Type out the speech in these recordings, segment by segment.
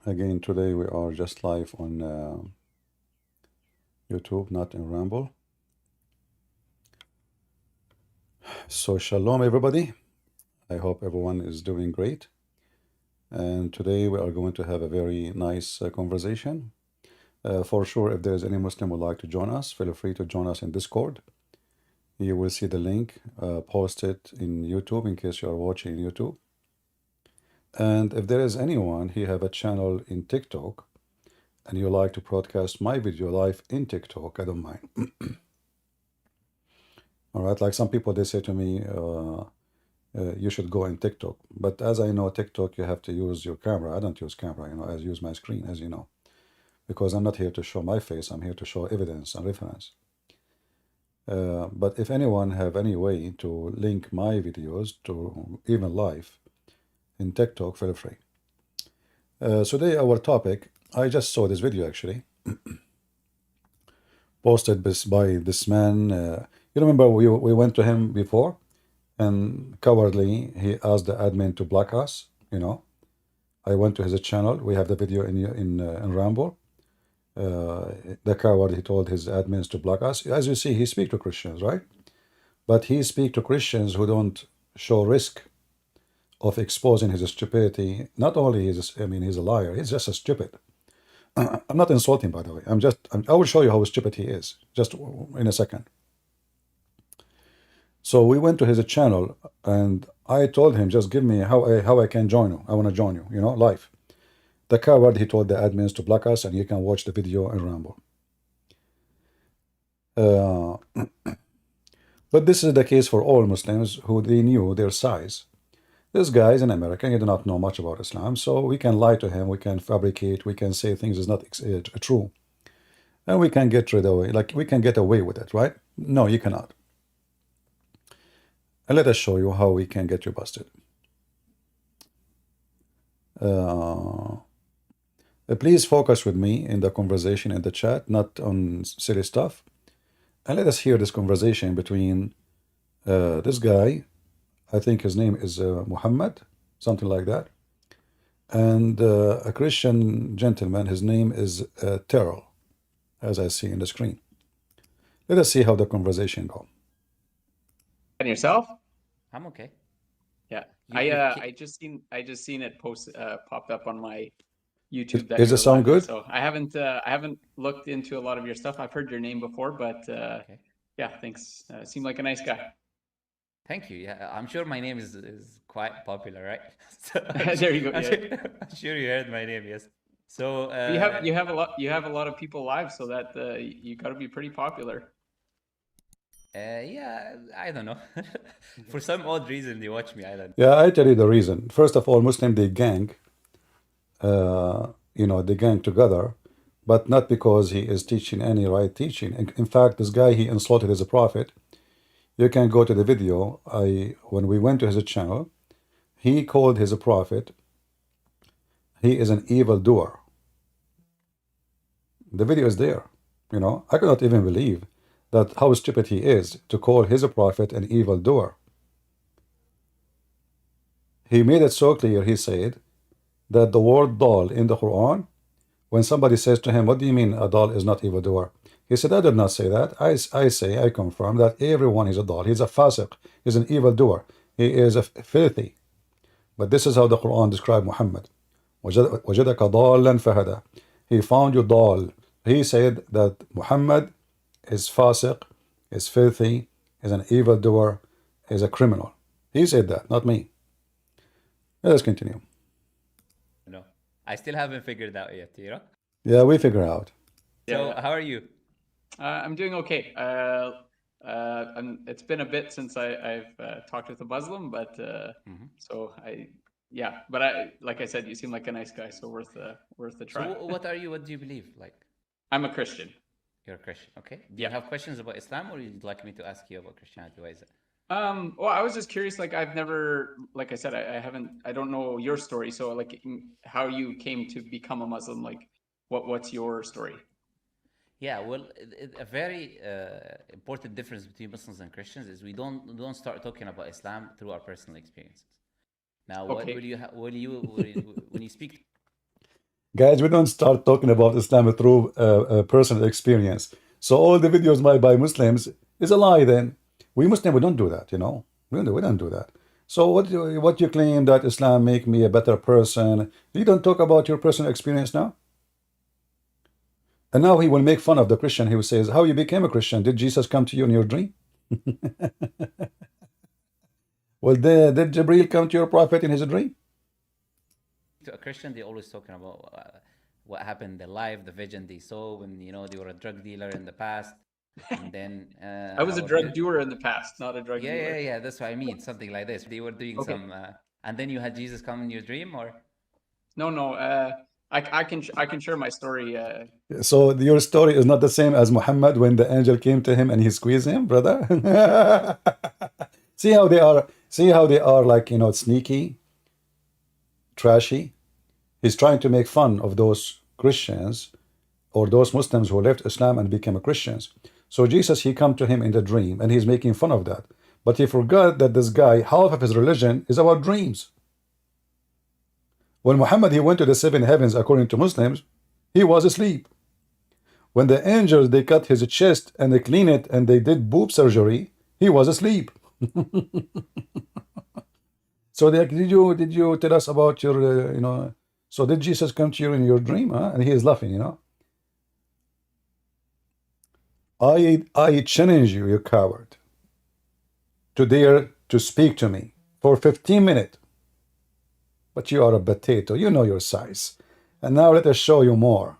Again, today we are just live on YouTube, not in Ramble. So, shalom, everybody. I hope everyone is doing great. And today we are going to have a very nice conversation. For sure, if there is any Muslim would like to join us, feel free to join us in Discord. You will see the link posted in YouTube in case you are watching YouTube. And if there is anyone who have a channel in TikTok and you like to broadcast my video live in TikTok, I don't mind. All right, like some people, they say to me, you should go in TikTok. But as I know, TikTok, you have to use your camera. I don't use camera, I use my screen, as you know, because I'm not here to show my face. I'm here to show evidence and reference. But if anyone have any way to link my videos to even live in TikTok, feel free. Today, our topic, I just saw this video actually, posted by this man. You remember we went to him before, and cowardly he asked the admin to block us. I went to his channel. We have the video in Rambo. The coward, he told his admins to block us. As you see, he speak to Christians, right? But he speak to Christians who don't show risk of exposing his stupidity. Not only he's a liar. He's just a stupid. I'm not insulting, by the way. I will show you how stupid he is just in a second. So we went to his channel, and I told him, just give me how I can join you. I want to join you, live. The coward, he told the admins to block us, and you can watch the video in Rambo. But this is the case for all Muslims who they knew their size. This guy is an American. He did not know much about Islam, so we can lie to him. We can fabricate. We can say things is not true, and we can get rid of it. Like we can get away with it, right? No, you cannot. And let us show you how we can get you busted. Please focus with me in the conversation in the chat, not on silly stuff. And let us hear this conversation between this guy, I think his name is Mohammed, something like that, and a Christian gentleman. His name is Terrell, as I see in the screen. Let us see how the conversation goes. And yourself? I'm okay. Yeah, You- I just seen it popped up on my YouTube. Does it sound good? So I haven't looked into a lot of your stuff. I've heard your name before, but Okay. yeah, thanks. Seem like a nice guy. Thank you. Yeah, I'm sure my name is quite popular, right? There you go. I'm sure you heard my name. Yes. So You have a lot of people live, so that you got to be pretty popular. yeah, I don't know. For some odd reason, they watch me. I don't. Yeah, I tell you the reason. First of all, Muslim, they gang. They gang together, but not because he is teaching any right teaching. In fact, this guy, he insulted his prophet. You can go to the video. When we went to his channel, he called his prophet, he is an evil doer. The video is there. I cannot even believe that how stupid he is to call his prophet an evil doer. He made it so clear. He said that the word dal in the Quran, when somebody says to him, what do you mean a dal is not evil doer? He said, I did not say that. I confirm that everyone is a dal. He's a fasiq. He's an evil doer. He is a filthy. But this is how the Quran described Muhammad. وَجَدَكَ ضَالًا فَهَدَى. He found you dal. He said that Muhammad is fasiq, is filthy, is an evil doer, is a criminal. He said that, not me. Let us continue. No, I still haven't figured it out yet. Yeah, we figure out. So how are you? I'm doing okay. It's been a bit since I've talked with a Muslim, but so but like I said, you seem like a nice guy, so worth a try. So what are you? What do you believe? Like, I'm a Christian. You're a Christian, okay? Do you have questions about Islam, or you'd like me to ask you about Christianity? Why is it? Well, I was just curious. Like, I've never, like I said, I don't know your story. So, like, how you came to become a Muslim? Like, what's your story? Yeah, well, a very important difference between Muslims and Christians is we don't start talking about Islam through our personal experiences. Now, what will you when you speak? Guys, we don't start talking about Islam through personal experience. So all the videos made by Muslims is a lie then. We Muslims, we don't do that, you know. We don't do that. So what you claim that Islam make me a better person, you don't talk about your personal experience now? And now he will make fun of the Christian. He will say, how you became a Christian? Did Jesus come to you in your dream? Well, did Jibreel come to your prophet in his dream? To a Christian, they're always talking about what happened in their life, the vision they saw when they were a drug dealer in the past, and then I was a how drug doer in the past, not a drug yeah, dealer. yeah, yeah. That's what I mean. Something like this. They were doing Okay. some, and then you had Jesus come in your dream, or No. I can share my story. So your story is not the same as Muhammad when the angel came to him and he squeezed him, brother. See how they are. See how they are, like, sneaky, trashy. He's trying to make fun of those Christians or those Muslims who left Islam and became Christians. So Jesus, he come to him in the dream and he's making fun of that. But he forgot that this guy, half of his religion is about dreams. When Muhammad, he went to the seven heavens according to Muslims, he was asleep. When the angels, they cut his chest and they clean it and they did boob surgery, he was asleep. So did you tell us about your, so did Jesus come to you in your dream? Huh? And he is laughing. I challenge you, you coward, to dare to speak to me for 15 minutes. But you are a potato. You know your size. And now let us show you more.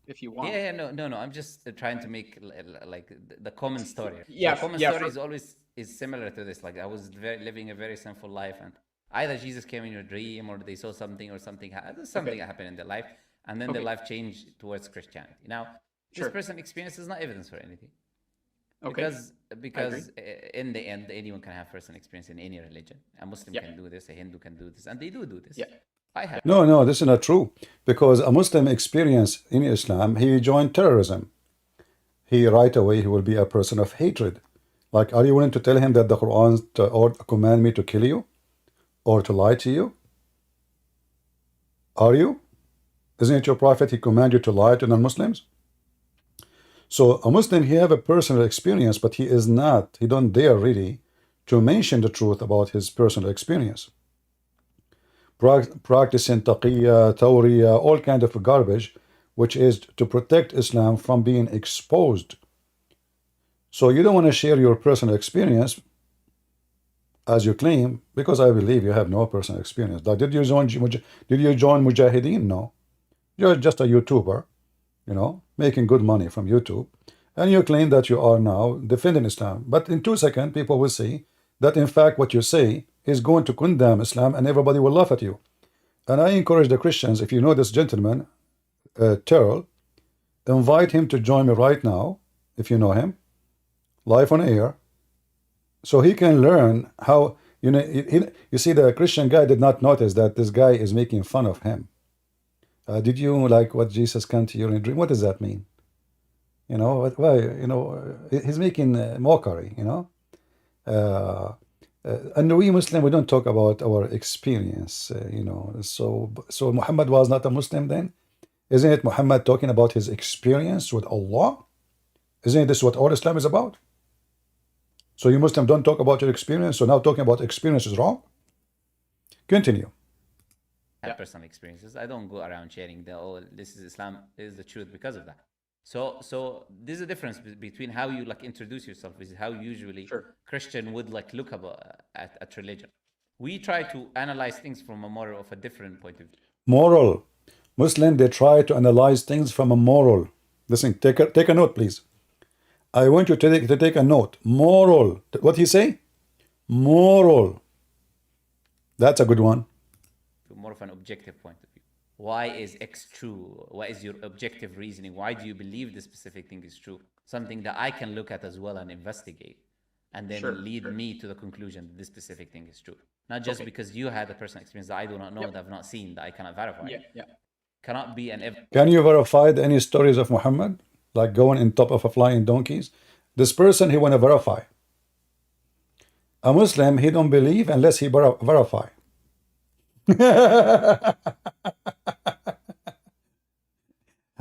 If you want. yeah, no. I'm just trying to make like the common story. So Yeah, the common yeah, story for- is always similar to this. Like I was living a very sinful life, and either Jesus came in your dream, or they saw something, or something happened in their life, and then their life changed towards Christianity. Now, this Sure. person experience is not evidence for anything. Okay. Because in the end, anyone can have personal experience in any religion. A Muslim can do this, a Hindu can do this, and they do this. Yeah. I have. No, this is not true. Because a Muslim experience in Islam, he joined terrorism. He right away, he will be a person of hatred. Like, are you willing to tell him that the Quran or command me to kill you? Or to lie to you? Are you? Isn't it your prophet, he command you to lie to non-Muslims? So a Muslim, he have a personal experience, but he don't dare really to mention the truth about his personal experience. Practicing taqiyya, tawriya, all kind of garbage, which is to protect Islam from being exposed. So you don't want to share your personal experience as you claim, because I believe you have no personal experience. Like, did you join Mujahideen? No. You're just a YouTuber, making good money from YouTube. And you claim that you are now defending Islam. But in 2 seconds, people will see that, in fact, what you say is going to condemn Islam and everybody will laugh at you. And I encourage the Christians, if you know this gentleman, Terrell, invite him to join me right now, if you know him, live on air, so he can learn how, you see, the Christian guy did not notice that this guy is making fun of him. Did you like what Jesus came to you in a dream? What does that mean? He's making mockery, and we Muslim, we don't talk about our experience, So Muhammad was not a Muslim then? Isn't it Muhammad talking about his experience with Allah? Isn't this what all Islam is about? So you Muslim don't talk about your experience, so now talking about experience is wrong? Continue. Have personal experiences. I don't go around sharing this is Islam, this is the truth because of that. So there's a difference between how you introduce yourself, is how usually Christian would look at religion. We try to analyze things from a moral of a different point of view. Moral. Muslim, they try to analyze things from a moral. Listen, take a note, please. I want you to take a note. Moral. What he say? Moral. That's a good one. More of an objective point of view. Why is X true? What is your objective reasoning? Why do you believe this specific thing is true? Something that I can look at as well and investigate, and then lead me to the conclusion that this specific thing is true. Not just because you had a personal experience that I do not know, that I've not seen, that I cannot verify. Yeah. Cannot be an evidence. Can you verify any stories of Muhammad? Like going in top of a flying donkeys? This person, he want to verify. A Muslim, he don't believe unless he verify.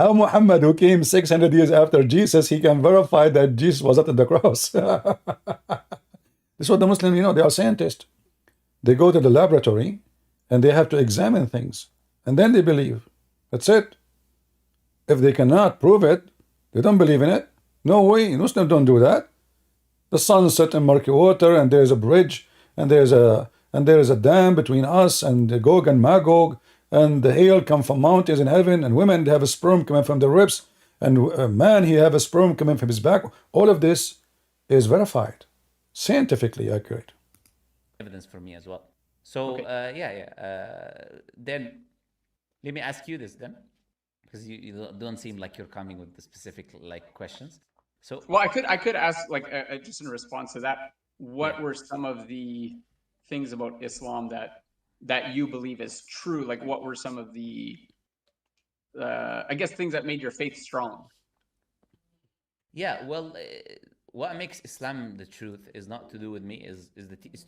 How Muhammad, who came 600 years after Jesus, he can verify that Jesus was not at the cross? This is what the Muslims, they are scientists. They go to the laboratory and they have to examine things. And then they believe. That's it. If they cannot prove it, they don't believe in it. No way. Muslims don't do that. The sun set in murky water, and there's a bridge, and there is a dam between us and Gog and Magog, and the hail come from mountains in heaven, and women, they have a sperm coming from their ribs, and a man, he have a sperm coming from his back. All of this is verified, scientifically accurate. Evidence for me as well. So then let me ask you this then, because you don't seem like you're coming with the specific questions. So well, I could ask just in response to that, what were some of the things about Islam that you believe is true? Like, what were some of the I guess things that made your faith strong? Yeah, well, what makes Islam the truth is not to do with me, is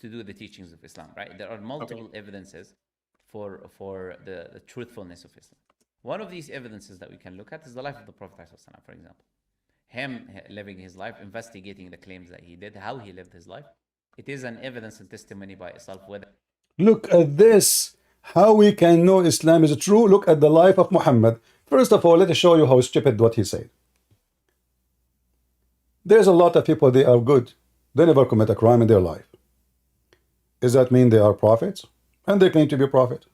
to do with the teachings of Islam, right? There are multiple evidences for the truthfulness of Islam. One of these evidences that we can look at is the life of the Prophet, for example. Him living his life, investigating the claims that he did, how he lived his life. It is an evidence and testimony by itself. Whether look at this, how we can know Islam is true. Look at the life of Muhammad. First of all, let me show you how stupid what he said. There's a lot of people, they are good. They never commit a crime in their life. Does that mean they are prophets? And they claim to be a prophet.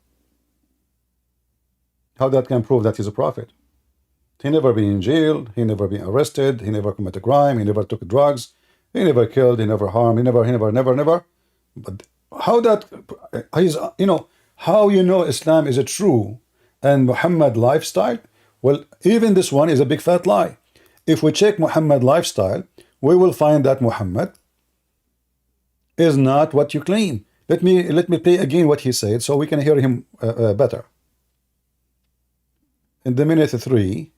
How that can prove that he's a prophet? He never been in jail, he never been arrested, he never committed a crime, he never took drugs, he never killed, he never harmed, he never. But how that is, how Islam is a true and Muhammad lifestyle? Well, even this one is a big fat lie. If we check Muhammad lifestyle, we will find that Muhammad is not what you claim. Let me play again what he said so we can hear him better. In the minute 3.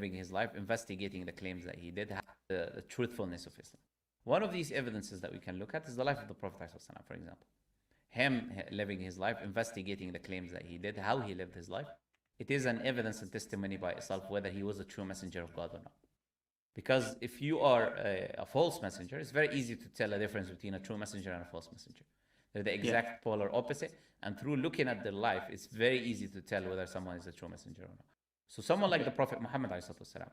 living his life, investigating the claims that he did, the truthfulness of Islam. One of these evidences that we can look at is the life of the Prophet, for example. Him living his life, investigating the claims that he did, how he lived his life. It is an evidence and testimony by itself whether he was a true messenger of God or not. Because if you are a false messenger, it's very easy to tell a difference between a true messenger and a false messenger. They're the exact polar opposite. And through looking at their life, it's very easy to tell whether someone is a true messenger or not. So someone like the Prophet Muhammad,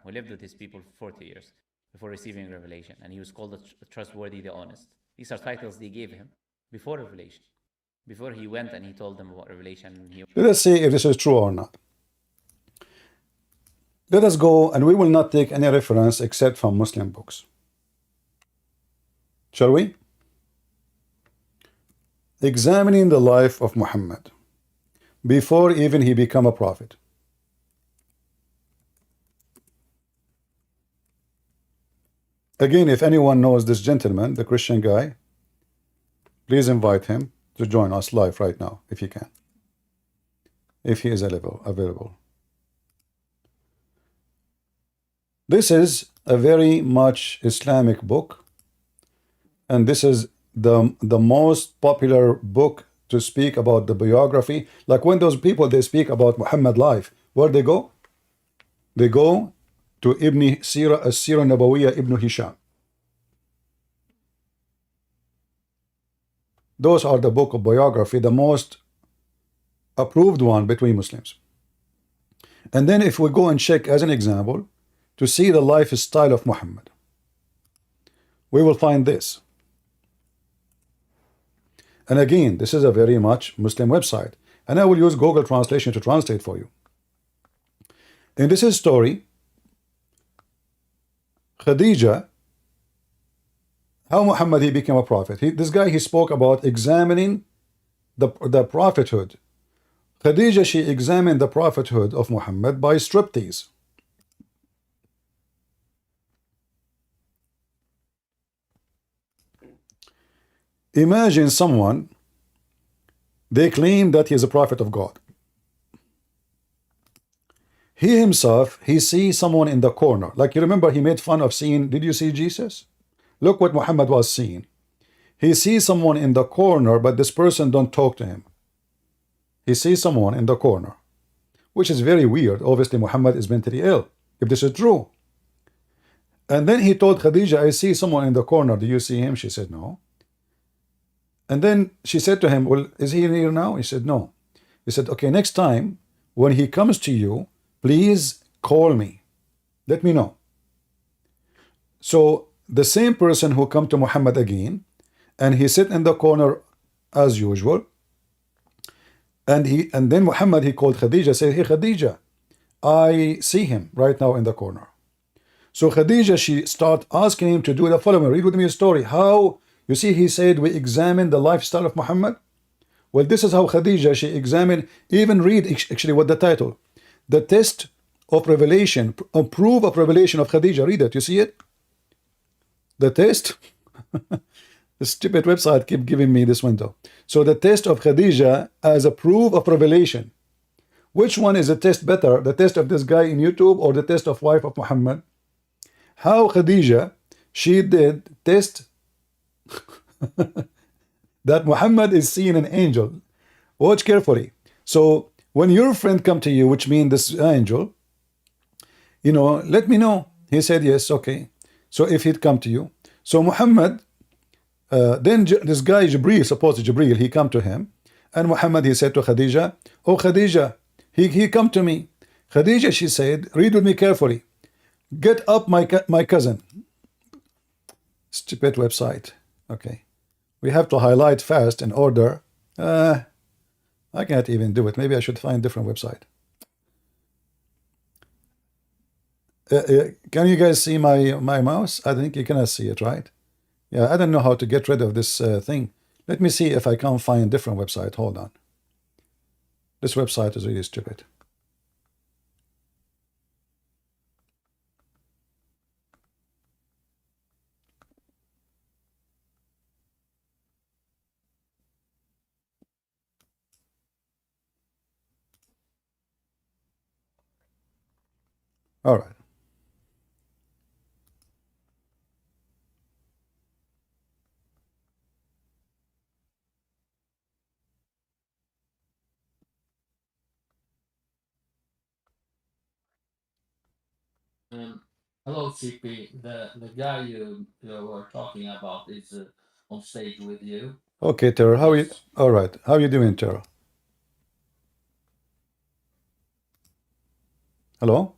who lived with his people for 40 years before receiving revelation, and he was called the trustworthy, the honest. These are titles they gave him before revelation. Before he went and he told them about revelation. Let us see if this is true or not. Let us go, and we will not take any reference except from Muslim books. Shall we? Examining the life of Muhammad before even he became a prophet. Again, if anyone knows this gentleman, the Christian guy, please invite him to join us live right now, if he can. If he is available. This is a very much Islamic book, and this is the most popular book to speak about the biography. Like when those people, they speak about Muhammad life, where they go? They go to Ibn Sirah, As-Sirah Nabawiyya Ibn Hisham. Those are the book of biography, the most approved one between Muslims. And then if we go and check as an example to see the lifestyle of Muhammad, we will find this. And again, this is a very much Muslim website, and I will use Google Translation to translate for you. In this story, Khadija, how Muhammad he became a prophet. This guy, he spoke about examining the prophethood. Khadija, she examined the prophethood of Muhammad by striptease. Imagine someone, they claim that he is a prophet of God. He himself, he sees someone in the corner. Like you remember, he made fun of seeing, did you see Jesus? Look what Muhammad was seeing. He sees someone in the corner, but this person don't talk to him. He sees someone in the corner. which is very weird. Obviously, Muhammad is mentally ill, if this is true. And then he told Khadija, I see someone in the corner. Do you see him? She said, no. And then she said to him, well, is he here now? He said, no. He said, okay, next time when he comes to you, please call me. Let me know. So the same person who come to Muhammad again, and he sit in the corner as usual, and then Muhammad, he called Khadija, said, hey Khadija, I see him right now in the corner. So Khadija, she start asking him to do the following. Read with me a story. How, you see, he said, we examine the lifestyle of Muhammad. Well, this is how Khadija, she examined, even read actually what the title. The test of revelation, a proof of revelation of Khadija. Read it, you see it? The test. The stupid website keep giving me this window. So the test of Khadija as a proof of revelation. Which one is the test better? The test of this guy in YouTube or the test of wife of Muhammad? How Khadija, she did test that Muhammad is seeing an angel. Watch carefully. So when your friend come to you, which means this angel, you know, let me know. He said yes, okay. So if he'd come to you, so Muhammad, then this guy Jibreel, supposed Jibreel, he come to him, and Muhammad, he said to Khadija, oh Khadija, he come to me. Khadija, she said, read with me carefully. Get up, my cousin. Stupid website. Okay, we have to highlight fast in order. I can't even do it. Maybe I should find a different website. Can you guys see my mouse? I think you cannot see it, right? Yeah, I don't know how to get rid of this thing. Let me see if I can find a different website. Hold on. This website is really stupid. All right. Hello, CP. The guy you were talking about is on stage with you. Okay, Terror. How are you? All right. How are you doing, Terror? Hello?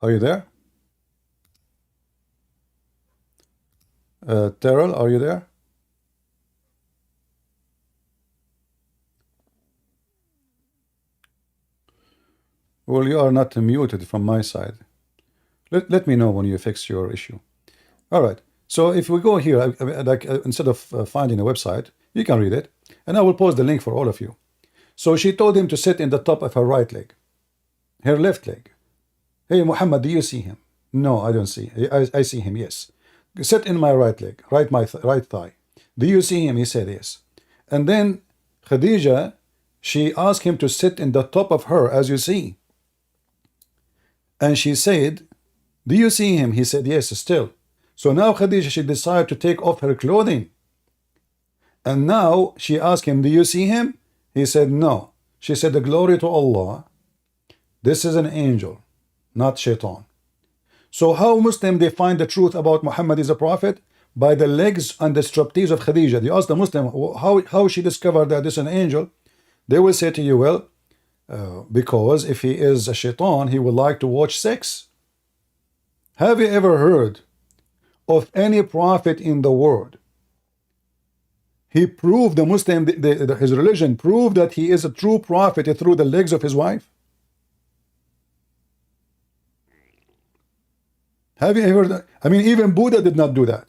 Are you there? Terrell, are you there? Well, you are not muted from my side. Let me know when you fix your issue. All right. So if we go here, instead of finding a website, you can read it, and I will post the link for all of you. So she told him to sit in the top of her right leg, her left leg. Hey, Muhammad, do you see him? No, I don't see. I see him. Yes. Sit in my right leg, right thigh. Do you see him? He said yes. And then Khadija, she asked him to sit in the top of her, as you see. And she said, do you see him? He said yes, still. So now Khadija, she decided to take off her clothing. And now she asked him, do you see him? He said no. She said, the glory to Allah. This is an angel, not shaitan. So how Muslim they find the truth about Muhammad is a prophet? By the legs and the striptease of Khadija. You ask the Muslim how she discovered that this is an angel. They will say to you, well, because if he is a shaitan, he would like to watch sex. Have you ever heard of any prophet in the world? He proved, the Muslim, his religion proved that he is a true prophet through the legs of his wife. Have you ever heard? I mean, even Buddha did not do that.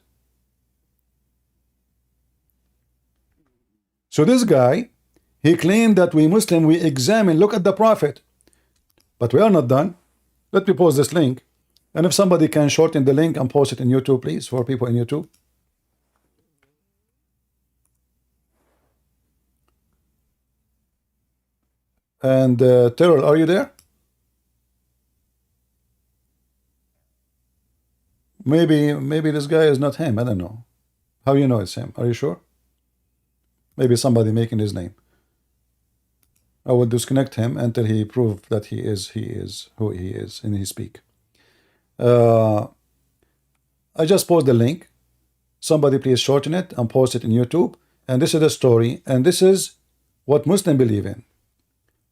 So this guy, he claimed that we Muslim, we examine, look at the prophet. But we are not done. Let me post this link. And if somebody can shorten the link and post it in YouTube, please, for people in YouTube. And Terrell, are you there? Maybe this guy is not him. I don't know. How you know it's him? Are you sure? Maybe somebody making his name. I will disconnect him until he prove that he is who he is and he speak. I just post the link. Somebody please shorten it and post it in YouTube. And this is the story. And this is what Muslims believe in.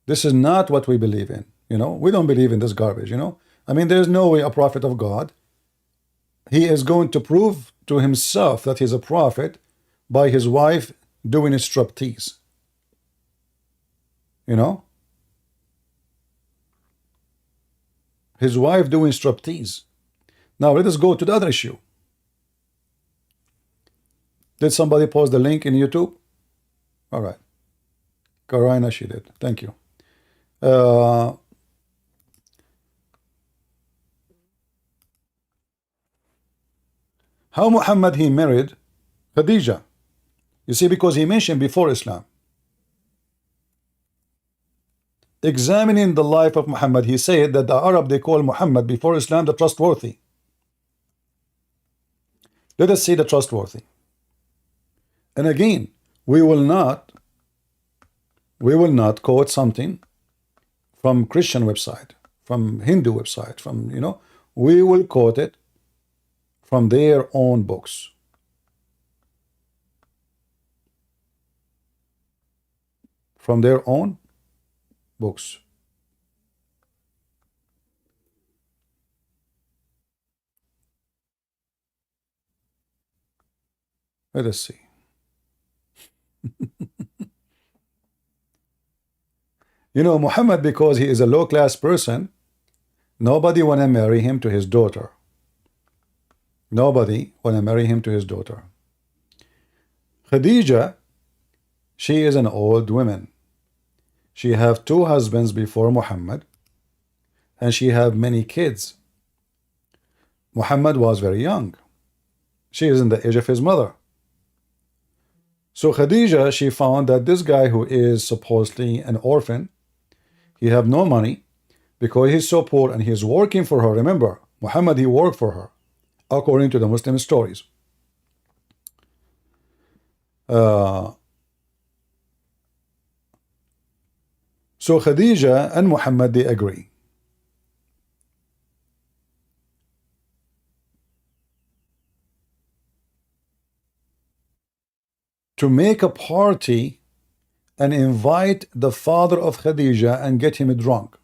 This is not what we believe in. You know, we don't believe in this garbage. You know, I mean, there's no way a prophet of God, he is going to prove to himself that he's a prophet by his wife doing a striptease. You know, his wife doing striptease. Now let us go to the other issue. Did somebody post the link in YouTube? All right. Karina, she did. Thank you. How Muhammad he married Khadija? You see, because he mentioned before Islam. Examining the life of Muhammad, he said that the Arab, they call Muhammad before Islam the trustworthy. Let us see the trustworthy. And again, we will not quote something from Christian website, from Hindu website, from, you know, we will quote it from their own books. From their own books. Let us see. You know, Muhammad, because he is a low-class person, nobody want to marry him to his daughter. Nobody want to marry him to his daughter. Khadija, she is an old woman. She have 2 husbands before Muhammad, and she have many kids. Muhammad was very young. She is in the age of his mother. So Khadija, she found that this guy who is supposedly an orphan, he have no money because he's so poor and he's working for her. Remember, Muhammad, he worked for her, according to the Muslim stories. So Khadija and Muhammad, they agree. To make a party and invite the father of Khadija and get him drunk.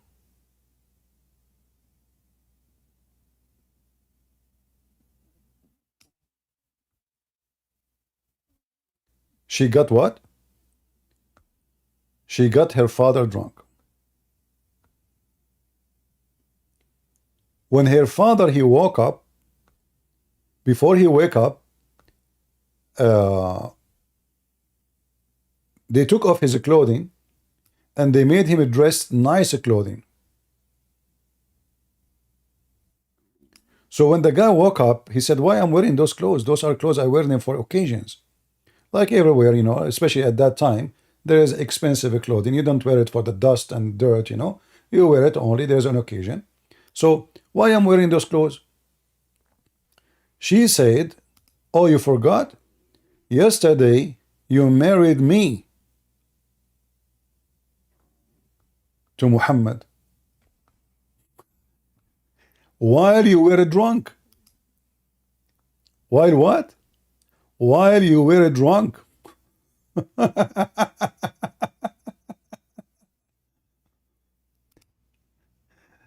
She got what? She got her father drunk. When her father, he woke up, before he wake up, they took off his clothing and they made him dress nice clothing. So when the guy woke up, he said, why I'm wearing those clothes? Those are clothes I wear them for occasions. Like everywhere, you know, especially at that time, there is expensive clothing. You don't wear it for the dust and dirt, you know. You wear it only there's an occasion. So why I'm wearing those clothes? She said, oh, you forgot? Yesterday you married me to Muhammad while you were drunk. While what? While you were drunk.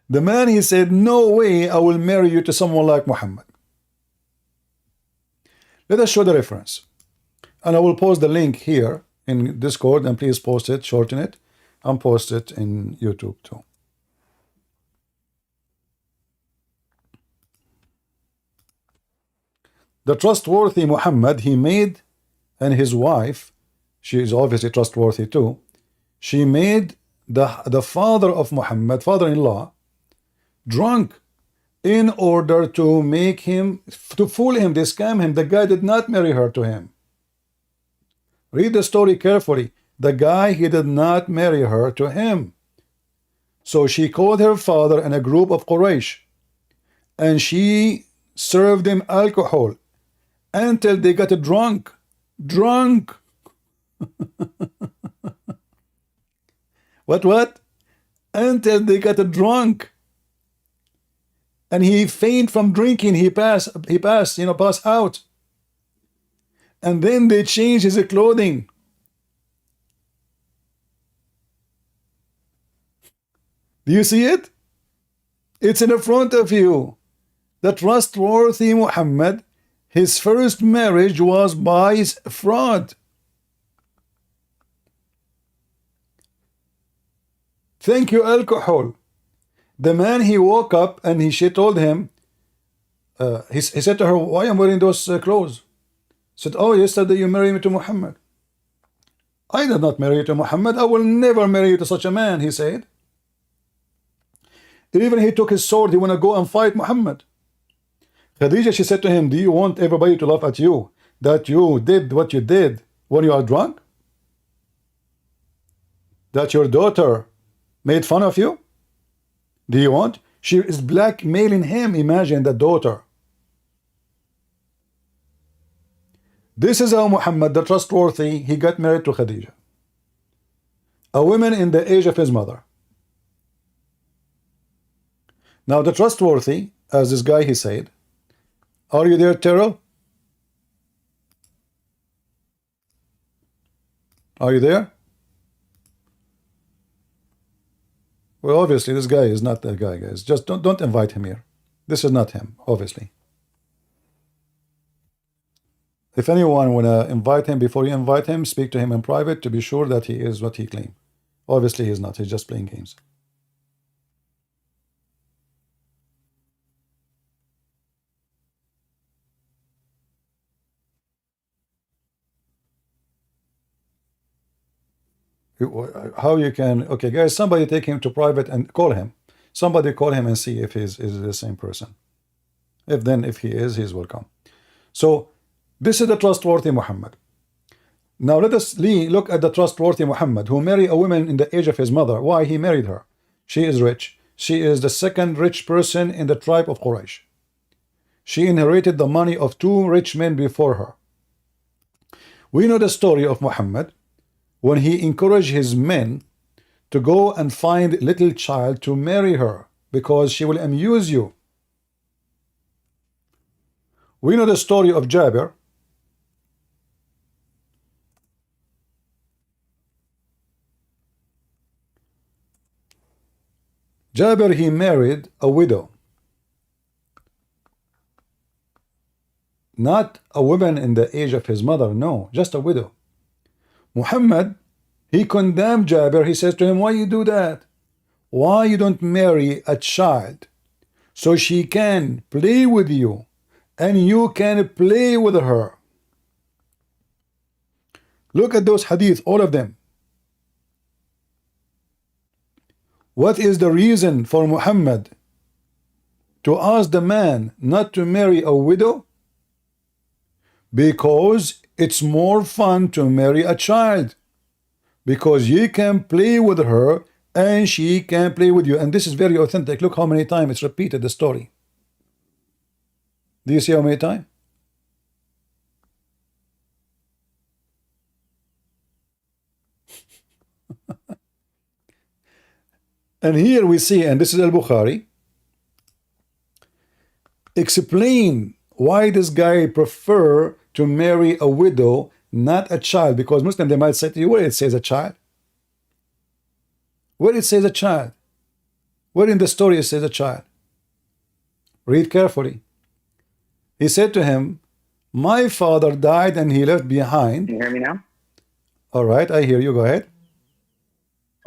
The man, he said, no way I will marry you to someone like Muhammad. Let us show the reference. And I will post the link here in Discord, and please post it, shorten it, and post it in YouTube too. The trustworthy Muhammad, he made, and his wife, she is obviously trustworthy too, she made the father of Muhammad, father-in-law, drunk in order to make him, to fool him, they scam him. The guy did not marry her to him. Read the story carefully. The guy, he did not marry her to him. So she called her father and a group of Quraysh, and she served them alcohol until they got drunk. Drunk. What? Until they got drunk. And he faint from drinking. He passed, passed out. And then they changed his clothing. Do you see it? It's in front of you. The trustworthy Muhammad, his first marriage was by fraud. Thank you, alcohol. The man, he woke up and she told him, he said to her, why am I wearing those clothes? Said, oh, yesterday you married me to Muhammad. I did not marry you to Muhammad. I will never marry you to such a man, he said. Even he took his sword, he want to go and fight Muhammad. Khadija, she said to him, do you want everybody to laugh at you that you did what you did when you are drunk? That your daughter made fun of you? Do you want? She is blackmailing him. Imagine the daughter. This is how Muhammad, the trustworthy, he got married to Khadija, a woman in the age of his mother. Now the trustworthy, as this guy he said, are you there, Terrell? Are you there? Well, obviously this guy is not that guy, guys. Just don't invite him here. This is not him, obviously. If anyone wanna invite him, before you invite him, speak to him in private to be sure that he is what he claimed. Obviously he's not. He's just playing games. How you can, okay guys, somebody take him to private and call him. Somebody call him and see if he's is the same person. If he is, he's welcome. So this is the trustworthy Muhammad. Now let us look at the trustworthy Muhammad, who married a woman in the age of his mother. Why he married her? She is rich. She is the second rich person in the tribe of Quraysh. She inherited the money of two rich men before her. We know the story of Muhammad when he encouraged his men to go and find little child to marry her because she will amuse you. We know the story of Jabir. Jabir, he married a widow, not a woman in the age of his mother, no, just a widow. Muhammad, he condemned Jabir. He says to him, why you do that? Why you don't marry a child so she can play with you and you can play with her? Look at those hadith, all of them. What is the reason for Muhammad to ask the man not to marry a widow? Because it's more fun to marry a child, because you can play with her and she can play with you. And this is very authentic. Look how many times it's repeated, the story. Do you see how many times? And here we see, and this is Al-Bukhari, explain why this guy prefer to marry a widow, not a child. Because Muslim, they might say to you, where it says a child? Where it says a child? Where in the story it says a child? Read carefully. He said to him, my father died and he left behind. Can you hear me now? All right, I hear you. Go ahead.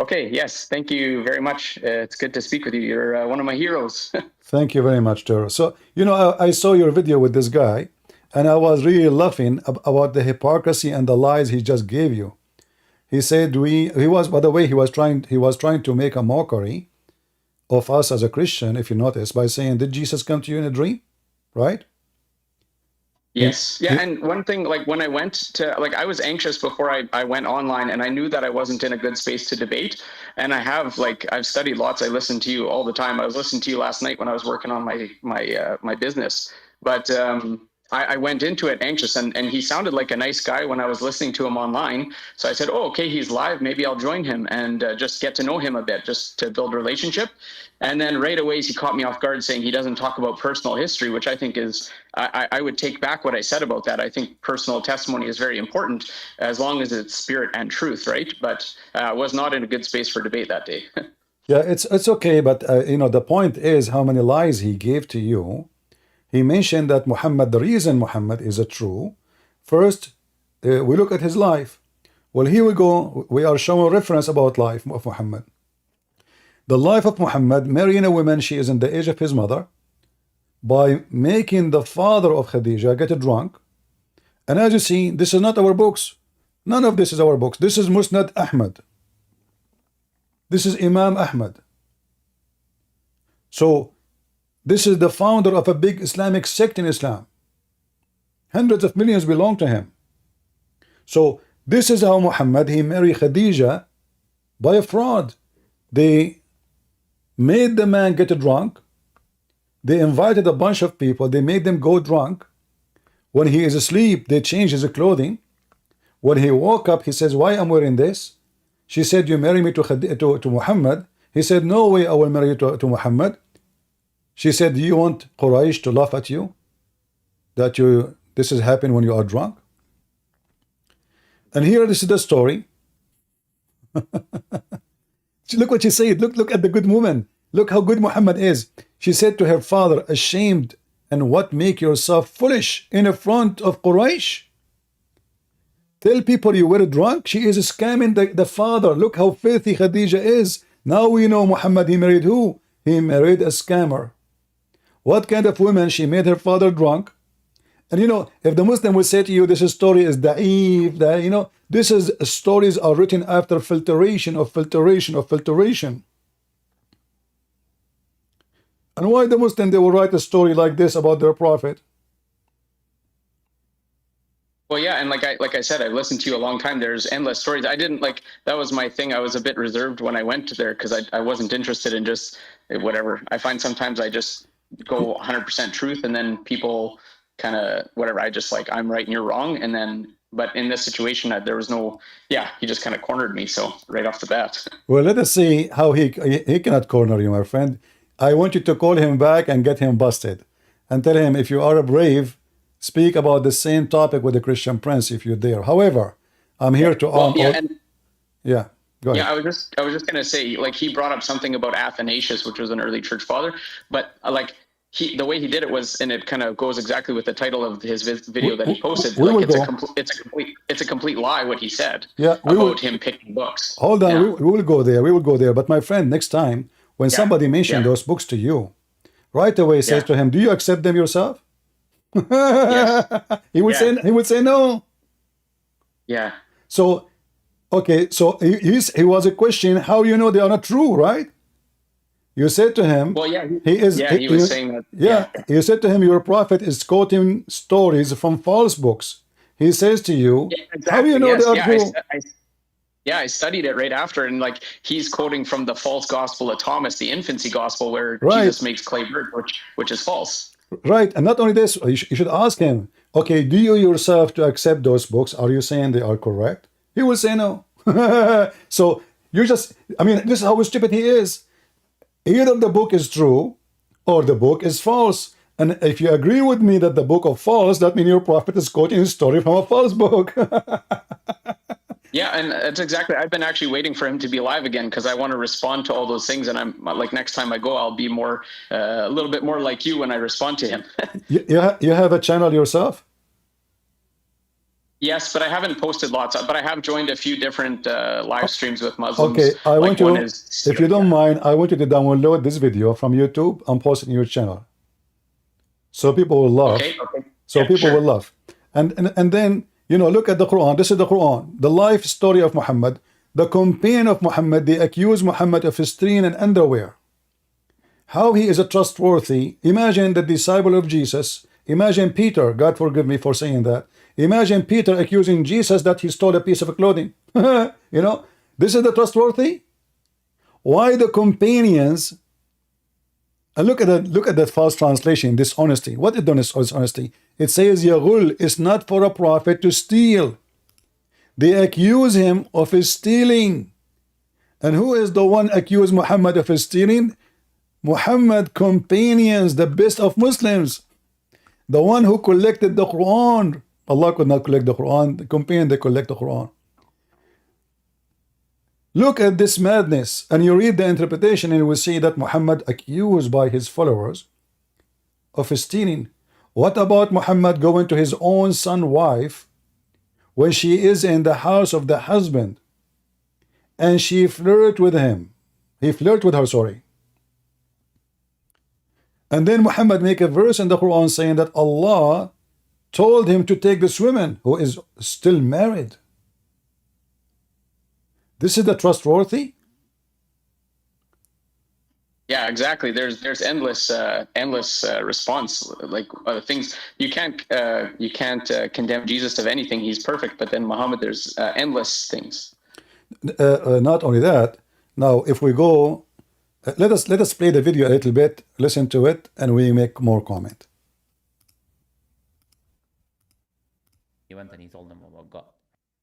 Okay, yes, thank you very much. It's good to speak with you. You're one of my heroes. Thank you very much, Toro. So, you know, I saw your video with this guy, and I was really laughing about the hypocrisy and the lies he just gave you. He said he was, by the way, he was trying to make a mockery of us as a Christian, if you notice, by saying, did Jesus come to you in a dream? Right? Yes. Yeah. And one thing, like when I went to, like, I was anxious before I went online, and I knew that I wasn't in a good space to debate. And I've studied lots. I listen to you all the time. I was listening to you last night when I was working on my business. But I went into it anxious, and he sounded like a nice guy when I was listening to him online. So I said, oh, okay, he's live. Maybe I'll join him and just get to know him a bit, just to build a relationship. And then right away, he caught me off guard saying he doesn't talk about personal history, which I think is, I would take back what I said about that. I think personal testimony is very important as long as it's spirit and truth, right? But I was not in a good space for debate that day. Yeah, it's okay, but you know, the point is how many lies he gave to you. He mentioned that Muhammad, the reason Muhammad is a true, first, we look at his life. Well, here we go. We are showing reference about life of Muhammad. The life of Muhammad, marrying a woman, she is in the age of his mother, by making the father of Khadija get drunk. And as you see, this is not our books. None of this is our books. This is Musnad Ahmad. This is Imam Ahmad. So, this is the founder of a big Islamic sect in Islam. Hundreds of millions belong to him. So, this is how Muhammad, he married Khadija by a fraud. They made the man get drunk. They invited a bunch of people. They made them go drunk. When he is asleep, they change his clothing. When he woke up, he says, why am I wearing this? She said, you marry me to Muhammad. He said, no way I will marry you to Muhammad. She said, do you want Quraysh to laugh at you? That this is happening when you are drunk? And here, this is the story. Look what she said. Look at the good woman. Look how good Muhammad is. She said to her father, ashamed, and what make yourself foolish in front of Quraysh? Tell people you were drunk. She is scamming the father. Look how filthy Khadija is. Now we know Muhammad, he married who? He married a scammer. What kind of woman? She made her father drunk. And you know, if the Muslim will say to you, this story is da'if, you know, this is stories are written after filtration of filtration of filtration. And why the Muslim, they will write a story like this about their prophet? Well, yeah, and like I said, I've listened to you a long time. There's endless stories. I didn't like, that was my thing. I was a bit reserved when I went there because I wasn't interested in just whatever. I find sometimes I just go 100% truth, and then people kind of whatever. I just like, I'm right and you're wrong, and then. But in this situation, there was no. Yeah, he just kind of cornered me. So right off the bat. Well, let us see how he cannot corner you, my friend. I want you to call him back and get him busted, and tell him if you are brave, speak about the same topic with the Christian Prince if you're there. However, I'm here to go ahead. Yeah, I was just gonna say, like, he brought up something about Athanasius, which was an early church father, but like the way he did it was, and it kind of goes exactly with the title of his video that he posted. Like, it's a complete lie what he said about him picking books. Hold on, yeah. we will go there. We will go there. But my friend, next time when somebody mentions those books to you, right away says to him, "Do you accept them yourself?" Yes. He would say no. Yeah. So, okay, so he was a question, how you know they are not true, right? You said to him, well, yeah, he was saying that. Yeah, you said to him, your prophet is quoting stories from false books. He says to you, exactly. How do you know they are true? I studied it right after, and like he's quoting from the false gospel of Thomas, the infancy gospel, where Jesus makes clay bird, which is false. Right, and not only this, you should ask him, okay, do you yourself to accept those books? Are you saying they are correct? He will say no. So you just, I mean, this is how stupid he is. Either the book is true or the book is false. And if you agree with me that the book is false, that means your prophet is quoting a story from a false book. Yeah, and that's exactly, I've been actually waiting for him to be live again because I want to respond to all those things. And I'm like, next time I go, I'll be more, a little bit more like you when I respond to him. You have a channel yourself? Yes, but I haven't posted lots. But I have joined a few different live streams with Muslims. Okay, I want you, if you don't mind, I want you to download this video from YouTube and post it in your channel, so people will laugh. Okay. So yeah, people will laugh, and then you know, look at the Quran. This is the Quran, the life story of Muhammad, the companion of Muhammad. They accuse Muhammad of stealing an underwear. How he is a trustworthy. Imagine the disciple of Jesus. Imagine Peter. God forgive me for saying that. Imagine Peter accusing Jesus that he stole a piece of clothing. You know, this is the trustworthy. Why the companions And look at that false translation, dishonesty. What is dishonesty? It says Yaghul is not for a prophet to steal. They accuse him of his stealing. And who is the one accused Muhammad of his stealing? Muhammad companions, the best of Muslims. The one who collected the Quran. Allah could not collect the Quran. The companion, they collect the Quran. Look at this madness, and you read the interpretation, and you will see that Muhammad accused by his followers of stealing. What about Muhammad going to his own son's wife when she is in the house of the husband, and she flirt with him? He flirt with her, sorry. And then Muhammad make a verse in the Quran saying that Allah told him to take this woman who is still married. This is the trustworthy? Yeah, exactly. There's endless response. Like things you can't condemn Jesus of anything. He's perfect. But then Muhammad, there's endless things. Not only that. Now, if we go, let us play the video a little bit. Listen to it, and we make more comment. He went and he told them about God.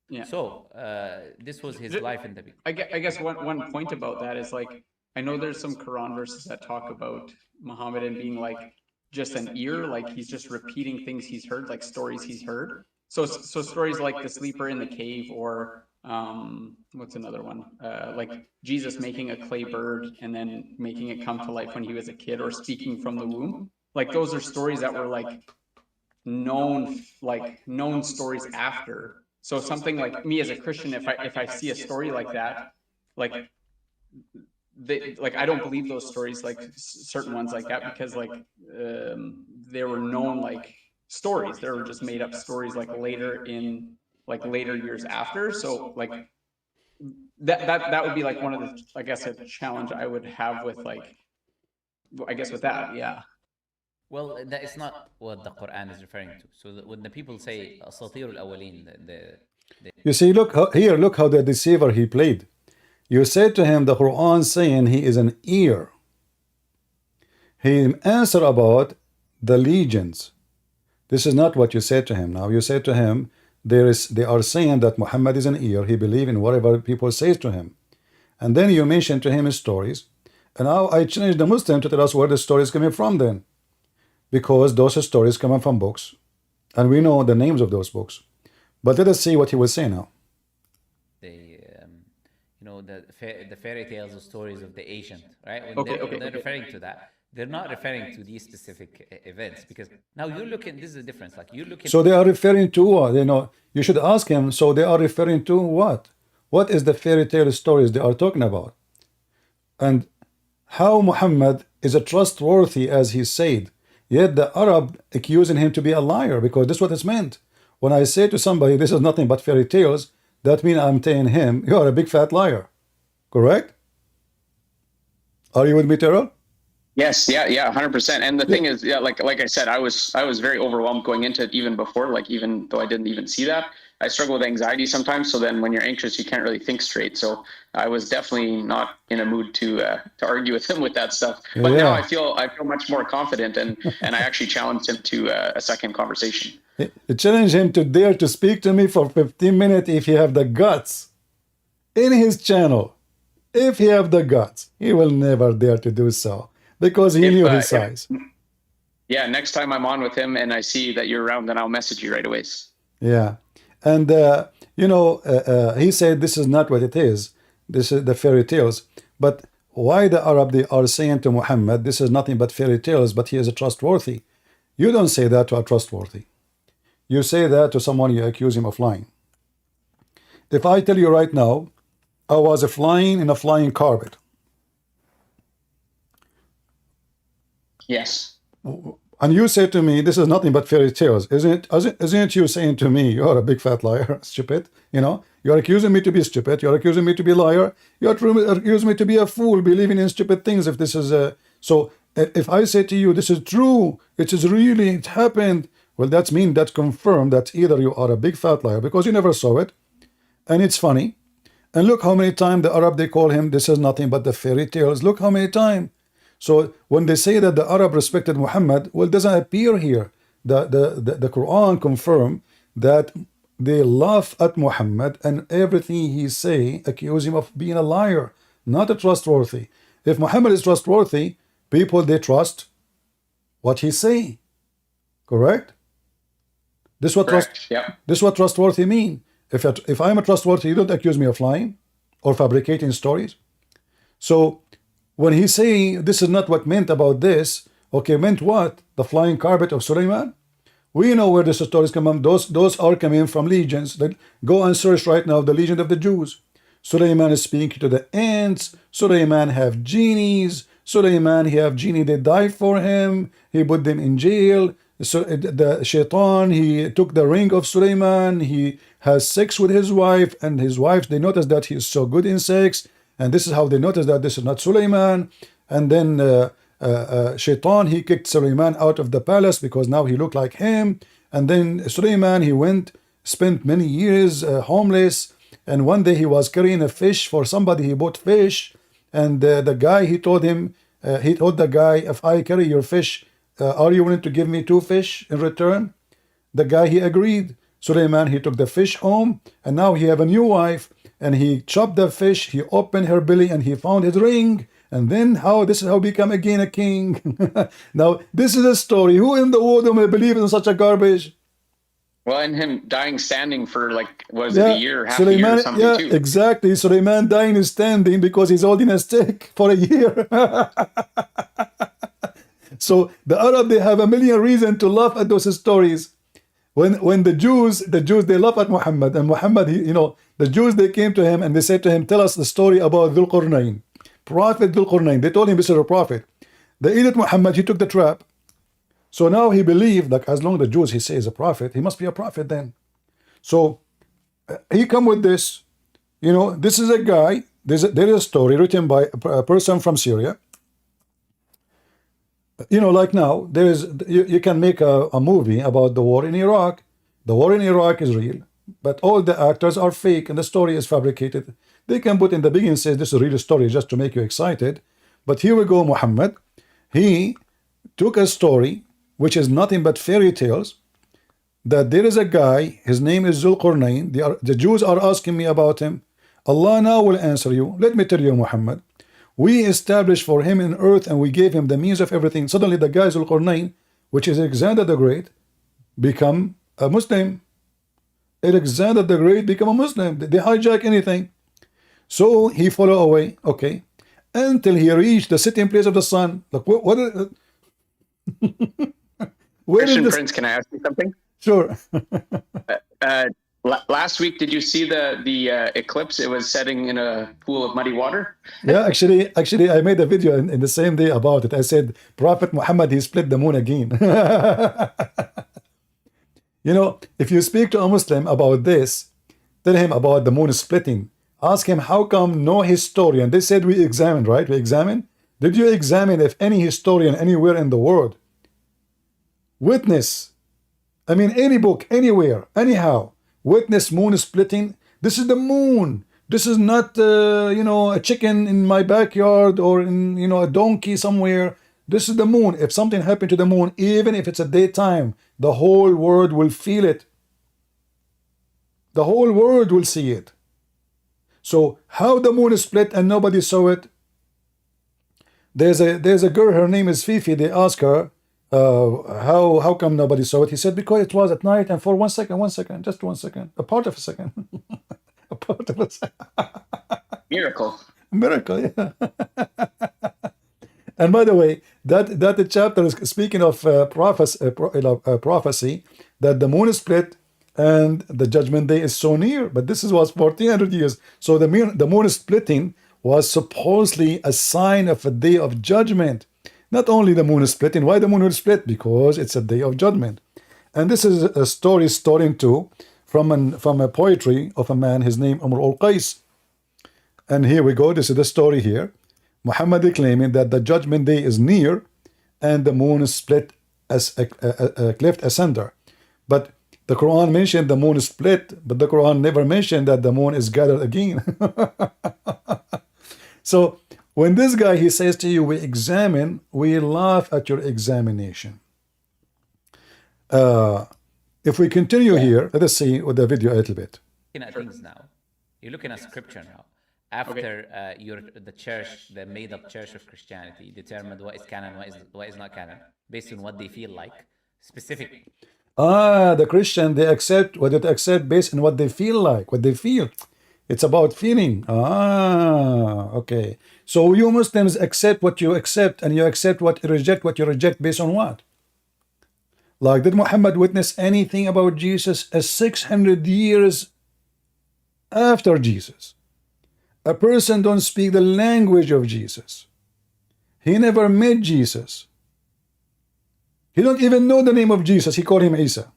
Yeah. So this was his life in the beginning. I guess one point about that is like, I know there's some Quran verses that talk about Muhammad and being like just an ear, like he's just repeating things he's heard, like stories he's heard. So stories like the sleeper in the cave, or what's another one? Like Jesus making a clay bird and then making it come to life when he was a kid, or speaking from the womb. Like those are stories that were like known stories after. So something like me as a Christian, if I see a story like that, like I don't believe those stories, like certain ones like that, because like they were known like stories. They were just made up stories like later years after. So like that would be like one of the, I guess, a challenge I would have with like, I guess with that, yeah. Well, that is not what the Quran is referring to. So when the people say Asatir al-Awwaleen, you see, look how the deceiver he played. You said to him, the Quran saying he is an ear. He answered about the legions. This is not what you said to him. Now you said to him, they are saying that Muhammad is an ear. He believes in whatever people say to him. And then you mentioned to him his stories. And now I challenge the Muslim to tell us where the story is coming from then. Because those stories come from books, and we know the names of those books. But let us see what he will say now. The fairy tales, the stories of the ancient, right? When they're referring to that, they're not referring to these specific events, because now you're looking. This is the difference. Like you're looking. So they are referring to what? You should ask him. So they are referring to what? What is the fairy tale stories they are talking about? And how Muhammad is a trustworthy as he said. Yet the Arab accusing him to be a liar, because this is what it's meant. When I say to somebody, this is nothing but fairy tales, that means I'm telling him, you are a big fat liar. Correct? Are you with me, Terrell? Yes, yeah, 100%. And the thing is, yeah, like I said, I was very overwhelmed going into it even before, like even though I didn't even see that. I struggle with anxiety sometimes. So then when you're anxious, you can't really think straight. So I was definitely not in a mood to argue with him with that stuff. But now I feel much more confident, and I actually challenged him to a second conversation. Challenge him to dare to speak to me for 15 minutes if he have the guts in his channel. If he have the guts, he will never dare to do so, because he knew his size. Yeah, next time I'm on with him and I see that you're around, then I'll message you right away. Yeah. And, he said this is not what it is. This is the fairy tales. But why the Arab, they are saying to Muhammad, this is nothing but fairy tales, but he is a trustworthy. You don't say that to a trustworthy. You say that to someone you accuse him of lying. If I tell you right now, I was flying in a flying carpet. Yes. And you say to me, this is nothing but fairy tales. Isn't you saying to me, you're a big fat liar, stupid? You're accusing me to be stupid. You're accusing me to be a liar. You're accusing me to be a fool, believing in stupid things. If this is so, if I say to you, this is true, it happened, well, that's confirmed that either you are a big fat liar because you never saw it, and it's funny. And look how many times the Arab, they call him, this is nothing but the fairy tales. Look how many times. So when they say that the Arab respected Muhammad, well, it doesn't appear here. The Quran confirm that they laugh at Muhammad and everything he say, accuse him of being a liar, not a trustworthy. If Muhammad is trustworthy, people, they trust what he say. Correct? This what Correct. Yeah. this what trustworthy mean. If I'm a trustworthy, you don't accuse me of lying or fabricating stories. So when he's saying this is not what meant about this, okay, meant what? The flying carpet of Sulaiman? We know where the stories come from. Those are coming from legions. Go and search right now the legion of the Jews. Sulaiman is speaking to the ants. Sulaiman have genies. Sulaiman, he have genie, they died for him. He put them in jail. So the shaitan, he took the ring of Sulaiman. He has sex with his wife, and his wife, they notice that he is so good in sex, and this is how they notice that this is not Sulaiman. And then shaitan, he kicked Sulaiman out of the palace because now he looked like him. And then Sulaiman, he spent many years homeless, and one day he was carrying a fish for somebody. He bought fish, and the guy, he told the guy, if I carry your fish, are you willing to give me 2 fish in return? The guy, he agreed. Sulaiman, he took the fish home, and now he have a new wife, and he chopped the fish, he opened her belly, and he found his ring. And then this is how he become again a king. Now, this is a story. Who in the world will believe in such a garbage? Well, and him dying standing for like, was it a year, half a year or something yeah, too? Exactly. Sulaiman dying standing because he's holding a stick for a year. So the Arab, they have a million reasons to laugh at those stories. When the Jews, they laugh at Muhammad, and Muhammad, the Jews, they came to him and they said to him, tell us the story about Dhul Qarnayn. Prophet Dhul Qarnayn. They told him this is a prophet. They ate Muhammad, he took the trap. So now he believed that as long as the Jews, he says a prophet, he must be a prophet then. So he come with this, this is a guy, there is a story written by a person from Syria. Like now, you can make a movie about the war in Iraq. The war in Iraq is real, but all the actors are fake and the story is fabricated. They can put in the beginning, say this is a real story just to make you excited. But here we go, Muhammad. He took a story which is nothing but fairy tales, that there is a guy, his name is Dhul Qarnayn. The Jews are asking me about him. Allah now will answer you. Let me tell you, Muhammad. We established for him in earth and we gave him the means of everything. Suddenly the guy Dhul Qarnayn, which is Alexander the Great, become a Muslim. Alexander the Great become a Muslim. They hijack anything. So he follow away, okay, until he reached the sitting place of the sun. Like where Christian is this? Prince, can I ask you something? Sure. Last week, did you see the eclipse? It was setting in a pool of muddy water. Yeah, actually, I made a video in the same day about it. I said, Prophet Muhammad, he split the moon again. If you speak to a Muslim about this, tell him about the moon splitting. Ask him, how come no historian? They said we examined, right? We examined. Did you examine if any historian anywhere in the world witness, any book, anywhere, anyhow, witness moon splitting? This is the moon. This is not, a chicken in my backyard or in, a donkey somewhere. This is the moon. If something happened to the moon, even if it's a daytime, the whole world will feel it. The whole world will see it. So how the moon is split and nobody saw it? There's a girl, her name is Fifi. They ask her, how come nobody saw it? He said, because it was at night and for 1 second, just 1 second, a part of a second. A part of a second. Miracle. Miracle, yeah. And by the way, that chapter is speaking of prophecy, that the moon is split and the judgment day is so near. But this was 1400 years. So the moon splitting was supposedly a sign of a day of judgment. Not only the moon is splitting. Why the moon will split? Because it's a day of judgment. And this is a story stolen too from a poetry of a man, his name Umar al-Qais. And here we go. This is the story here. Muhammad is claiming that the judgment day is near and the moon is split as a cleft asunder. But the Quran mentioned the moon is split, but the Quran never mentioned that the moon is gathered again. So When this guy, he says to you, we examine, we laugh at your examination. If we continue here, let us see with the video a little bit. Looking at things now. You're looking at scripture now. After the church, the made-up church of Christianity, determined what is canon, what is not canon, based on what they feel like, specific. The Christian, they accept what they accept based on what they feel like, what they feel. It's about feeling. Okay. So you Muslims accept what you accept, and you accept what you reject based on what? Like, did Muhammad witness anything about Jesus 600 years after Jesus? A person don't speak the language of Jesus. He never met Jesus. He don't even know the name of Jesus. He called him Isa.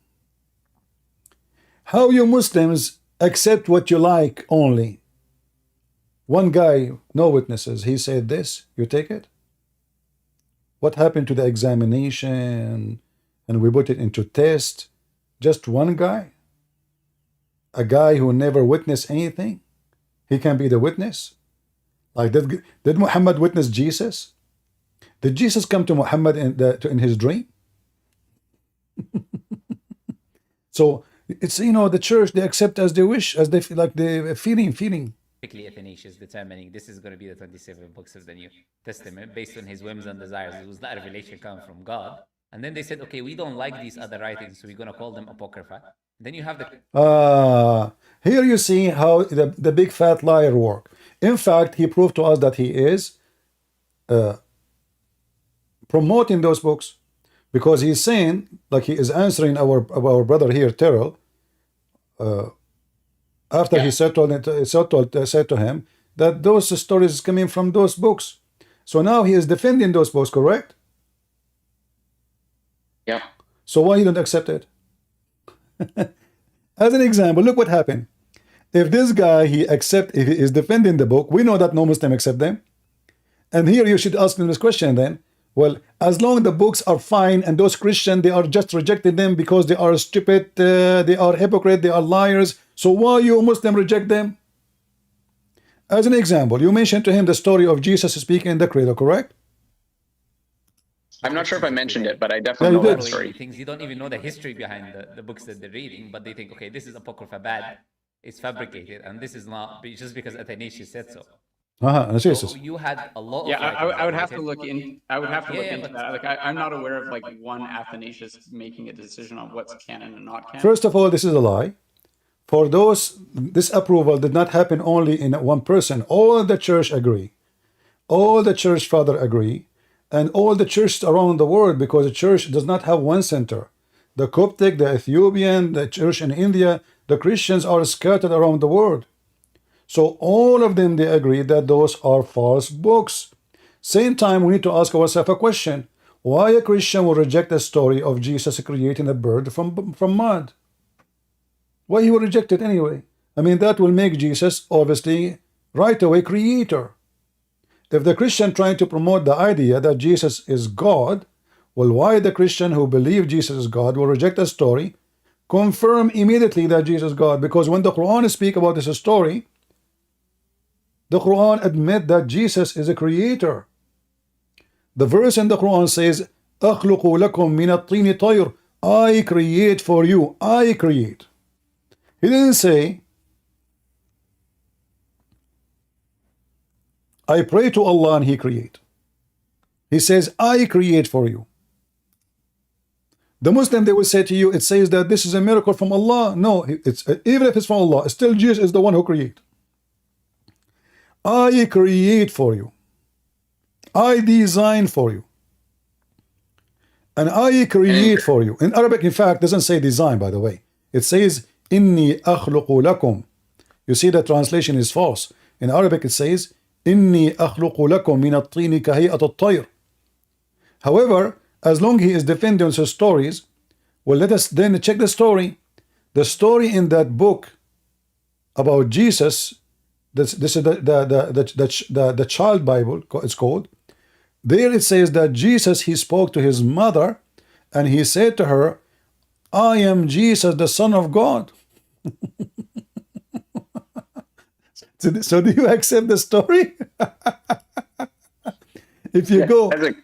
How you Muslims accept what you like only? One guy, no witnesses, he said this, you take it? What happened to the examination? And we put it into test. Just one guy? A guy who never witnessed anything? He can be the witness? Like, did Muhammad witness Jesus? Did Jesus come to Muhammad in his dream? So it's, the church, they accept as they wish, as they feel, like the feeling. Specifically Athanasius determining this is going to be the 27 books of the New Testament based on his whims and desires. It was that revelation coming from God. And then they said, okay, we don't like these other writings, so we're going to call them Apocrypha. Then you have the... Here you see how the big fat liar work. In fact, he proved to us that he is promoting those books, because he's saying, like he is answering our brother here, Terrell, after he said to him that those stories coming from those books. So now he is defending those books, correct? Yeah. So why you don't accept it? As an example, look what happened. If this guy, if he is defending the book, we know that no Muslim accept them. And here you should ask him this question then. Well, as long as the books are fine, and those Christians, they are just rejecting them because they are stupid, they are hypocrite, they are liars. So why you Muslim reject them? As an example, you mentioned to him the story of Jesus speaking in the Credo, correct? I'm not sure if I mentioned it, but I definitely know that story. Things you don't even know the history behind the books that they're reading, but they think, okay, this is Apocrypha bad, it's fabricated, and this is not just because Athanasius said so. So you had a lot of... Yeah, I would have to look in. I would have to look into that. Like, I'm not aware of like one Athanasius making a decision on what's canon and not canon. First of all, this is a lie. For those, this approval did not happen only in one person. All the church agree. All the church father agree. And all the churches around the world, because the church does not have one center. The Coptic, the Ethiopian, the church in India, the Christians are scattered around the world. So all of them, they agree that those are false books. Same time, we need to ask ourselves a question. Why a Christian will reject the story of Jesus creating a bird from mud? Why he will reject it anyway? I mean, that will make Jesus, obviously, right away creator. If the Christian trying to promote the idea that Jesus is God, well, why the Christian who believe Jesus is God will reject the story, confirm immediately that Jesus is God? Because when the Quran speaks about this story, the Quran admit that Jesus is a creator. The verse in the Quran says, أَخْلُقُ لَكُم مِّنَ الطِّينِ طَيْرٍ, I create for you, I create. He didn't say, I pray to Allah and He create. He says, I create for you. The Muslim, they will say to you, it says that this is a miracle from Allah. No, it's even if it's from Allah, still Jesus is the one who create. I create for you. I design for you. And I create for you. In Arabic, in fact, doesn't say design, by the way. It says, Inni akhluqu lakum. You see the translation is false. In Arabic, it says, Inni akhluqu lakum min at-tini kahiyat at-tayr. However, as long he is defending his stories, well, let us then check the story. The story in that book about Jesus, this is the child Bible, it's called. There it says that Jesus, he spoke to his mother and he said to her, I am Jesus, the Son of God. So do you accept the story? if you go, as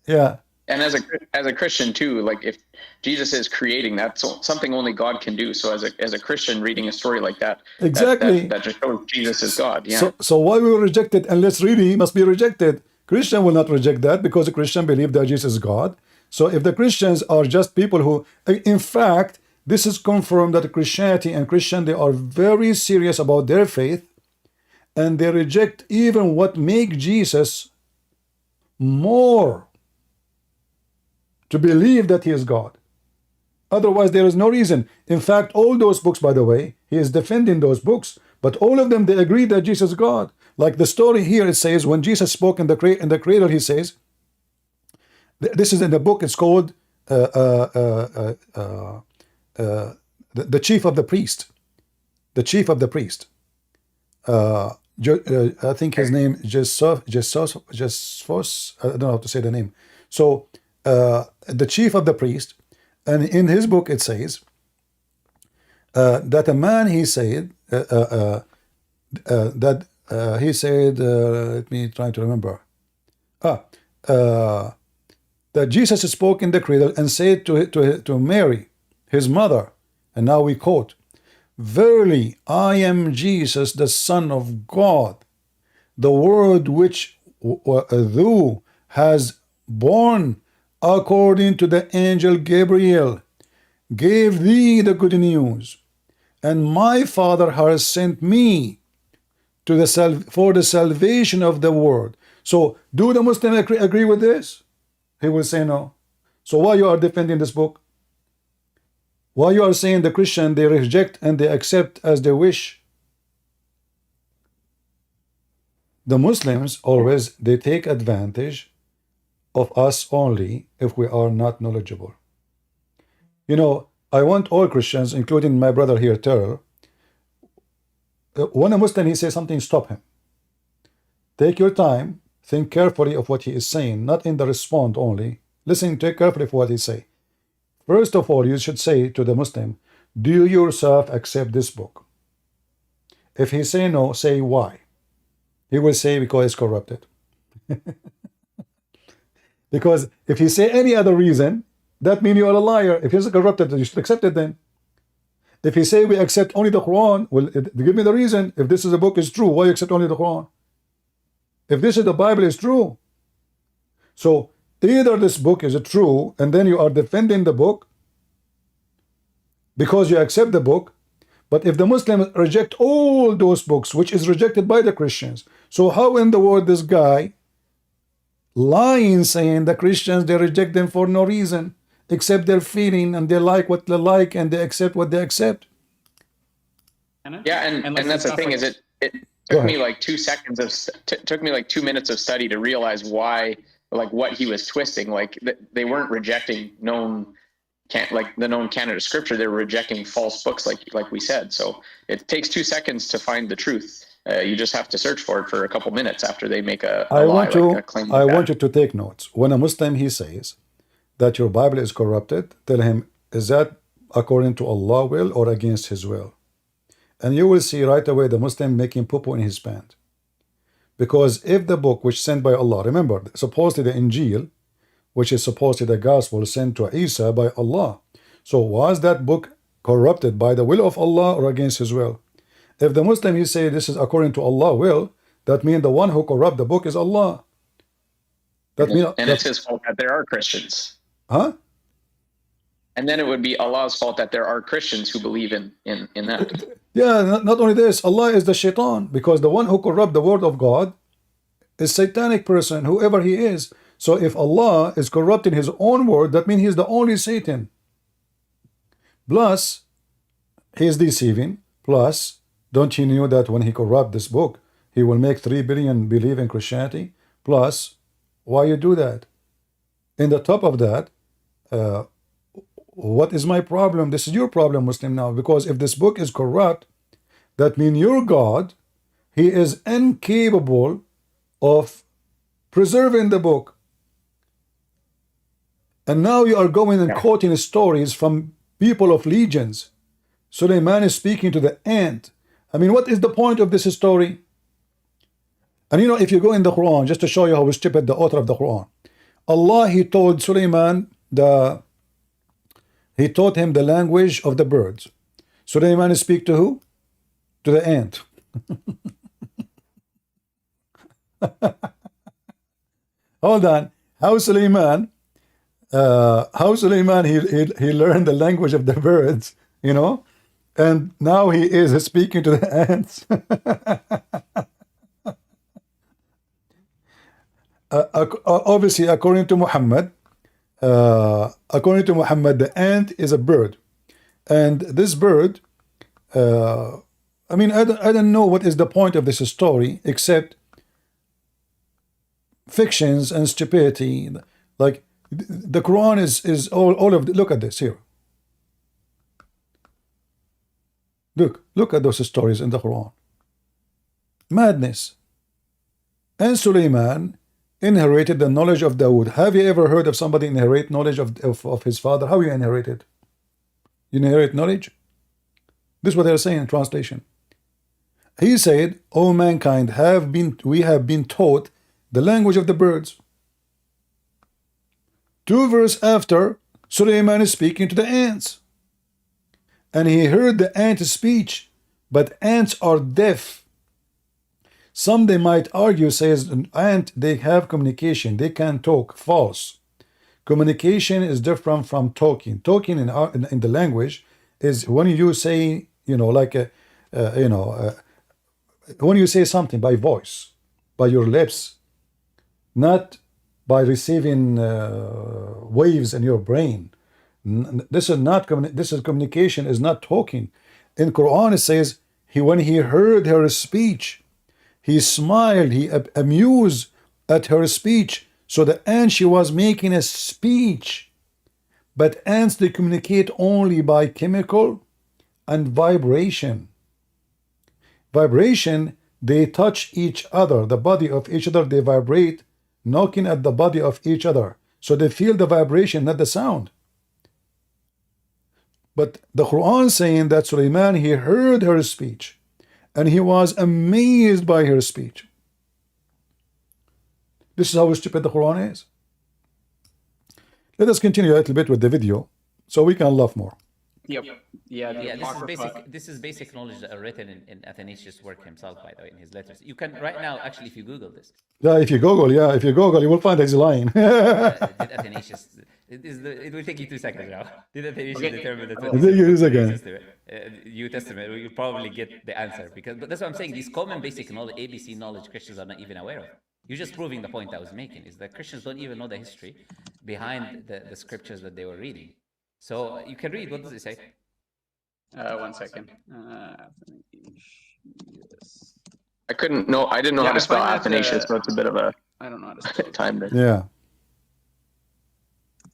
yeah, and as a Christian too, like if Jesus is creating, that's something only God can do. So as a Christian reading a story like that, exactly. that just shows Jesus is God. Yeah. So why we will reject it unless really must be rejected? Christian will not reject that because the Christian believe that Jesus is God. So if the Christians are just people who, in fact, this is confirmed that Christianity and Christian, they are very serious about their faith, and they reject even what make Jesus more to believe that he is God. Otherwise, there is no reason. In fact, all those books, by the way, he is defending those books, but all of them, they agree that Jesus is God. Like the story here, it says, when Jesus spoke in the cradle, he says, this is in the book, it's called the chief of the priest. The chief of the priest. I think his name Jesphos. I don't know how to say the name. So the chief of the priest, and in his book it says that a man, he said that he said, let me try to remember. That Jesus spoke in the cradle and said to Mary, his mother, and now we quote, "Verily, I am Jesus, the Son of God, the Word which thou hast borne, according to the angel Gabriel, gave thee the good news, and my Father has sent me to for the salvation of the world." So, do the Muslim agree with this? He will say no. So why you are defending this book? Why you are saying the Christian, they reject and they accept as they wish? The Muslims always, they take advantage of us only if we are not knowledgeable. You know, I want all Christians, including my brother here, Terrell, when a Muslim, he says something, stop him. Take your time, think carefully of what he is saying, not in the respond only. Listen, take carefully for what he say. First of all, you should say to the Muslim, do you yourself accept this book? If he say no, say why. He will say because it's corrupted. Because if he say any other reason, that means you are a liar. If he's corrupted, you should accept it then. If he say we accept only the Quran, well, give me the reason. If this is a book is true, why you accept only the Quran? If this is the Bible is true. So either this book is true and then you are defending the book because you accept the book, but if the Muslims reject all those books, which is rejected by the Christians, so how in the world this guy lying saying the Christians, they reject them for no reason except their feeling, and they like what they like and they accept what they accept? Yeah, and that's the thing, is it took me like 2 seconds of took me like 2 minutes of study to realize why, like what he was twisting. Like they weren't rejecting known canon of scripture, they were rejecting false books, like we said. So it takes 2 seconds to find the truth. You just have to search for it for a couple minutes after they make a lie, a claim like I that. want you to take notes. When a Muslim, he says that your Bible is corrupted, tell him, is that according to Allah's will or against his will? And you will see right away the Muslim making poo-poo in his pants. Because if the book which sent by Allah, remember, supposedly the Injil, which is supposedly the gospel sent to Isa by Allah. So was that book corrupted by the will of Allah or against his will? If the Muslim, he say this is according to Allah's will, that means the one who corrupt the book is Allah. That means, and it's his fault that there are Christians. Huh? And then it would be Allah's fault that there are Christians who believe in that. Yeah, not only this, Allah is the shaitan, because the one who corrupt the word of God is satanic person, whoever he is. So if Allah is corrupting his own word, that means he's the only Satan. Plus, he is deceiving. Plus, don't you know that when he corrupt this book, he will make 3 billion believe in Christianity? Plus, why you do that? In the top of that, what is my problem? This is your problem, Muslim, now. Because if this book is corrupt, that means your God, he is incapable of preserving the book. And now you are going and quoting stories from people of legions. Suleiman is speaking to the ant. I mean, what is the point of this story? And you know, if you go in the Quran, just to show you how stupid the author of the Quran, Allah, he told Sulaiman he taught him the language of the birds. Sulaiman speak to who? To the ant. Hold on. How Sulaiman he learned the language of the birds, you know, and now he is speaking to the ants. Obviously, according to Muhammad, the ant is a bird, and this bird, I mean, I don't know what is the point of this story except fictions and stupidity. Like the Quran is all of look at this here. Look at those stories in the Quran. Madness. And Sulaiman inherited the knowledge of Dawood. Have you ever heard of somebody inherit knowledge of his father? How you inherit it? You inherit knowledge? This is what they're saying in translation. He said, "O mankind, we have been taught the language of the birds." 2 verse after, Sulaiman is speaking to the ants. And he heard the ant speech, but ants are deaf. Some they might argue, says an ant, they have communication, they can talk. False. Communication is different from talking. Talking in the language is when you say, you know, like when you say something by voice, by your lips, not by receiving waves in your brain. This is communication, is not talking. In Quran it says when he heard her speech, he smiled, he amused at her speech. So the ant, she was making a speech. But ants, they communicate only by chemical and vibration. Vibration, they touch each other, the body of each other, they vibrate, knocking at the body of each other. So they feel the vibration, not the sound. But the Quran saying that Sulaiman, he heard her speech and he was amazed by her speech. This is how stupid the Quran is. Let us continue a little bit with the video so we can laugh more. Yep. Yeah. This is basic knowledge that are written in Athanasius' work himself, by the way, in his letters. You can right now, actually, if you Google this. Yeah, if you Google, you will find that he's lying. Did Athanasius? It will take you 2 seconds now. Did Athanasius determine the New Testament? You'll probably get the answer but that's what I'm saying. These common basic knowledge, ABC knowledge, Christians are not even aware of. You're just proving the point I was making, is that Christians don't even know the history behind the scriptures that they were reading. So you can read. What does it say? 1 second. I didn't know how to spell Athanasius, so it's a bit of a I don't know how to spell time there. Yeah.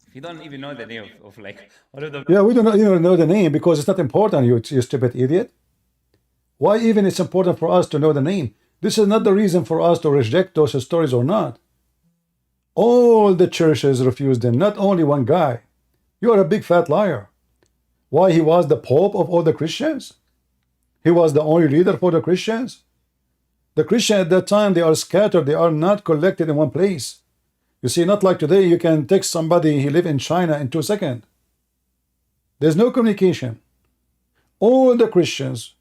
If you don't even know the name of like one of the we don't know the name because it's not important, you stupid idiot. Why even it's important for us to know the name? This is not the reason for us to reject those stories or not. All the churches refused them, not only one guy. You are a big fat liar. Why? He was the Pope of all the Christians? He was the only leader for the Christians? The Christians at that time, they are scattered. They are not collected in one place. You see, not like today, you can text somebody, he lives in China in 2 seconds. There's no communication. All the Christians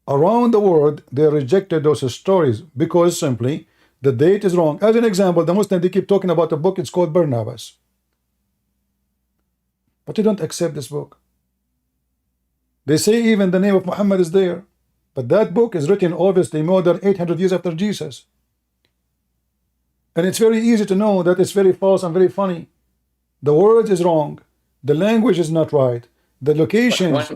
around the world, they rejected those stories because simply the date is wrong. As an example, the Muslims, they keep talking about a book, it's called Barnabas. But they don't accept this book. They say even the name of Muhammad is there. But that book is written obviously more than 800 years after Jesus. And it's very easy to know that it's very false and very funny. The word is wrong. The language is not right. The locations.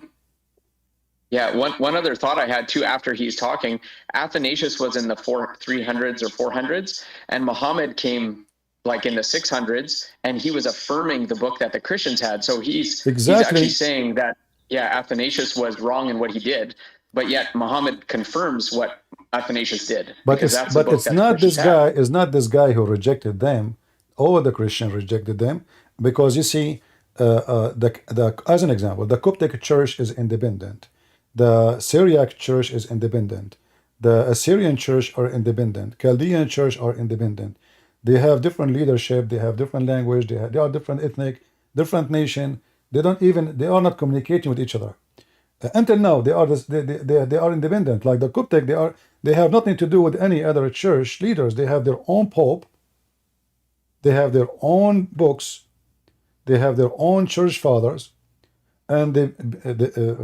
One other thought I had too after he's talking, Athanasius was in the 300s or 400s, and Muhammad came like in the 600s, and he was affirming the book that the Christians had. So he's actually saying that, Athanasius was wrong in what he did, but yet Muhammad confirms what Athanasius did. But it's not this guy who rejected them. All the Christians rejected them because you see, as an example, the Coptic Church is independent. The Syriac Church is independent. The Assyrian church are independent. Chaldean church are independent. They have different leadership. They have different language. They are different ethnic, different nation. They are not communicating with each other. Until now, they are independent. Like the Coptic, they have nothing to do with any other church leaders. They have their own pope. They have their own books. They have their own church fathers, and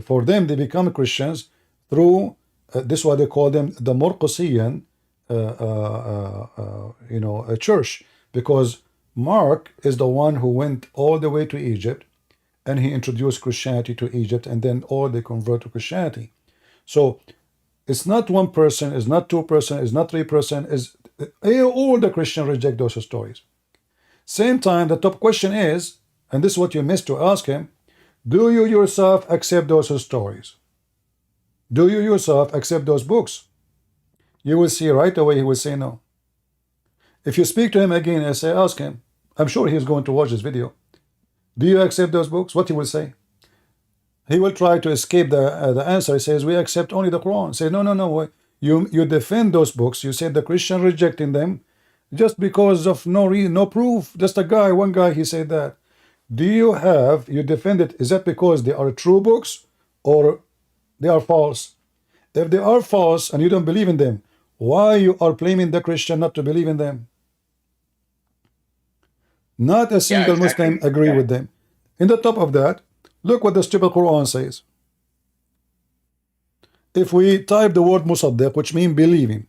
for them they become Christians through this is why they call them the Marcosian, a church, because Mark is the one who went all the way to Egypt, and he introduced Christianity to Egypt, and then all they convert to Christianity. So it's not one person, it's not two person, it's not three person, is all the Christians reject those stories. Same time, the top question is, and this is what you missed to ask him, do you yourself accept those stories? Do you yourself accept those books? You will see right away he will say no. If you speak to him again and say, ask him, I'm sure he's going to watch this video. Do you accept those books? What he will say? He will try to escape the answer. He says, we accept only the Quran. Say, no. You defend those books. You say the Christian rejecting them just because of no proof. Just one guy, he said that. Do you defend it? Is that because they are true books or they are false? If they are false and you don't believe in them, why you are blaming the Christian not to believe in them? Not a single Muslim agree with them. In the top of that, look what the stupid Quran says. If we type the word musaddiq, which means believing,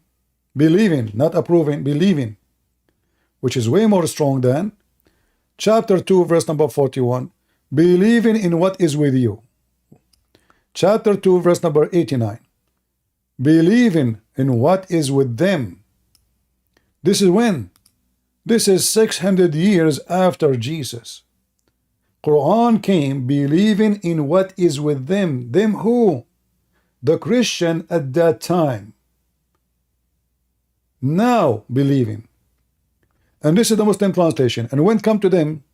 not approving, believing, which is way more strong than chapter 2, verse number 41, believing in what is with you. Chapter 2, verse number 89, believing in what is with them. This is when? This is 600 years after Jesus. Quran came believing in what is with them. Them who? The Christian at that time. Now believing. And this is the Muslim translation. And when come to them,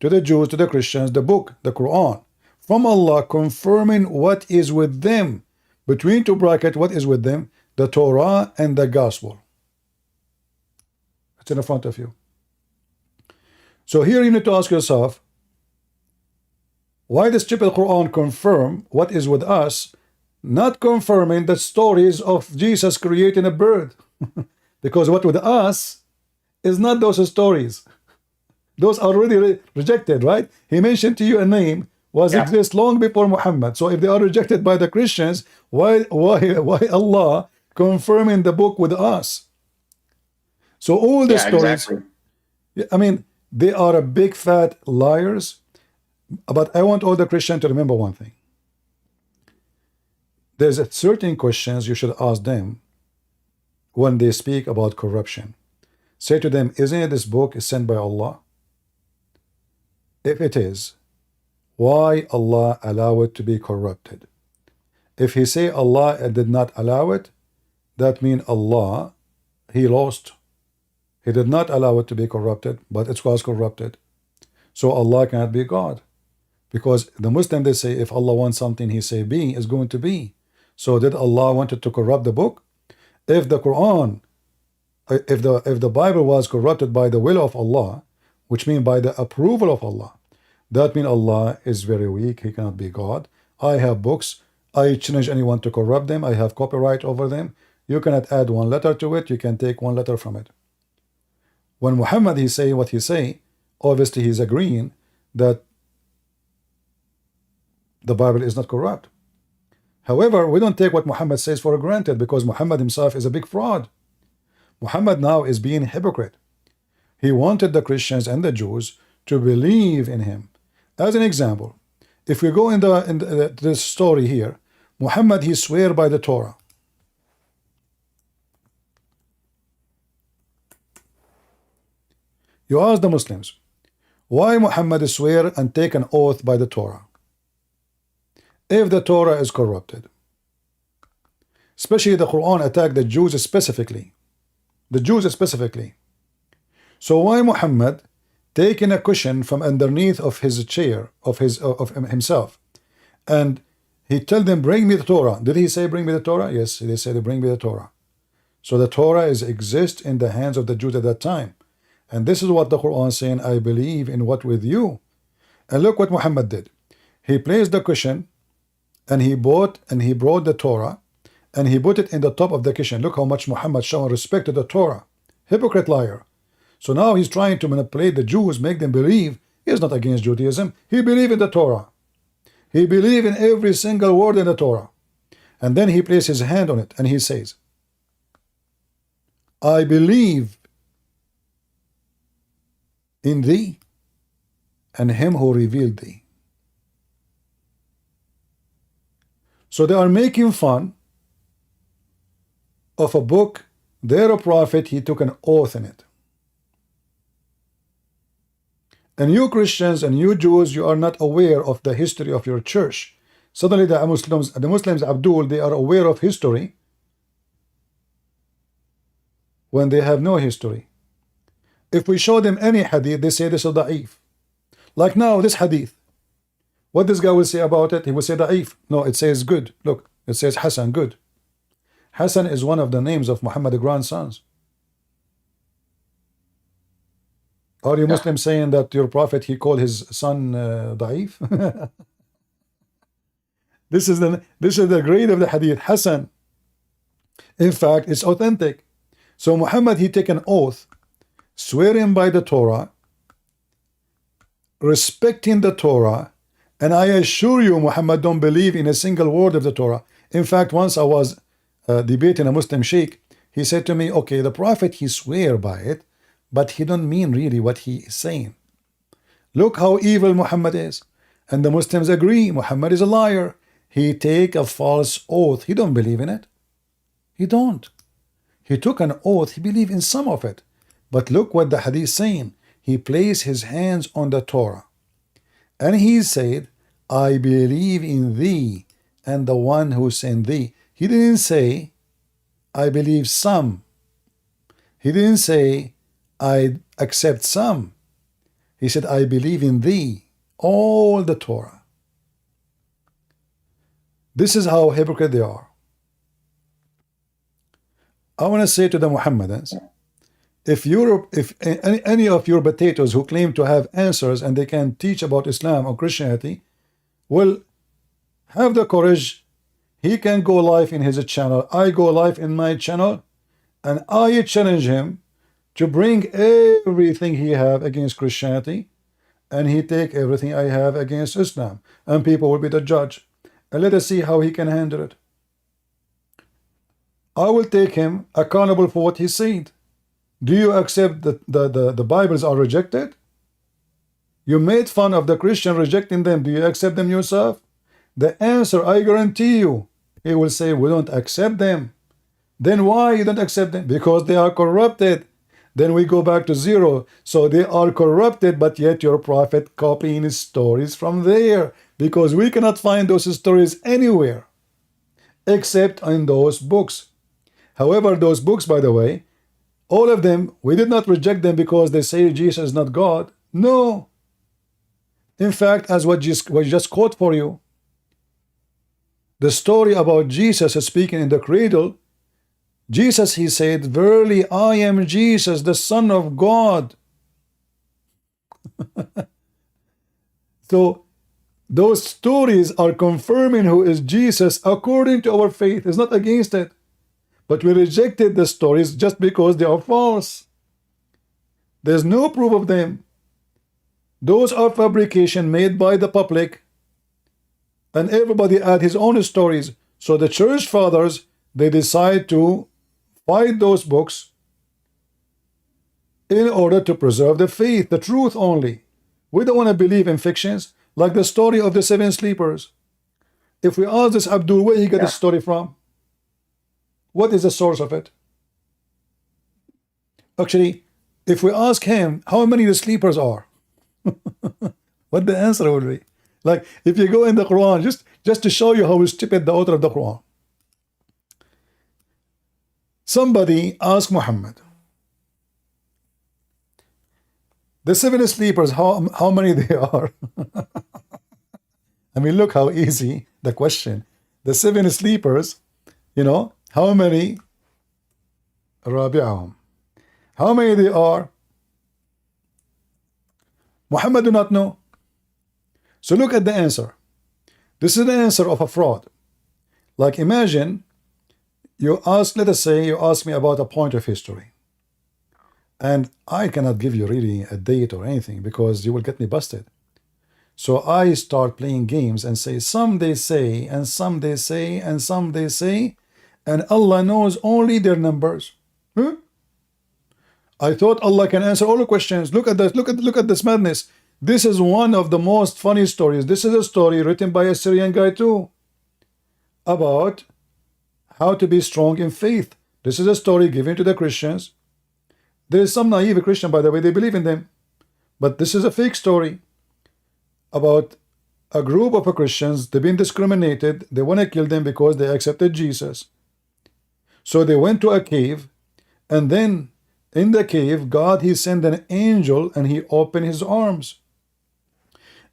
to the Jews, to the Christians, the book, the Quran, from Allah confirming what is with them, between two brackets, what is with them? The Torah and the Gospel. It's in the front of you. So here you need to ask yourself, why does stupid Quran confirm what is with us, not confirming the stories of Jesus creating a bird? Because what with us is not those stories. Those are already rejected, right? He mentioned to you a name exist long before Muhammad. So if they are rejected by the Christians, why Allah confirming the book with us? So all the stories, exactly. I mean, they are a big fat liars. But I want all the Christians to remember one thing. There's certain questions you should ask them when they speak about corruption. Say to them, isn't it this book is sent by Allah? If it is, why Allah allow it to be corrupted? If he say Allah did not allow it, that means Allah, he lost. He did not allow it to be corrupted, but it was corrupted. So Allah cannot be God. Because the Muslim, they say, if Allah wants something, he say be, is going to be. So did Allah wanted to corrupt the book? If the Quran, if the Bible was corrupted by the will of Allah, which means by the approval of Allah, that means Allah is very weak, he cannot be God. I have books, I challenge anyone to corrupt them, I have copyright over them. You cannot add one letter to it, you can take one letter from it. When Muhammad he say what he say, obviously he's agreeing that the Bible is not corrupt. However, we don't take what Muhammad says for granted, because Muhammad himself is a big fraud. Muhammad now is being a hypocrite. He wanted the Christians and the Jews to believe in him. As an example, if we go in this story here, Muhammad he swear by the Torah. You ask the Muslims, why Muhammad swear and take an oath by the Torah? If the Torah is corrupted, especially the Quran attacked the Jews specifically, so why Muhammad taking a cushion from underneath of his chair, of himself, and He told them, bring me the Torah. Did he say, bring me the Torah? Yes, they said, bring me the Torah. So the Torah exists in the hands of the Jews at that time. And this is what the Quran is saying, I believe in what with you. And look what Muhammad did. He placed the cushion, and he brought the Torah, and he put it in the top of the cushion. Look how much Muhammad showed respect to the Torah. Hypocrite liar. So now he's trying to manipulate the Jews, make them believe he is not against Judaism. He believed in the Torah. He believed in every single word in the Torah. And then he placed his hand on it, and he says, I believe in thee and him who revealed thee. So they are making fun of a book. Their prophet, he took an oath in it. And you Christians and you Jews, you are not aware of the history of your church. Suddenly the Muslims, Abdul, they are aware of history when they have no history. If we show them any hadith, they say this is da'if. Like now, this hadith. What this guy will say about it? He will say da'if. No, it says good. Look, it says Hassan, good. Hassan is one of the names of Muhammad's grandsons. Are you Muslim saying that your prophet, he called his son da'if? This is the grade of the hadith, Hassan. In fact, it's authentic. So Muhammad, he take an oath, swearing by the Torah, respecting the Torah, and I assure you, Muhammad don't believe in a single word of the Torah. In fact, once I was debating a Muslim sheikh, he said to me, okay, the prophet, he swear by it, but he don't mean really what he is saying. Look how evil Muhammad is. And the Muslims agree, Muhammad is a liar. He take a false oath. He don't believe in it. He don't. He took an oath. He believed in some of it. But look what the hadith is saying. He placed his hands on the Torah. And he said, I believe in thee and the one who sent thee. He didn't say, I believe some. He didn't say, I accept some. He said, I believe in thee, all the Torah. This is how hypocrite they are. I want to say to the Muhammadans, if any of your potatoes who claim to have answers and they can teach about Islam or Christianity, will have the courage. He can go live in his channel. I go live in my channel, and I challenge him to bring everything he have against Christianity, and he take everything I have against Islam, and people will be the judge. And let us see how he can handle it. I will take him accountable for what he said. Do you accept that the Bibles are rejected? You made fun of the Christian rejecting them. Do you accept them yourself? The answer, I guarantee you, he will say, we don't accept them. Then why you don't accept them? Because they are corrupted. Then we go back to zero. So they are corrupted, but yet your prophet copying his stories from there. Because we cannot find those stories anywhere except in those books. However, those books, by the way, all of them, we did not reject them because they say Jesus is not God. No. In fact, as what just quote for you, the story about Jesus speaking in the cradle, Jesus, he said, verily I am Jesus, the Son of God. So those stories are confirming who is Jesus according to our faith. It's not against it. But we rejected the stories just because they are false. There's no proof of them. Those are fabrication made by the public, and everybody add his own stories. So the church fathers, they decide to fight those books in order to preserve the faith, the truth only. We don't want to believe in fictions, like the story of the 7 sleepers. If we ask this Abdul where he got the story from, what is the source of it? Actually, if we ask him how many the sleepers are, what the answer will be? Like, if you go in the Quran, just to show you how stupid the author of the Quran. Somebody asked Muhammad, the 7 sleepers, how many they are? I mean, look how easy the question. The seven sleepers, how many? رابعهم. How many they are? Muhammad do not know. So look at the answer. This is the answer of a fraud. Like imagine let us say you ask me about a point of history. And I cannot give you really a date or anything because you will get me busted. So I start playing games and say, some they say, and some they say, and some they say, and Allah knows only their numbers. Huh? I thought Allah can answer all the questions. Look at that, look at this madness. This is one of the most funny stories. This is a story written by a Syrian guy too, about how to be strong in faith. This is a story given to the Christians. There is some naive Christian, by the way, they believe in them. But this is a fake story about a group of Christians. They've been discriminated. They want to kill them because they accepted Jesus. So they went to a cave, and then in the cave, God, he sent an angel and he opened his arms.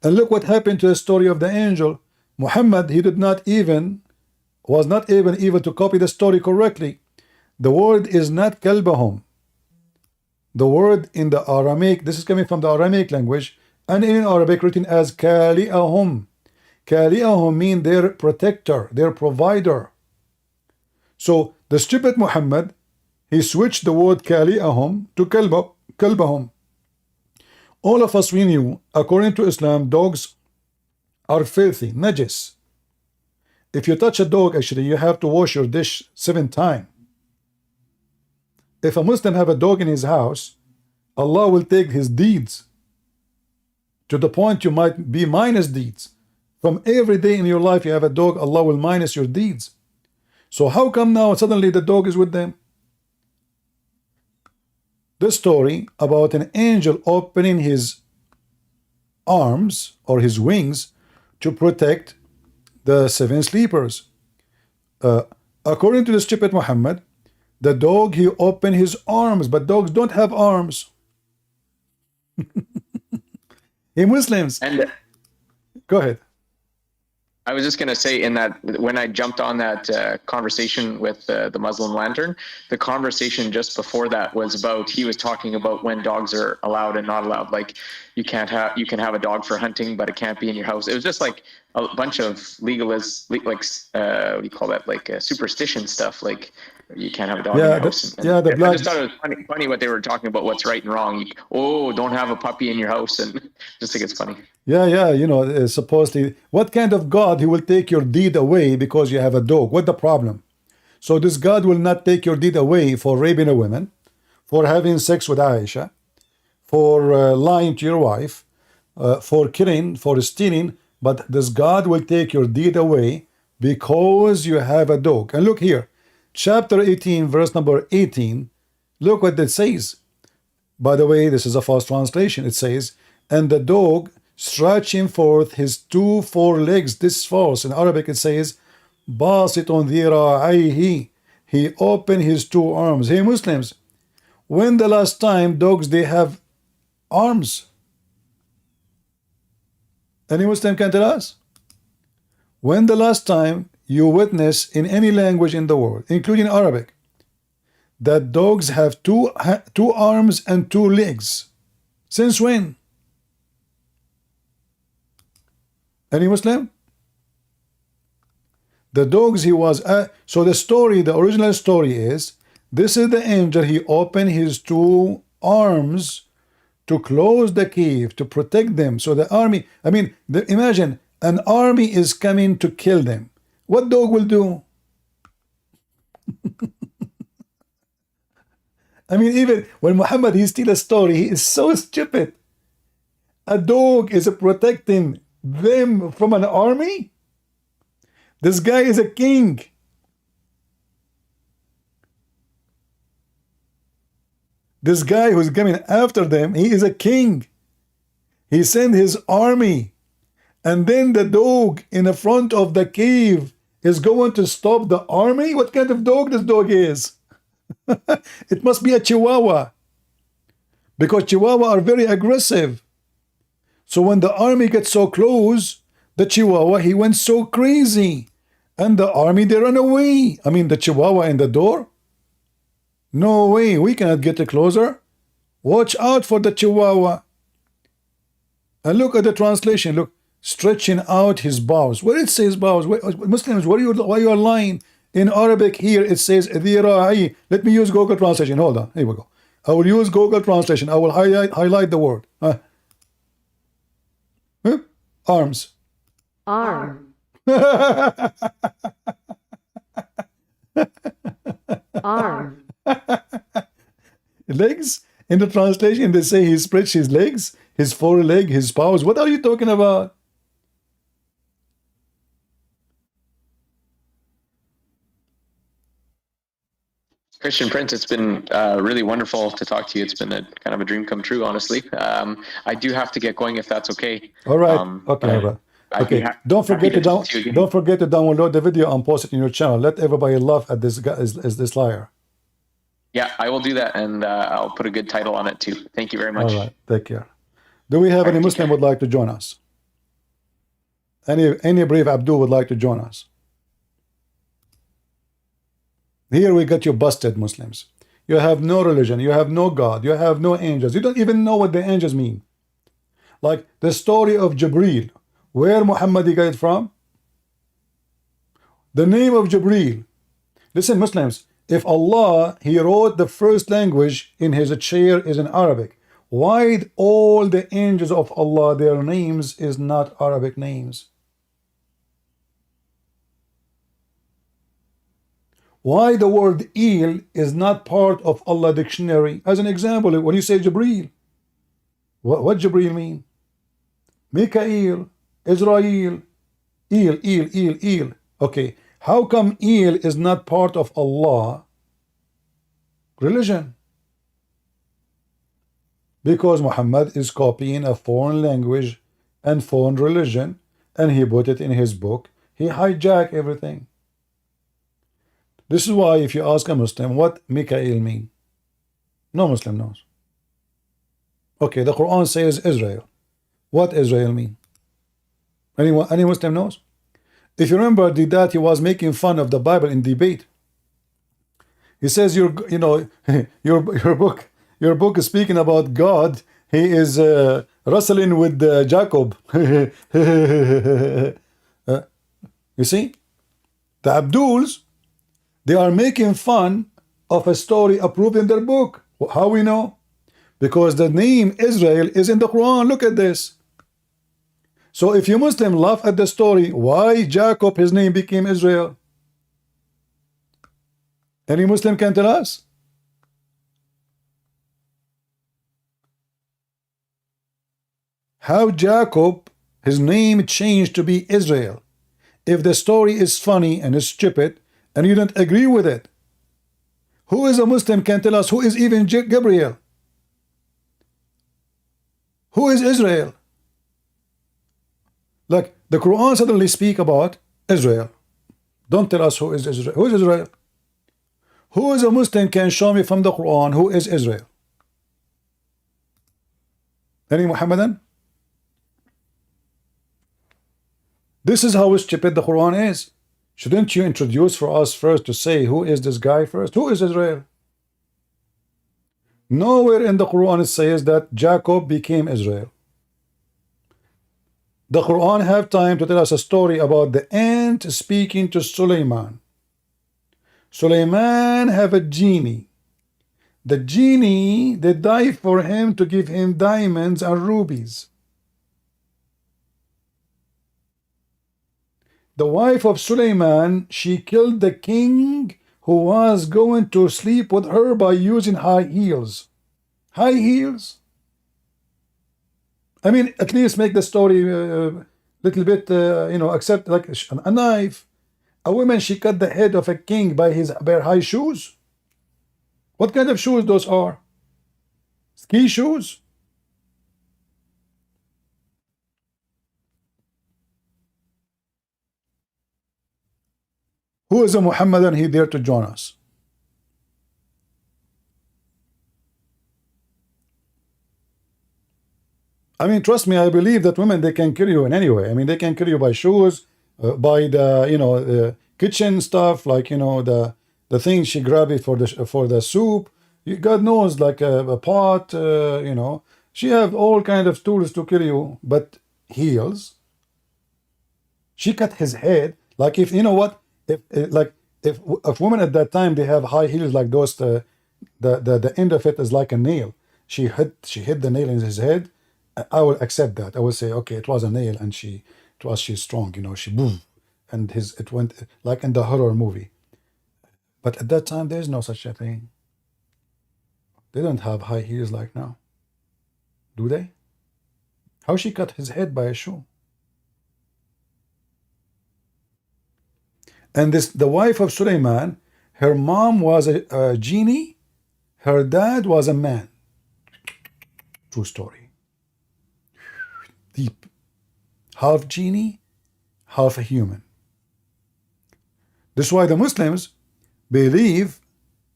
And look what happened to the story of the angel. Muhammad, he was not able to copy the story correctly. The word is not kalbahum. The word in the Aramaic, this is coming from the Aramaic language, and in Arabic written as kali'ahum. Kali'ahum mean their protector, their provider. So the stupid Muhammad, he switched the word kali'ahum to kalbahum. All of us, we knew, according to Islam, dogs are filthy, najis. If you touch a dog, actually, you have to wash your dish 7 times. If a Muslim have a dog in his house, Allah will take his deeds to the point you might be minus deeds. From every day in your life you have a dog, Allah will minus your deeds. So how come now suddenly the dog is with them? The story about an angel opening his arms or his wings to protect the 7 sleepers. According to the stupid Muhammad, the dog, he opened his arms, but dogs don't have arms. Hey, Muslims. And Go ahead. I was just going to say, in that, when I jumped on that conversation with the Muslim Lantern, the conversation just before that was about, he was talking about when dogs are allowed and not allowed. Like you can have a dog for hunting, but it can't be in your house. It was just like a bunch of what do you call that? Like superstition stuff. Like you can't have a dog in your house. The I blood. just thought it was funny what they were talking about, what's right and wrong. Don't have a puppy in your house, and just think it's funny. Yeah, supposedly, what kind of God he will take your deed away because you have a dog? What the problem? So this God will not take your deed away for raping a woman, for having sex with Aisha, for lying to your wife, for killing, for stealing, but this God will take your deed away because you have a dog. And look here, chapter 18, verse number 18, look what it says. By the way, this is a false translation. It says, and the dog stretching forth his 2 forelegs. This is false. In Arabic it says, Basitun dhira'ayhi. He opened his 2 arms. Hey Muslims, when the last time dogs they have arms? Any Muslim can tell us? When the last time you witness in any language in the world, including Arabic, that dogs have two arms and 2 legs? Since when? Any Muslim? The dogs he was so the original story is, this is the angel, he opened his 2 arms to close the cave, to protect them. So the army, imagine an army is coming to kill them. What dog will do? Even when Muhammad, he steals a story, he is so stupid. A dog is protecting them from an army? This guy is a king. This guy who's coming after them, he is a king. He sent his army. And then the dog in the front of the cave is going to stop the army? What kind of dog this dog is? It must be a Chihuahua. Because Chihuahua are very aggressive. So when the army gets so close, The Chihuahua, he went so crazy. And the army, they run away. I mean, the Chihuahua in the door? No way, we cannot get closer. Watch out for the Chihuahua. And look at the translation. Look, stretching out his bows. Where it says bows? Muslims, why you are lying? In Arabic here it says ذراعي. Let me use Google translation. Hold on. Here we go. I will use Google translation. I will highlight the word. Arms. Arm. Arm. Legs. In the translation they say he stretched his legs, his foreleg, his paws. What are you talking about? Christian Prince, it's been really wonderful to talk to you. It's been a kind of a dream come true, honestly. I do have to get going if that's okay. All right. Okay. All right. Okay. Don't forget to download the video and post it in your channel. Let everybody laugh at this guy, is this liar. Yeah, I will do that, and I'll put a good title on it too. Thank you very much. All right. Take care. Do we have any Muslim would like to join us? Any brave Abdul would like to join us? Here we got you busted, Muslims. You have no religion. You have no God. You have no angels. You don't even know what the angels mean. Like the story of Jibreel. Where Muhammad got it from? The name of Jibreel. Listen, Muslims. If Allah, He wrote the first language in His chair is in Arabic. Why all the angels of Allah, their names is not Arabic names? Why the word El is not part of Allah dictionary? As an example, when you say Jibreel, what Jibreel mean? Mikael, Israel, El. Okay, how come El is not part of Allah religion? Because Muhammad is copying a foreign language and foreign religion, and he put it in his book. He hijacked everything. This is why if you ask a Muslim what Mikael mean, no Muslim knows. Okay, the Quran says Israel. What Israel mean? Any Muslim knows? If you remember that he was making fun of the Bible in debate. He says your book is speaking about God. He is wrestling with Jacob. You see, the Abduls, they are making fun of a story approved in their book. How we know? Because the name Israel is in the Quran. Look at this. So if you Muslim laugh at the story, why Jacob, his name became Israel? Any Muslim can tell us? How Jacob, his name changed to be Israel? If the story is funny and is stupid, and you don't agree with it, who is a Muslim can tell us who is even Gabriel? Who is Israel? Like the Quran suddenly speak about Israel. Don't tell us who is Israel. Who is Israel? Who is a Muslim can show me from the Quran who is Israel? Any Muhammadan? This is how stupid the Quran is. Shouldn't you introduce for us first to say who is this guy first? Who is Israel? Nowhere in the Quran it says that Jacob became Israel. The Quran have time to tell us a story about the ant speaking to Suleiman. Suleiman have a genie. The genie, they died for him to give him diamonds and rubies. The wife of Suleiman, she killed the king who was going to sleep with her by using high heels. High heels? I mean, at least make the story a little bit, accept like a knife. A woman, she cut the head of a king by his bare high shoes. What kind of shoes those are? Ski shoes? Who is a Muhammadan? He dare to join us? I mean, trust me, I believe that women, they can kill you in any way. I mean, they can kill you by shoes, by the, the kitchen stuff, like, the thing she grabbed it for the soup. God knows, like a pot, she have all kind of tools to kill you, but heels. She cut his head. Like, if you know what, if women at that time, they have high heels like those, the end of it is like a nail. She hit the nail in his head. I will accept that. I will say, okay, it was a nail, and she's strong. She boom, and it went like in the horror movie. But at that time, there's no such a thing. They don't have high heels like now, do they? How she cut his head by a shoe? And the wife of Suleiman, her mom was a genie, her dad was a man. True story. Deep. Half genie, half a human. This is why the Muslims believe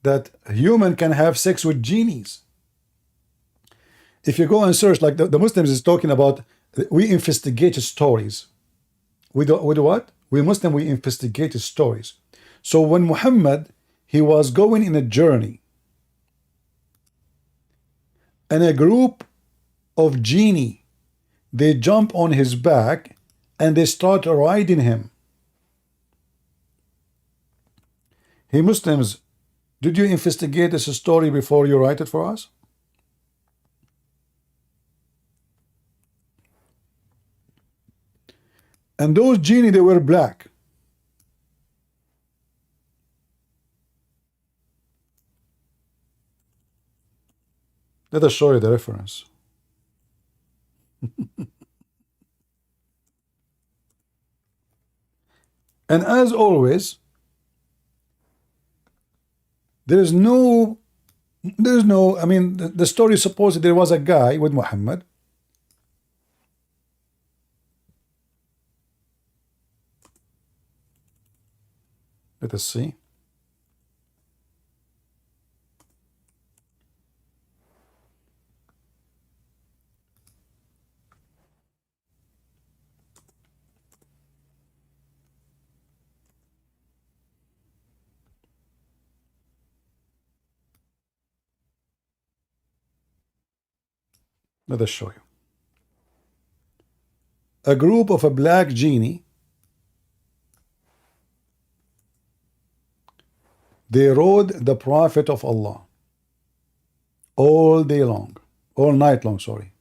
that a human can have sex with genies. If you go and search, like the Muslims is talking about, we investigate stories. We do what? We investigate stories. So when Muhammad, he was going in a journey, and a group of genie, they jump on his back and they start riding him. Hey Muslims, did you investigate this story before you write it for us? And those genie, they were black. Let us show you the reference. And as always, there's no, I mean, the story supposes there was a guy with Muhammad. Let us see. Let us show you. A group of a black genie, they rode the Prophet of Allah all day long, all night long, sorry.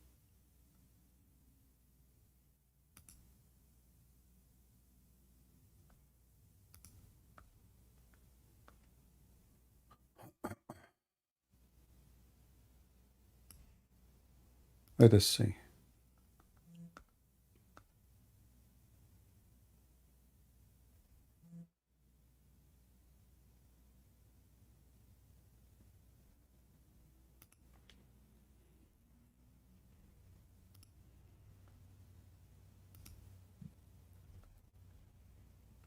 Let us see.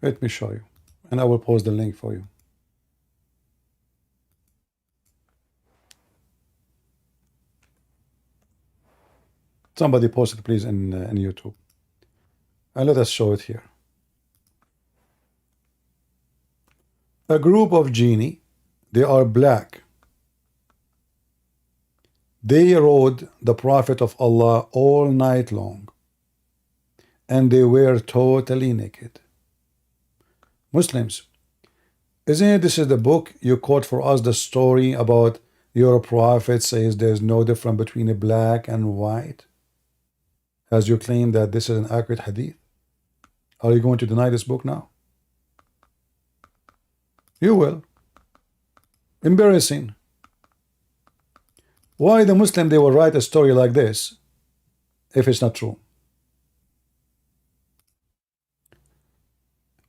Let me show you, and I will post the link for you. Somebody post it, please, in YouTube. And let us show it here. A group of genie, they are black. They rode the Prophet of Allah all night long, and they were totally naked. Muslims, isn't it this is the book you quote for us, the story about your prophet says there's no difference between a black and white? As you claim that this is an accurate hadith? Are you going to deny this book now? You will. Embarrassing. Why the Muslim, they will write a story like this if it's not true?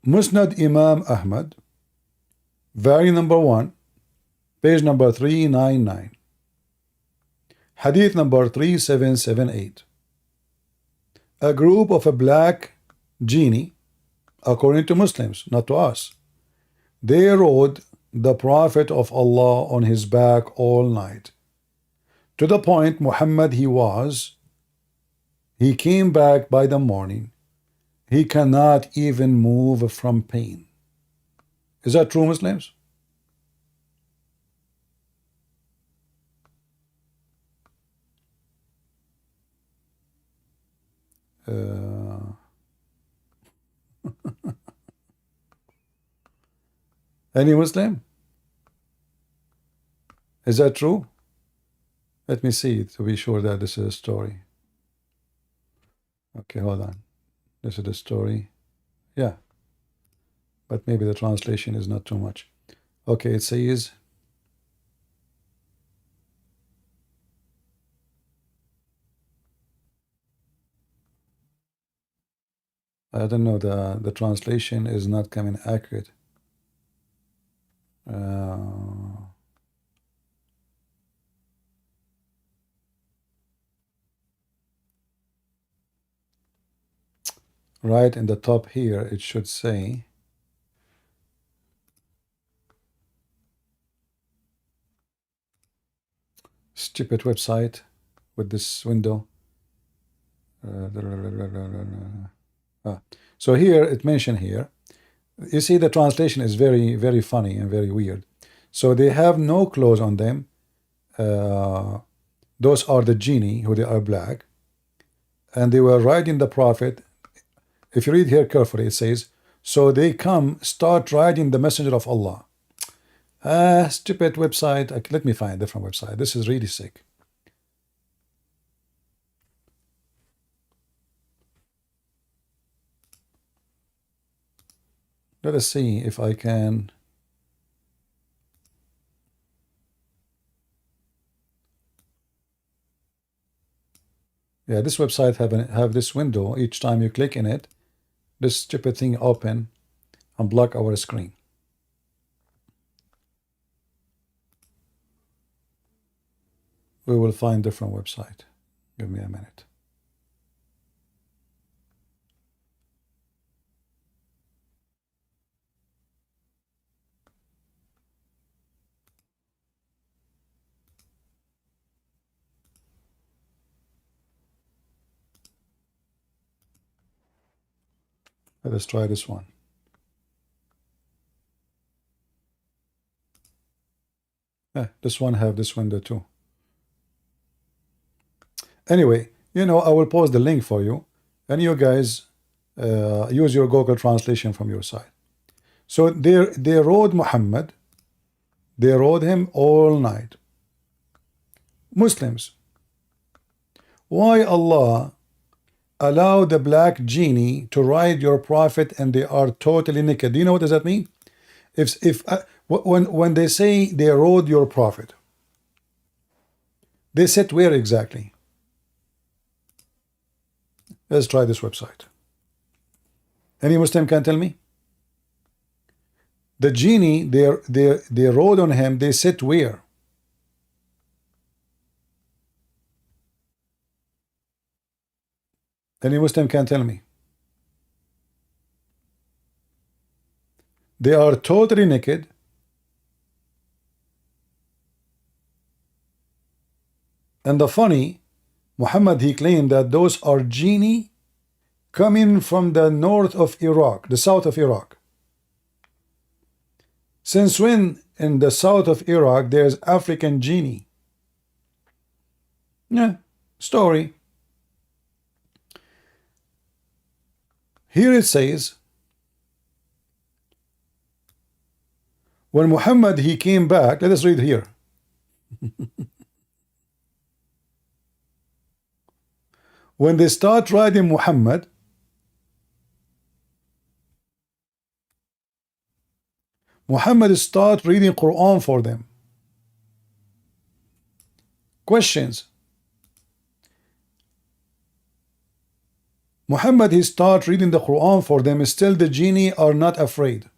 Musnad Imam Ahmad, volume number 1, page number 399, hadith number 3778. A group of a black genie, according to Muslims, not to us, they rode the Prophet of Allah on his back all night, to the point Muhammad, he was he came back by the morning. He cannot even move from pain. Is that true, Muslims? Any Muslim? Is that true? Let me see to be sure that this is a story. Okay, hold on. This is the story. Yeah. But maybe the translation is not too much. Okay, it says, I don't know, the translation is not coming accurate. Right in the top here, it should say, stupid website with this window. So here it mentioned here. You see, the translation is very, very funny and very weird. So they have no clothes on them. Those are the genie, who they are black, and they were riding the Prophet. If you read here carefully, it says, so they come, start riding the messenger of Allah. Stupid website. Let me find a different website. This is really sick. Let us see if I can. Yeah, this website have this window. Each time you click in it, this stupid thing open and block our screen. We will find different website. Give me a minute. Let us try this one. This one have this window too. Anyway, you know, I will post the link for you, and you guys use your Google translation from your side. So they rode Muhammad. They rode him all night. Muslims, why Allah allow the black genie to ride your prophet and they are totally naked? Do you know what does that mean? When they say they rode your prophet, they sit where exactly? Let's try this website. Any Muslim can tell me? The genie, they rode on him, they sit where? Any Muslim can tell me? They are totally naked. And the funny, Muhammad, he claimed that those are genie coming from the north of Iraq, the south of Iraq. Since when in the south of Iraq there's African genie? Yeah, story. Here it says, when Muhammad he came back, let us read here. When they start riding Muhammad, Muhammad start reading Quran for them. Questions. Muhammad he start reading the Quran for them, still the genie are not afraid.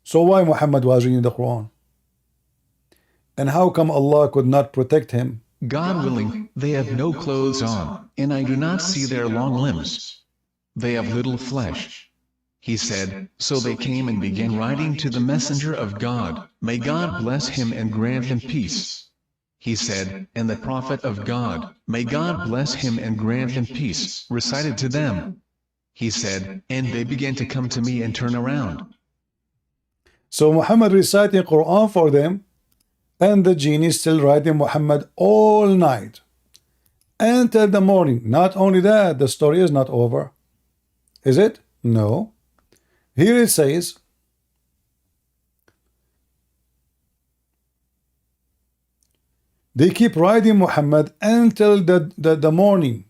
So why Muhammad was reading the Quran? And how come Allah could not protect him? God willing, they have no clothes on, and I do not see their long limbs. They have little flesh. He said, so they came and began writing to the messenger of God, may God bless him and grant him peace. He said, and the prophet of God, may God bless him and grant him peace, recited to them. He said, and they began to come to me and turn around. So Muhammad reciting Quran for them, and the genie still riding Muhammad all night until the morning. Not only that, the story is not over. Is it? No. Here it says, they keep riding Muhammad until the morning.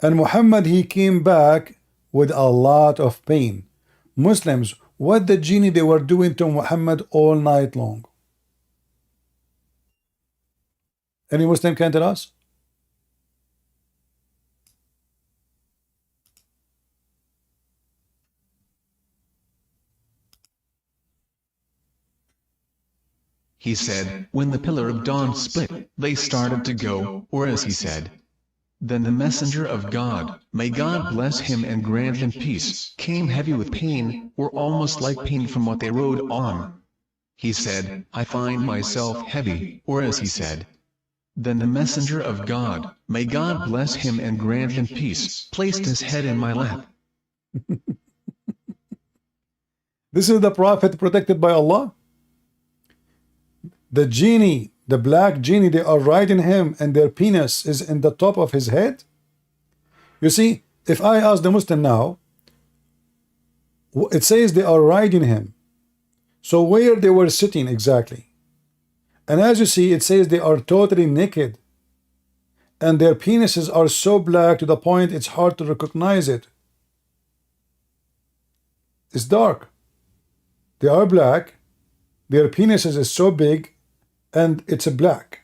And Muhammad, he came back with a lot of pain. Muslims, what the genie they were doing to Muhammad all night long? Any Muslim can tell us? He said, when the pillar of dawn split, they started to go, or as he said, then the messenger of God, may God bless him and grant him peace, came heavy with pain, or almost like pain from what they rode on. He said, I find myself heavy, or as he said, then the messenger of God, may God bless him and grant him peace, placed his head in my lap. This is the prophet protected by Allah. The genie, the black genie, they are riding him and their penis is in the top of his head. You see, if I ask the Muslim now, it says they are riding him. So where they were sitting exactly? And as you see, it says they are totally naked. And their penises are so black to the point it's hard to recognize it. It's dark. They are black. Their penises is so big and it's black.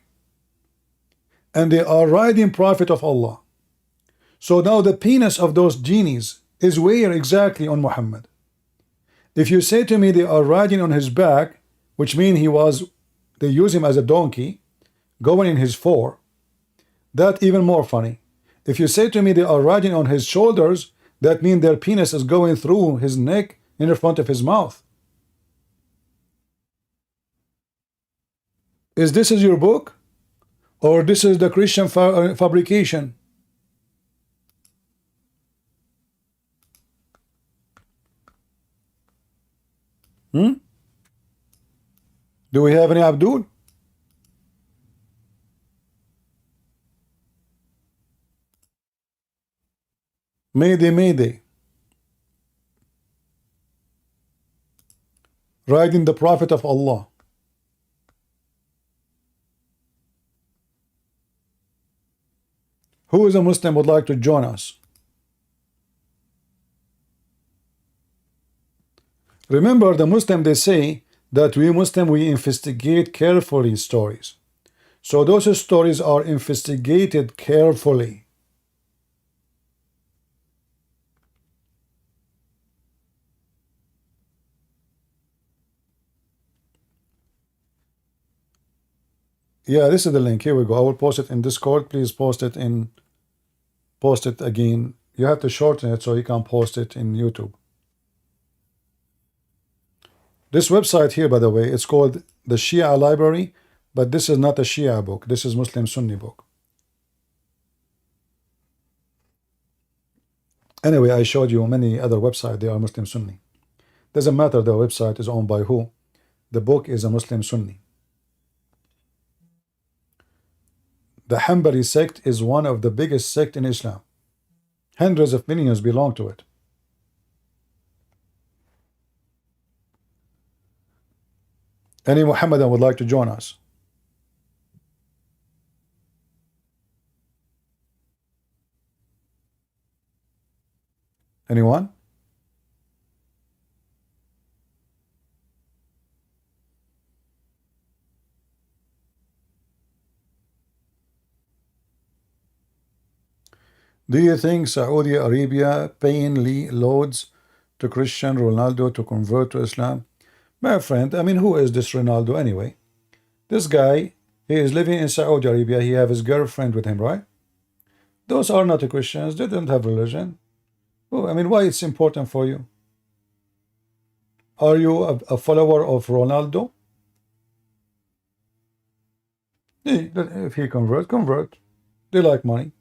And they are riding Prophet of Allah. So now the penis of those genies is where exactly on Muhammad? If you say to me they are riding on his back, which means they use him as a donkey, going in his fore, that even more funny. If you say to me they are riding on his shoulders, that means their penis is going through his neck in the front of his mouth. Is this your book? Or this is the Christian fabrication? Do we have any Abdul? Mayday, Mayday. Riding the Prophet of Allah. Who is a Muslim would like to join us? Remember, the Muslim, they say that we Muslim, we investigate carefully stories. So those stories are investigated carefully. Yeah, this is the link. Here we go. I will post it in Discord. Please post it again. You have to shorten it so you can post it in YouTube. This website here, by the way, it's called the Shia Library, but this is not a Shia book. This is Muslim Sunni book. Anyway, I showed you many other websites. They are Muslim Sunni. Doesn't matter the website is owned by who. The book is a Muslim Sunni. The Hanbali sect is one of the biggest sects in Islam. Hundreds of millions belong to it. Any Muhammadan would like to join us? Anyone? Do you think Saudi Arabia paying loads to Cristiano Ronaldo to convert to Islam? My friend, I mean, who is this Ronaldo anyway? This guy, he is living in Saudi Arabia. He have his girlfriend with him, right? Those are not Christians. They don't have religion. Oh, I mean, why it's important for you? Are you a follower of Ronaldo? If he convert. They like money.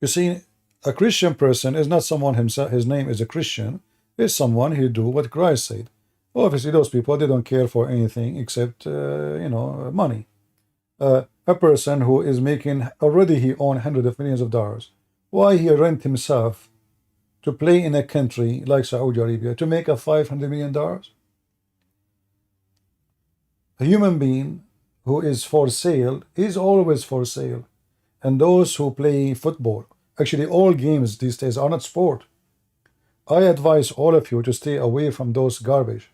You see, a Christian person is not someone himself, his name is a Christian, is someone who do what Christ said. Obviously, those people, they don't care for anything except, money. A person who is making, already he own hundreds of millions of dollars. Why he rent himself to play in a country like Saudi Arabia to make a $500 million? A human being who is for sale is always for sale. And those who play football, actually all games these days are not sport. I advise all of you to stay away from those garbage.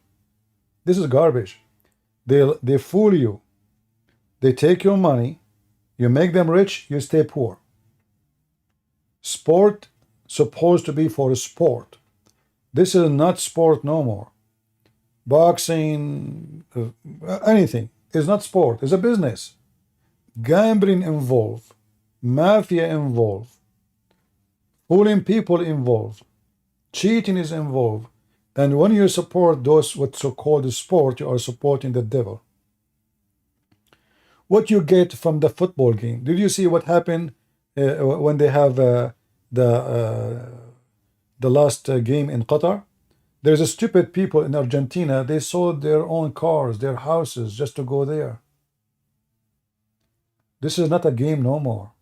This is garbage. They fool you. They take your money, you make them rich, you stay poor. Sport supposed to be for sport. This is not sport no more. Boxing, anything is not sport. It's a business. Gambling involved, mafia involved, fooling people involved, cheating is involved. And when you support those what's so-called sport, you are supporting the devil. What you get from the football game? Did you see what happened when they have the last game in Qatar? There's a stupid people in Argentina. They sold their own cars, their houses, just to go there. This is not a game no more.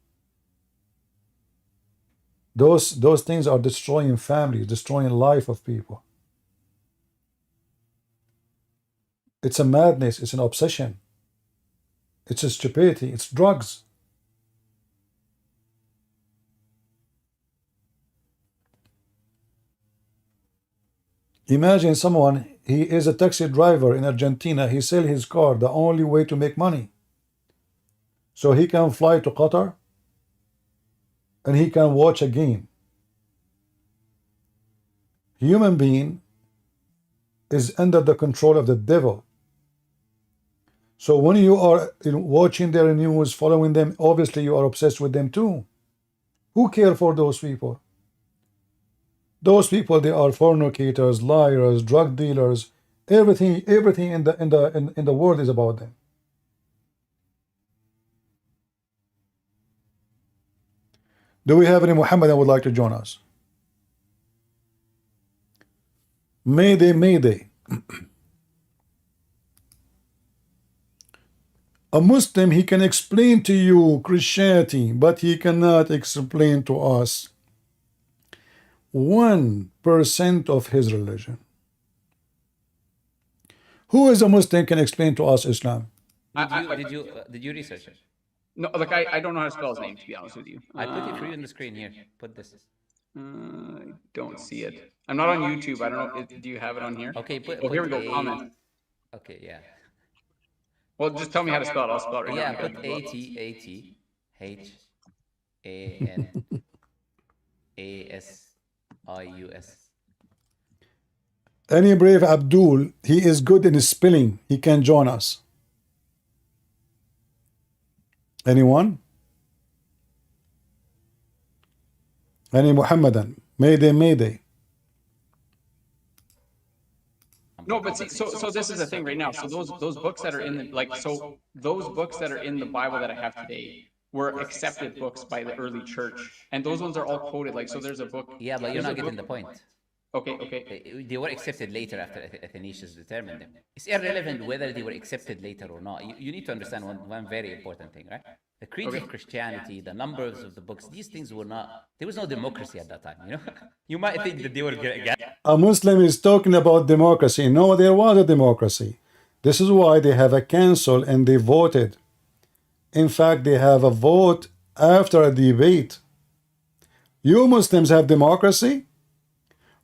Those things are destroying families, destroying life of people. It's a madness. It's an obsession. It's a stupidity. It's drugs. Imagine someone, he is a taxi driver in Argentina. He sells his car, the only way to make money. So he can fly to Qatar and he can watch a game. Human being is under the control of the devil. So when you are watching their news, following them, obviously you are obsessed with them too. Who care for those people? Those people, they are fornicators, liars, drug dealers. Everything in the world is about them. Do we have any Muhammad that would like to join us? Mayday, mayday. A Muslim, he can explain to you Christianity, but he cannot explain to us 1% of his religion. Who is a Muslim can explain to us Islam? Did you research it? No, like I don't know how to spell his name, to be honest with you. I put it for you on the screen here. Put this. I don't see it. I'm not on YouTube. I don't know. Do you have it on here? Okay, Oh, here we go. Comment. Okay, yeah. Well, just tell me how to spell it. I'll spell it right Yeah, now. put ATATHANASIUS. Any brave Abdul, he is good in spelling. He can join us. Anyone? Any Muhammadan? Mayday, mayday. No, but see, so this is the thing right now. So those books that are in the those books that are in the Bible that I have today were accepted books by the early church, and those ones are all quoted. Like, so there's a book. Yeah, but you're not getting the point. Okay. They were accepted later after Athanasius determined them. It's irrelevant whether they were accepted later or not. You need to understand one very important thing, right? The creeds of Christianity, the numbers of the books, these things were not, there was no democracy at that time, you know? You might think that they were... A Muslim is talking about democracy. No, there was a democracy. This is why they have a council and they voted. In fact, they have a vote after a debate. You Muslims have democracy?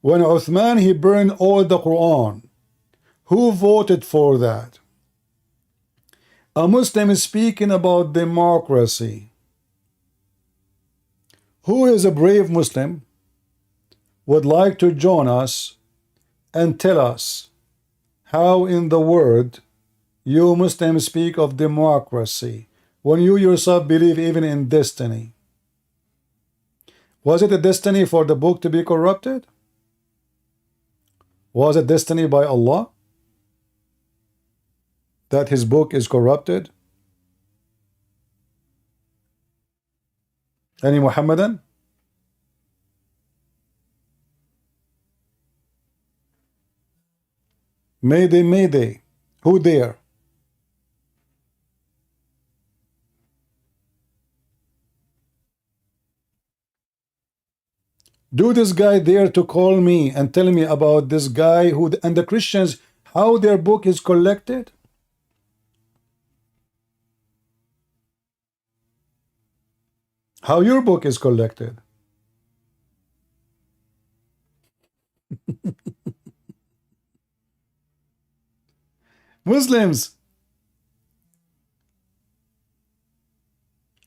When Uthman, he burned all the Quran, who voted for that? A Muslim is speaking about democracy. Who is a brave Muslim would like to join us and tell us how in the world you Muslims speak of democracy when you yourself believe even in destiny? Was it a destiny for the book to be corrupted? Was it destiny by Allah? that his book is corrupted? Any Muhammadan? Mayday, mayday. Who there? Do this guy dare to call me and tell me about this guy who and the Christians, how their book is collected? How your book is collected? Muslims,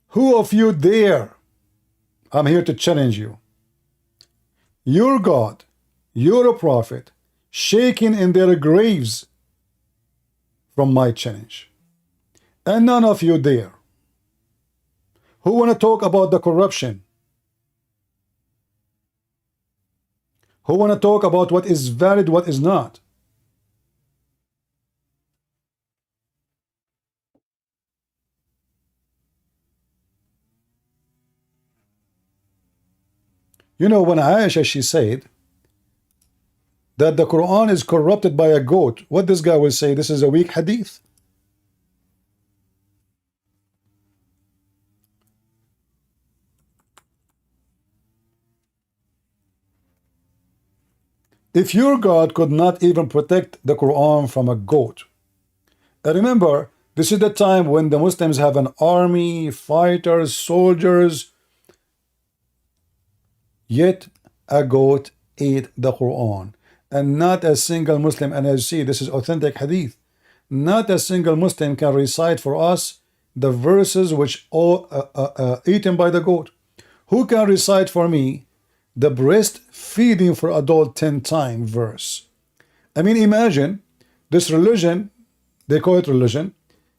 who of you dare? I'm here to challenge you. Your God, your prophet, shaking in their graves from my challenge. And none of you dare. Who want to talk about the corruption? Who want to talk about what is valid, what is not? You know, when Aisha, she said that the Quran is corrupted by a goat, what this guy will say, this is a weak hadith. If your God could not even protect the Quran from a goat, and remember, this is the time when the Muslims have an army, fighters, soldiers, yet a goat ate the Quran. And not a single Muslim, and as you see, this is authentic hadith, not a single Muslim can recite for us the verses which are eaten by the goat. Who can recite for me the breastfeeding for adult 10 time verse? I mean, imagine this religion, they call it religion,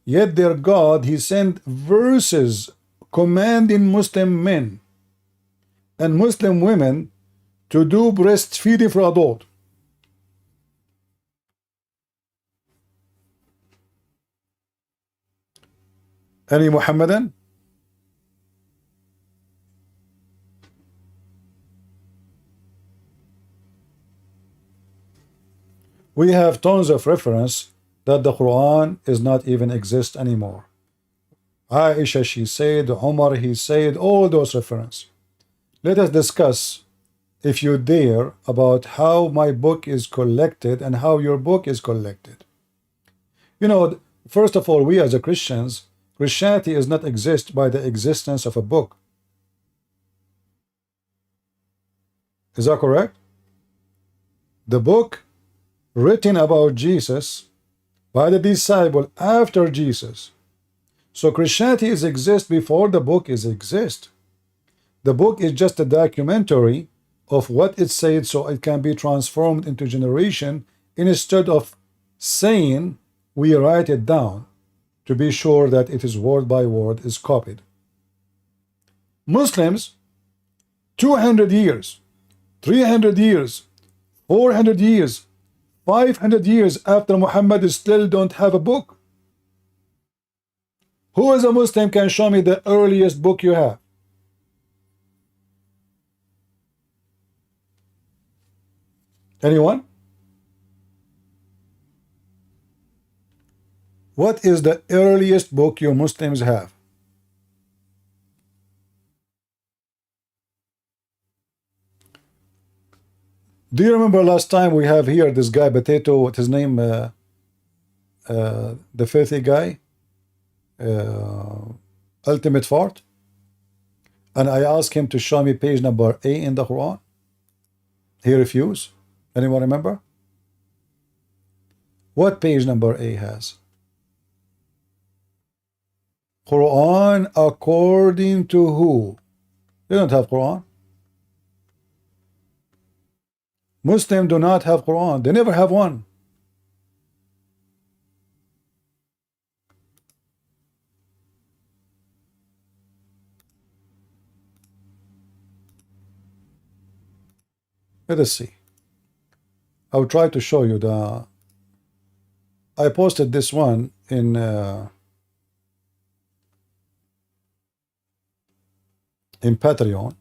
yet their God, he sent verses commanding Muslim men and Muslim women to do breastfeeding for adult. Any Muhammadan? We have tons of reference that the Quran is not even exist anymore. Aisha, she said, Umar, he said, all those reference. Let us discuss, if you dare, about how my book is collected and how your book is collected. You know, first of all, we as a Christians, Christianity is not exist by the existence of a book. Is that correct? The book written about Jesus by the disciple after Jesus. So Christianity is exist before the book is exist. The book is just a documentary of what it said so it can be transformed into generation instead of saying we write it down to be sure that it is word by word is copied. Muslims, 200 years, 300 years, 400 years, 500 years after Muhammad still don't have a book. Who is a Muslim can show me the earliest book you have? Anyone? What is the earliest book you Muslims have? Do you remember last time we have here this guy Potato, what's his name? The filthy guy? Ultimate Fart? And I asked him to show me page number A in the Quran. He refused. Anyone remember? What page number A has? Quran according to who? They don't have Quran. Muslims do not have Quran. They never have one. Let us see. I'll try to show you the I posted this one in Patreon.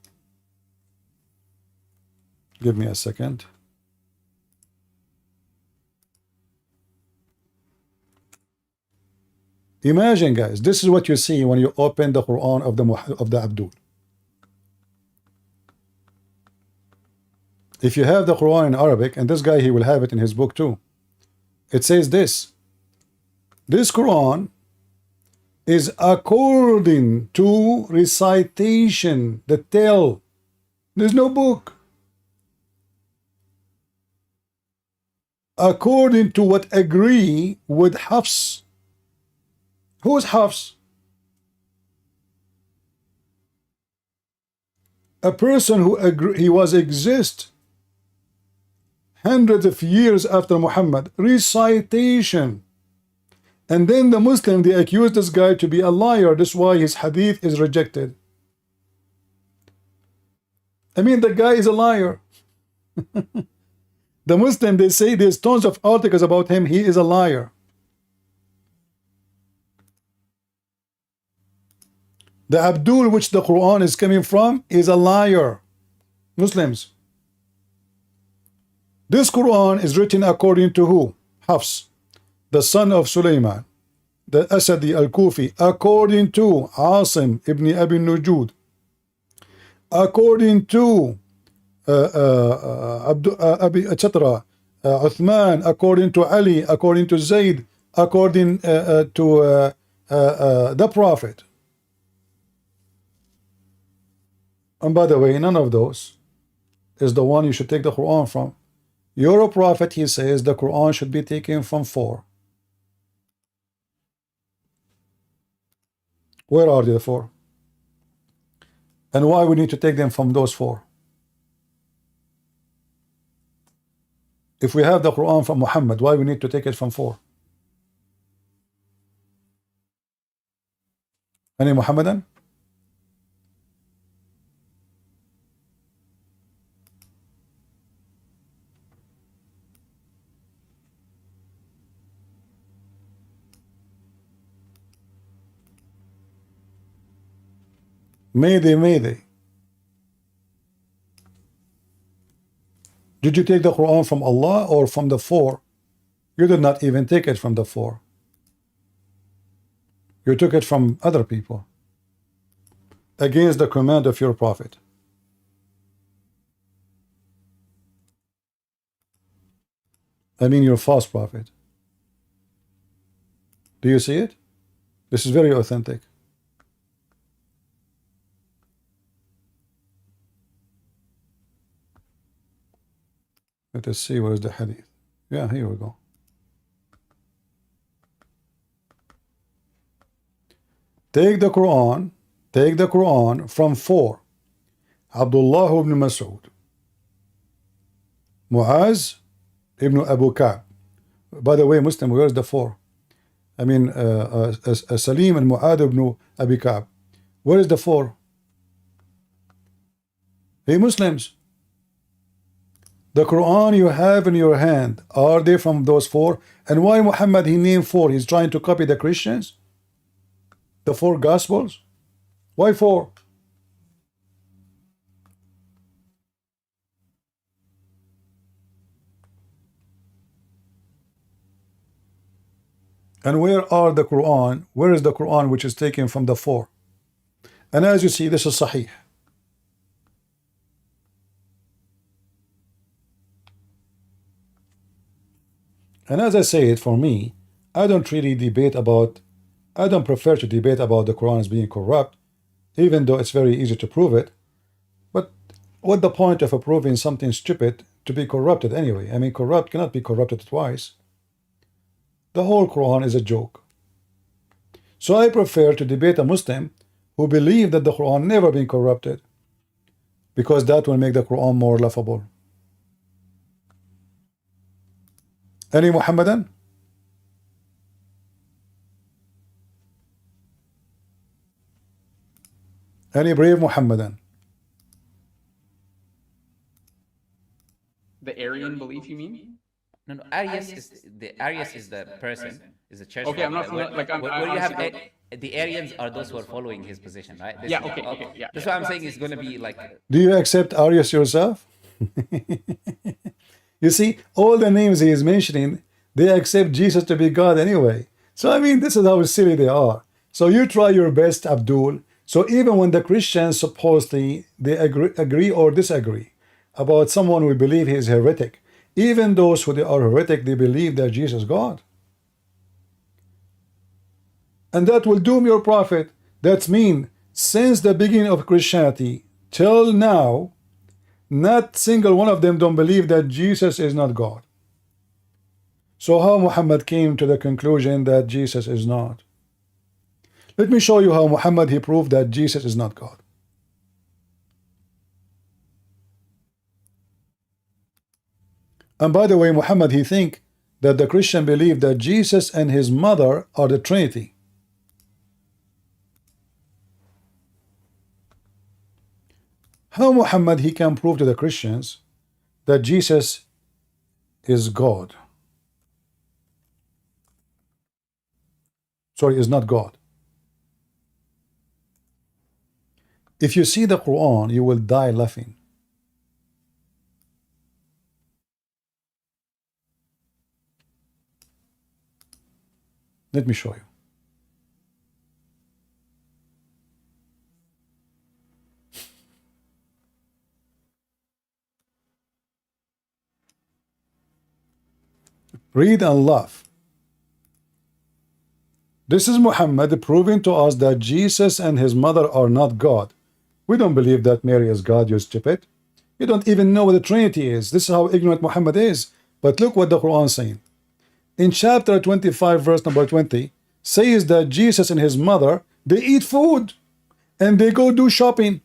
Give me a second. Imagine, guys, this is what you see when you open the Quran of the Abdul. If you have the Quran in Arabic, and this guy, he will have it in his book too. It says this. This Quran is according to recitation, the tell. There's no book. According to what agree with Hafs. Who's Hafs? A person who he was exist hundreds of years after Muhammad. Recitation. And then the Muslim, they accuse this guy to be a liar. That's why his hadith is rejected. I mean, the guy is a liar. The Muslim, they say there's tons of articles about him. He is a liar. The Abdul, which the Quran is coming from, is a liar. Muslims. This Quran is written according to who? Hafs, the son of Sulaiman, the Asadi al-Kufi, according to Asim ibn Abi Nujud, according to etc. Uthman, according to Ali, according to Zayd, according to the Prophet. And by the way, none of those is the one you should take the Quran from. Your prophet, he says the Quran should be taken from 4. Where are the 4? And why we need to take them from those 4? If we have the Quran from Muhammad, why we need to take it from 4? Any Muhammadan? Mayday. Did you take the Quran from Allah or from the 4? You did not even take it from the 4. You took it from other people against the command of your prophet. I mean your false prophet. Do you see it? This is very authentic. Let us see what is the hadith. Yeah, here we go. Take the Quran from 4. Abdullah ibn Mas'ud, Muaz ibn Abu Ka'b. By the way, Muslim, where is the 4? I mean, Salim and Mu'ad ibn Abi Ka'b. Where is the 4? Hey, Muslims, the Quran you have in your hand, are they from those 4? And why Muhammad, he named 4? He's trying to copy the Christians? The 4 Gospels? Why 4? And where are the Quran? Where is the Quran which is taken from the 4? And as you see, this is Sahih. And as I say it, for me, I don't prefer to debate about the Quran as being corrupt, even though it's very easy to prove it. But what's the point of proving something stupid to be corrupted anyway? I mean, corrupt cannot be corrupted twice. The whole Quran is a joke. So I prefer to debate a Muslim who believes that the Quran never been corrupted, because that will make the Quran more laughable. Any Muhammadan? Any brave Muhammadan? The Aryan belief, you mean? No, Arius is the person, is the church Okay, I'm not father. familiar. Like I'm Where you have honestly don't. the Arians are those who are following his position, right? This Yeah. is Okay. okay. Okay. Yeah. That's Yeah. what I'm saying is going to be like Do you accept Arius yourself? You see, all the names he is mentioning, they accept Jesus to be God anyway. So, I mean, this is how silly they are. So you try your best, Abdul. So even when the Christians supposedly they agree or disagree about someone we believe he is heretic, even those who they are heretic, they believe that Jesus is God. And that will doom your prophet. That's mean since the beginning of Christianity till now, not single one of them don't believe that Jesus is not God. So how Muhammad came to the conclusion that Jesus is not? Let me show you how Muhammad he proved that Jesus is not God. And by the way, Muhammad he think that the Christian believe that Jesus and his mother are the Trinity. How Muhammad he can prove to the Christians that Jesus is God? Sorry, is not God. If you see the Quran, you will die laughing. Let me show you. Read and laugh. This is Muhammad proving to us that Jesus and his mother are not God. We don't believe that Mary is God, you stupid. You don't even know what the Trinity is. This is how ignorant Muhammad is. But look what the Quran is saying. In chapter 25, verse number 20, says that Jesus and his mother, they eat food and they go do shopping.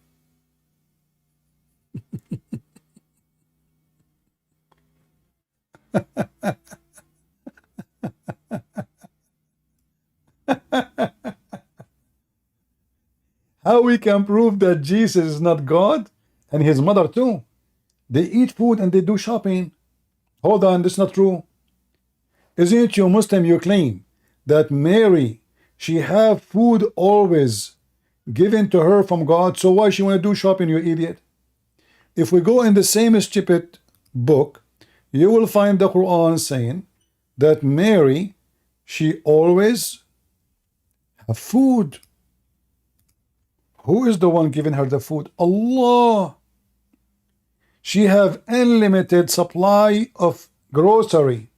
How we can prove that Jesus is not God and his mother too? They eat food and they do shopping. Hold on, this is not true. Isn't it you Muslim, you claim that Mary, she have food always given to her from God, so why she want to do shopping, you idiot? If we go in the same stupid book, you will find the Quran saying that Mary, she always have food. Who is the one giving her the food? Allah. She have unlimited supply of grocery.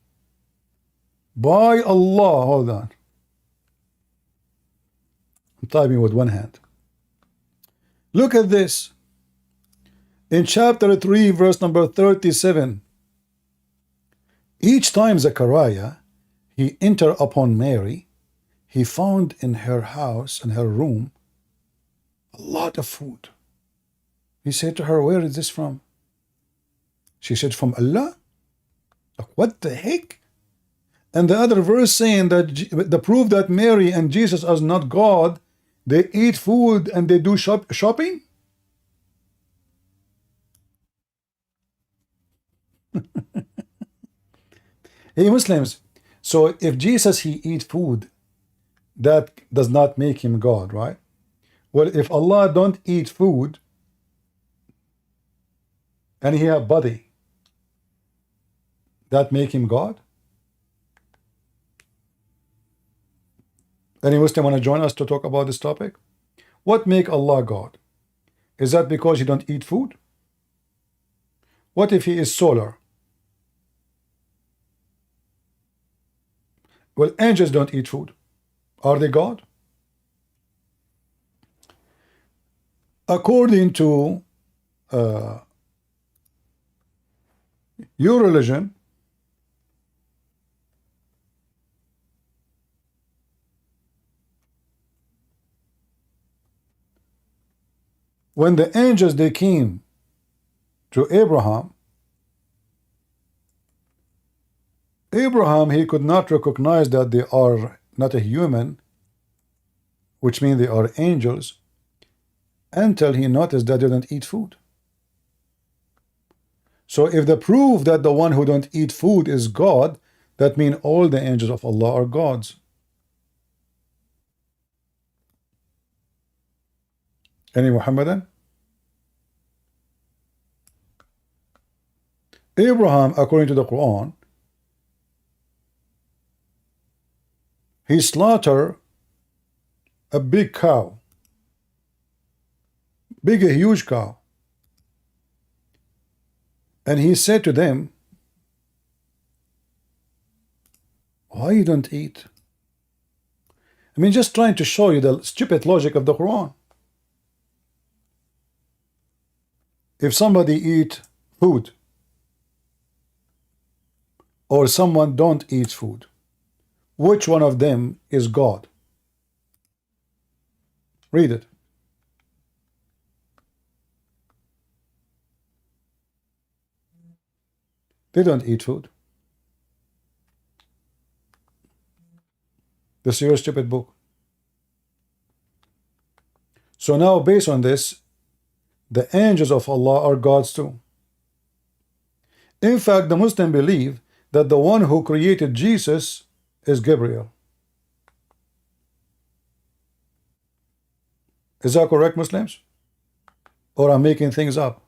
By Allah. Hold on. I'm typing with one hand. Look at this. In chapter 3, verse number 37. Each time Zechariah, he entered upon Mary, he found in her house, in her room, a lot of food. He said to her, where is this from? She said, from Allah. Like, what the heck? And the other verse saying that the proof that Mary and Jesus are not God, they eat food and they do shopping. Hey Muslims, so if Jesus he eat food, that does not make him God, right? Well, if Allah don't eat food and he have body, that make him God? Any Muslim want to join us to talk about this topic? What make Allah God? Is that because he don't eat food? What if he is solar? Well, angels don't eat food. Are they God? According to your religion, when the angels they came to Abraham, he could not recognize that they are not a human, which means they are angels, until he noticed that they don't eat food. So if the proof that the one who don't eat food is God, that means all the angels of Allah are gods. Any Muhammadan? Abraham, according to the Quran, he slaughtered a big cow, a huge cow, and he said to them, why you don't eat? I mean, just trying to show you the stupid logic of the Quran. If somebody eat food or someone don't eat food, which one of them is God? Read it. They don't eat food. This is your stupid book. So now, based on this, the angels of Allah are gods too. In fact, the Muslims believe that the one who created Jesus is Gabriel. Is that correct, Muslims? Or I'm making things up?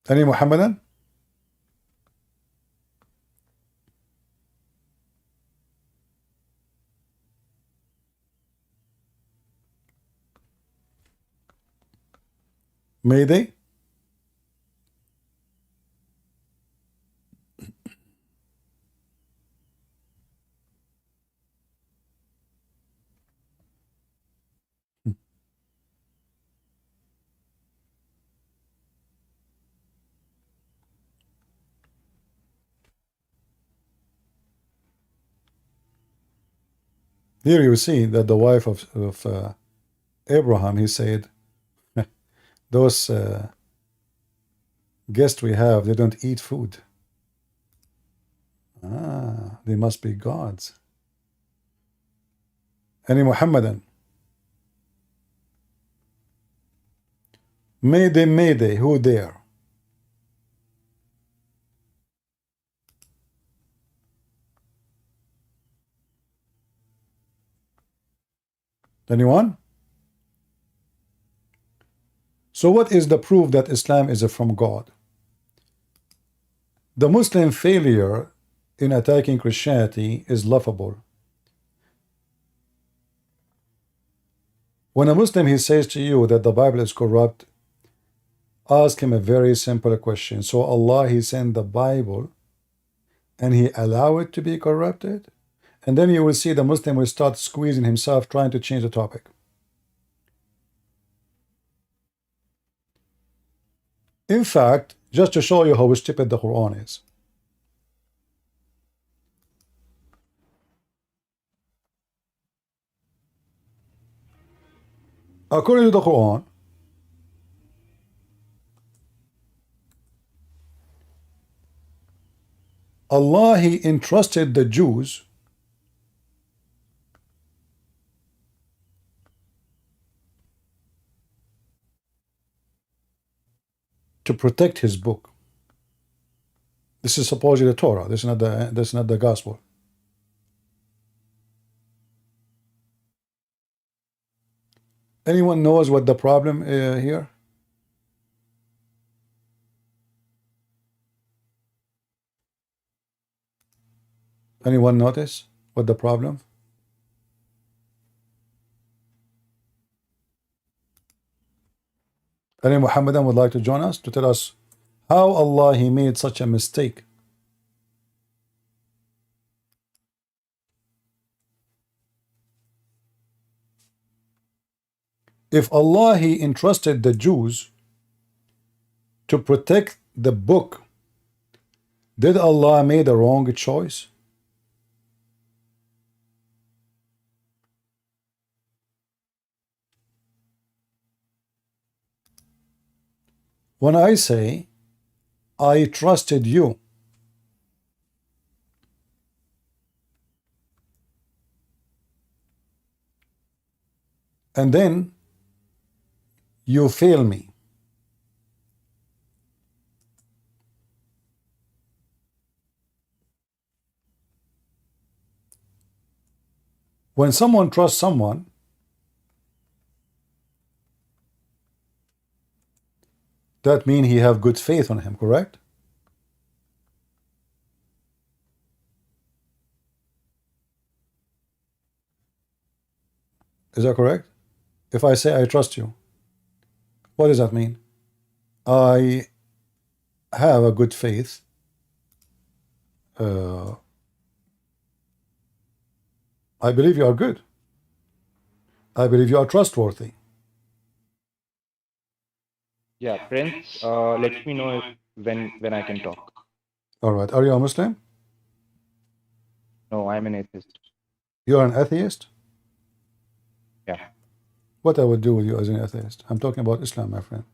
Any Muhammadan? Mayday? Here you see that the wife of Abraham, he said, those guests we have, they don't eat food. Ah, they must be gods. Any Muhammadan? Mayday, Mayday, who there? Anyone? So what is the proof that Islam is from God? The Muslim failure in attacking Christianity is laughable. When a Muslim he says to you that the Bible is corrupt, ask him a very simple question. So Allah he sent the Bible and he allowed it to be corrupted? And then you will see the Muslim will start squeezing himself trying to change the topic. In fact, just to show you how stupid the Quran is. According to the Quran, Allah he entrusted the Jews to protect his book. This is supposedly the Torah. This is not the gospel. Anyone knows what the problem here? Anyone notice what the problem? Any Muhammadan would like to join us to tell us how Allah he made such a mistake? If Allah he entrusted the Jews to protect the book, did Allah made a wrong choice? When I say I trusted you, and then you fail me. When someone trusts someone, that means he have good faith on him, correct? Is that correct? If I say I trust you, what does that mean? I have a good faith. I believe you are good. I believe you are trustworthy. Yeah, Prince, let me know if when I can talk. All right. Are you a Muslim? No, I'm an atheist. You are an atheist? Yeah. What I would do with you as an atheist? I'm talking about Islam, my friend.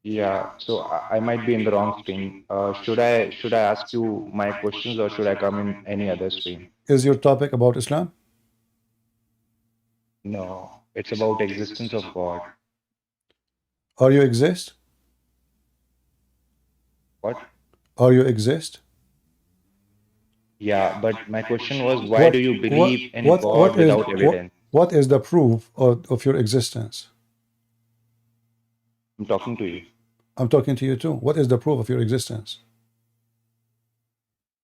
Yeah, so I might be in the wrong stream. Should I ask you my questions or should I come in any other stream? Is your topic about Islam? No, it's about existence of God. Are you exist? What? Are you exist? Yeah, but my question was, why do you believe in God what is without evidence? what is the proof of your existence? I'm talking to you. I'm talking to you too. What is the proof of your existence?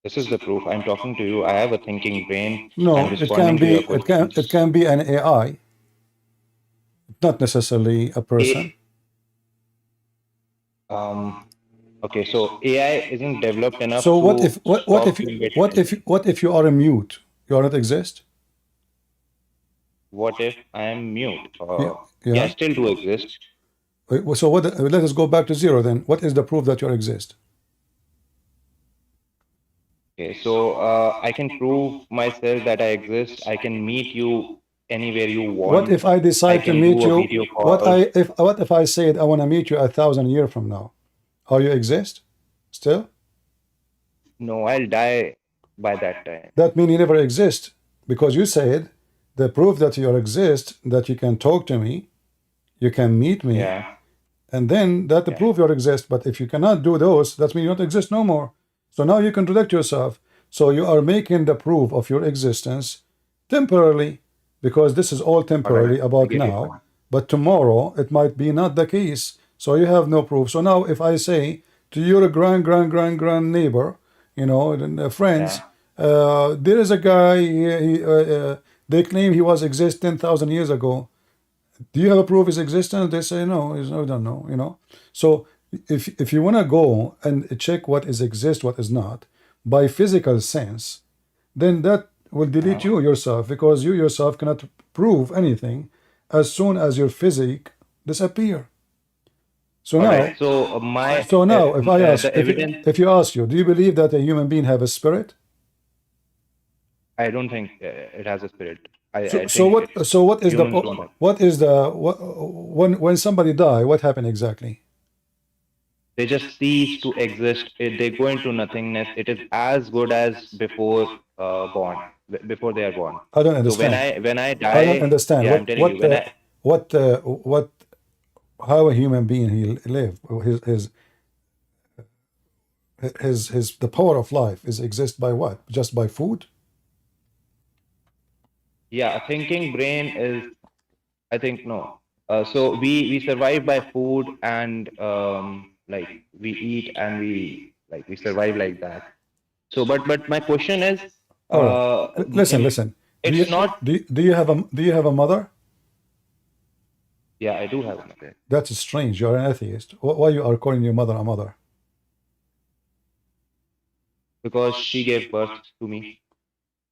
This is the proof. I'm talking to you. I have a thinking brain. No, I'm it responding can to your be questions. it can be an AI, not necessarily a person. Okay, so AI isn't developed enough So to what stop if doing it. what if you are a mute? You are not exist? What if I am mute? Yeah. I still do exist. So what? Let us go back to zero then. What is the proof that you exist? Okay, so I can prove myself that I exist. I can meet you anywhere you want. What if I decide to can meet do a you? video call. What if I said I want to meet you 1,000 years from now? Are you exist still? No, I'll die by that time. That means you never exist, because you said the proof that you exist, that you can talk to me, you can meet me, Yeah. and then that the proof you exist. But if you cannot do those, that means you don't exist no more. So now you contradict yourself. So you are making the proof of your existence temporarily, because this is all temporary about now. But tomorrow it might be not the case. So you have no proof. So now if I say to your grand neighbor, friends, there is a guy, they claim he was exist 10,000 years ago. Do you have a proof of his existence? They say no, we don't know, So if you want to go and check what is exist, what is not, by physical sense, then that will delete you yourself, because you yourself cannot prove anything as soon as your physique disappear. So now, Alright, so now, if I ask, the evidence, if you ask you, do you believe that a human being have a spirit? I don't think it has a spirit. I think what is humans don't have. what is the when somebody die, what happened exactly? They just cease to exist. They go into nothingness. It is as good as before born, before they are born. I don't understand. So when I die, I don't understand. yeah, I'm telling you, what how a human being he live, his the power of life is exist by what? Just by food? yeah, a thinking brain is, I think, no. So we survive by food and like we eat and we survive like that. So but my question is, All right. Listen. it's not. Do you have a mother? Yeah, I do have a mother. That's strange. You're an atheist. Why you are calling your mother a mother? Because she gave birth to me.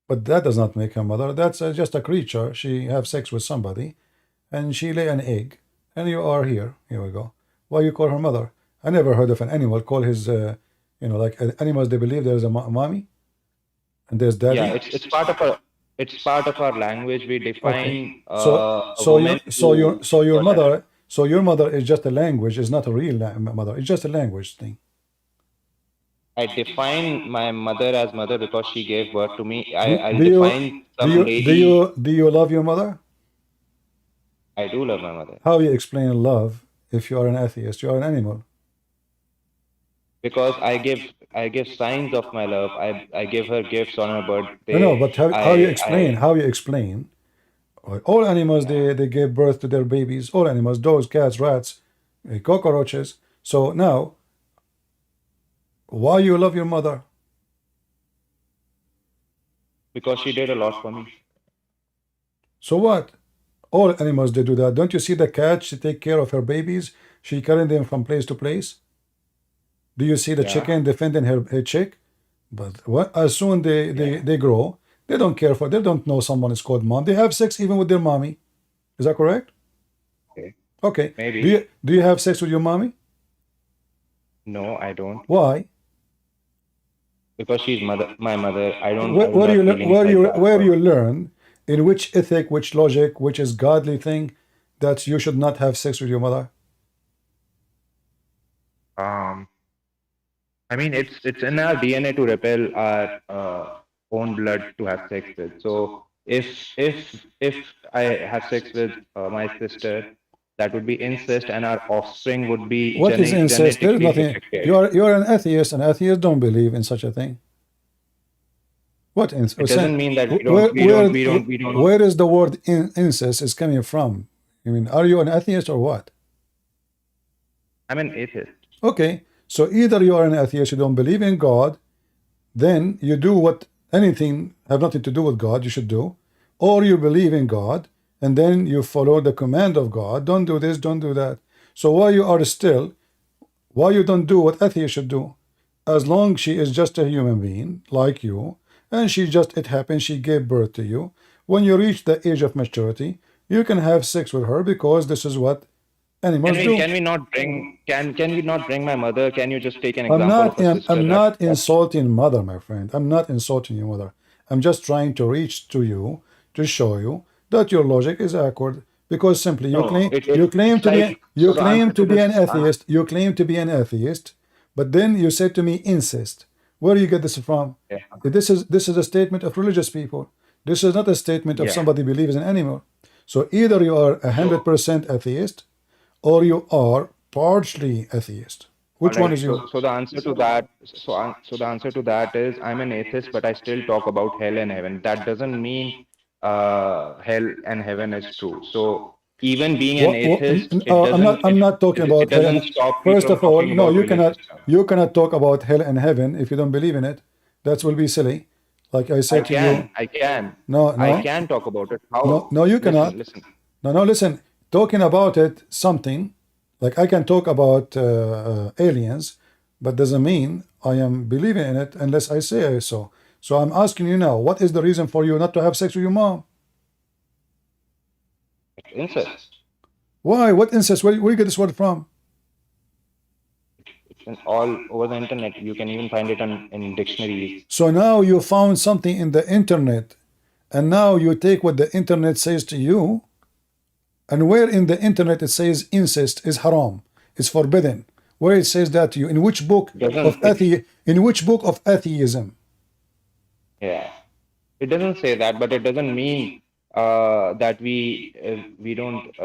But that does not make her mother. That's just a creature. She have sex with somebody, and she lay an egg, and you are here. Here we go. Why you call her mother? I never heard of an animal call his, like animals. They believe there's a mommy, and there's daddy. Yeah, it's part of our. It's part of our language. We define. Okay. So your mother is just a language. It's not a real mother. It's just a language thing. I define my mother as mother because she gave birth to me. I define some lady. Do you love your mother? I do love my mother. How you explain love if you are an atheist? You are an animal. Because I give signs of my love. I give her gifts on her No, birthday. but how you explain? How you explain? All animals they give birth to their babies. All animals, dogs, cats, rats, cockroaches. So now, why you love your mother? because she did a lot for me. So what? All animals they do that. Don't you see the cat? She take care of her babies. She carrying them from place to place. Do you see the Yeah. chicken defending her chick? But what, as soon they grow, they don't care for. They don't know someone is called mom. They have sex even with their mommy. Is that correct? Okay. Okay. Maybe. Do you have sex with your mommy? No, I don't. Why? Because she's my mother. I don't Where, have where you feelings where like you that where for you her. learn in which ethic, which logic, which is godly thing that you should not have sex with your mother? I mean, it's in our DNA to repel our own blood to have sex with. So if I have sex with my sister, that would be incest, and our offspring would be What is incest? There is genetically nothing. affected. You are an atheist, and atheists don't believe in such a thing. What It incest? doesn't mean that we don't. Where is the word incest is coming from? I mean, are you an atheist or what? I'm an atheist. Okay, so either you are an atheist, you don't believe in God, then you do what anything have nothing to do with God you should do, or you believe in God and then you follow the command of God. Don't do this, don't do that. So why you don't do what atheists should do? As long she is just a human being like you, and it happens she gave birth to you. When you reach the age of maturity, you can have sex with her because this is what animals do. Can we not bring can we not bring my mother? Can you just take an example of a sister I'm that not insulting mother, my friend. I'm not insulting your mother. I'm just trying to reach to you to show you that your logic is accurate. Because simply no, you claim it's to be like so the answer to an this atheist. You claim to be an atheist, but then you said to me incest. Where do you get this from? yeah. This is a statement of religious people. This is not a statement of Yeah. somebody believes in an animal. So either you are 100% atheist, or you are partially atheist. Which one Alright, is you? so the answer to that, so the answer to that is I'm an atheist, but I still talk about hell and heaven. That doesn't mean hell and heaven is true. So even being an atheist, I'm not talking it about hell doesn't and stop me first from of all, talking no, about belief system. you cannot talk about hell and heaven if you don't believe in it. That will be silly. Like I said to you, I can no, talk about it. no, you cannot. Listen. No, listen. Talking about it, something like I can talk about aliens, but doesn't mean I am believing in it unless I say so. So I'm asking you now, what is the reason for you not to have sex with your mom? Incest. Why? What incest? Where you get this word from? It's all over the internet. You can even find it in dictionaries. So now you found something in the internet, and now you take what the internet says to you, and where in the internet it says incest is haram, it's forbidden. Where it says that to you? In which book in which book of atheism? Yeah, it doesn't say that, but it doesn't mean that we don't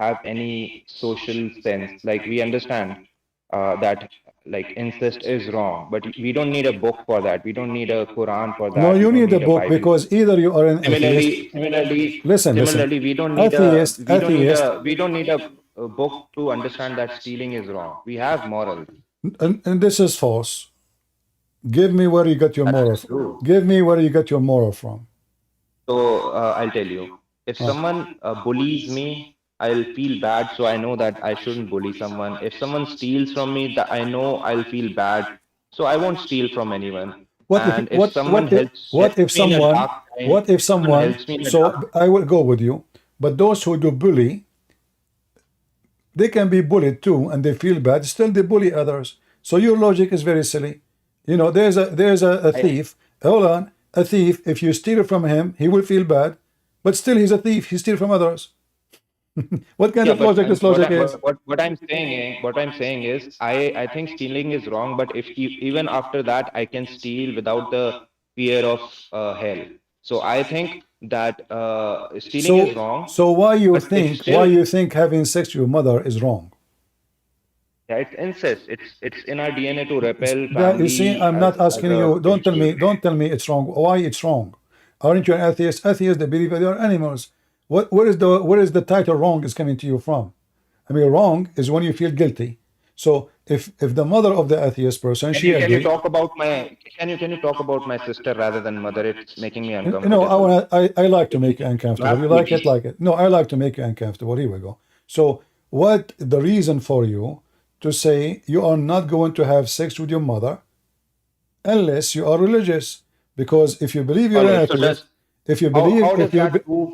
have any social sense. Like we understand that like incest is wrong, but we don't need a book for that. We don't need a Quran for No, that. We you don't need a need a book Bible. because either you are an atheist. Listen. Similarly, we don't need Atheist, a book to understand that stealing is wrong. We have morals. and this is false. Give me where you got your moral. That's true. Give me where you got your moral from. So I'll tell you, if someone bullies me, I'll feel bad. So I know that I shouldn't bully someone. If someone steals from me, that I know I'll feel bad. So I won't steal from anyone. And if someone helps me in a dark time, what if someone someone helps me in a so dark. I will go with you, but those who do bully, they can be bullied too and they feel bad, still they bully others. So your logic is very silly. You know, there's a thief. Hold on, a thief, if you steal from him, he will feel bad, but still he's a thief, he steals from others. What kind of logic this logic is? What I'm saying is I think stealing is wrong, but if even after that I can steal without the fear of hell. So I think that stealing is wrong, So why you but it's think having sex with your mother is wrong? yeah, it's incest. It's in our DNA to repel That, you see, family I'm not as asking a you. potential. Don't tell me it's wrong. Why it's wrong? Aren't you an atheist? Atheists, they believe that they are animals. Where is the title wrong is coming to you from? I mean, wrong is when you feel guilty. So if the mother of the atheist person, Can she you agreed. talk about my can you talk about my sister rather than mother? It's making me No, uncomfortable. I like to make you uncomfortable. You like it, like it. No, I like to make you uncomfortable. Here we go. So what the reason for you to say you are not going to have sex with your mother unless you are religious? Because if you believe you're All an right. So atheist, if you how believe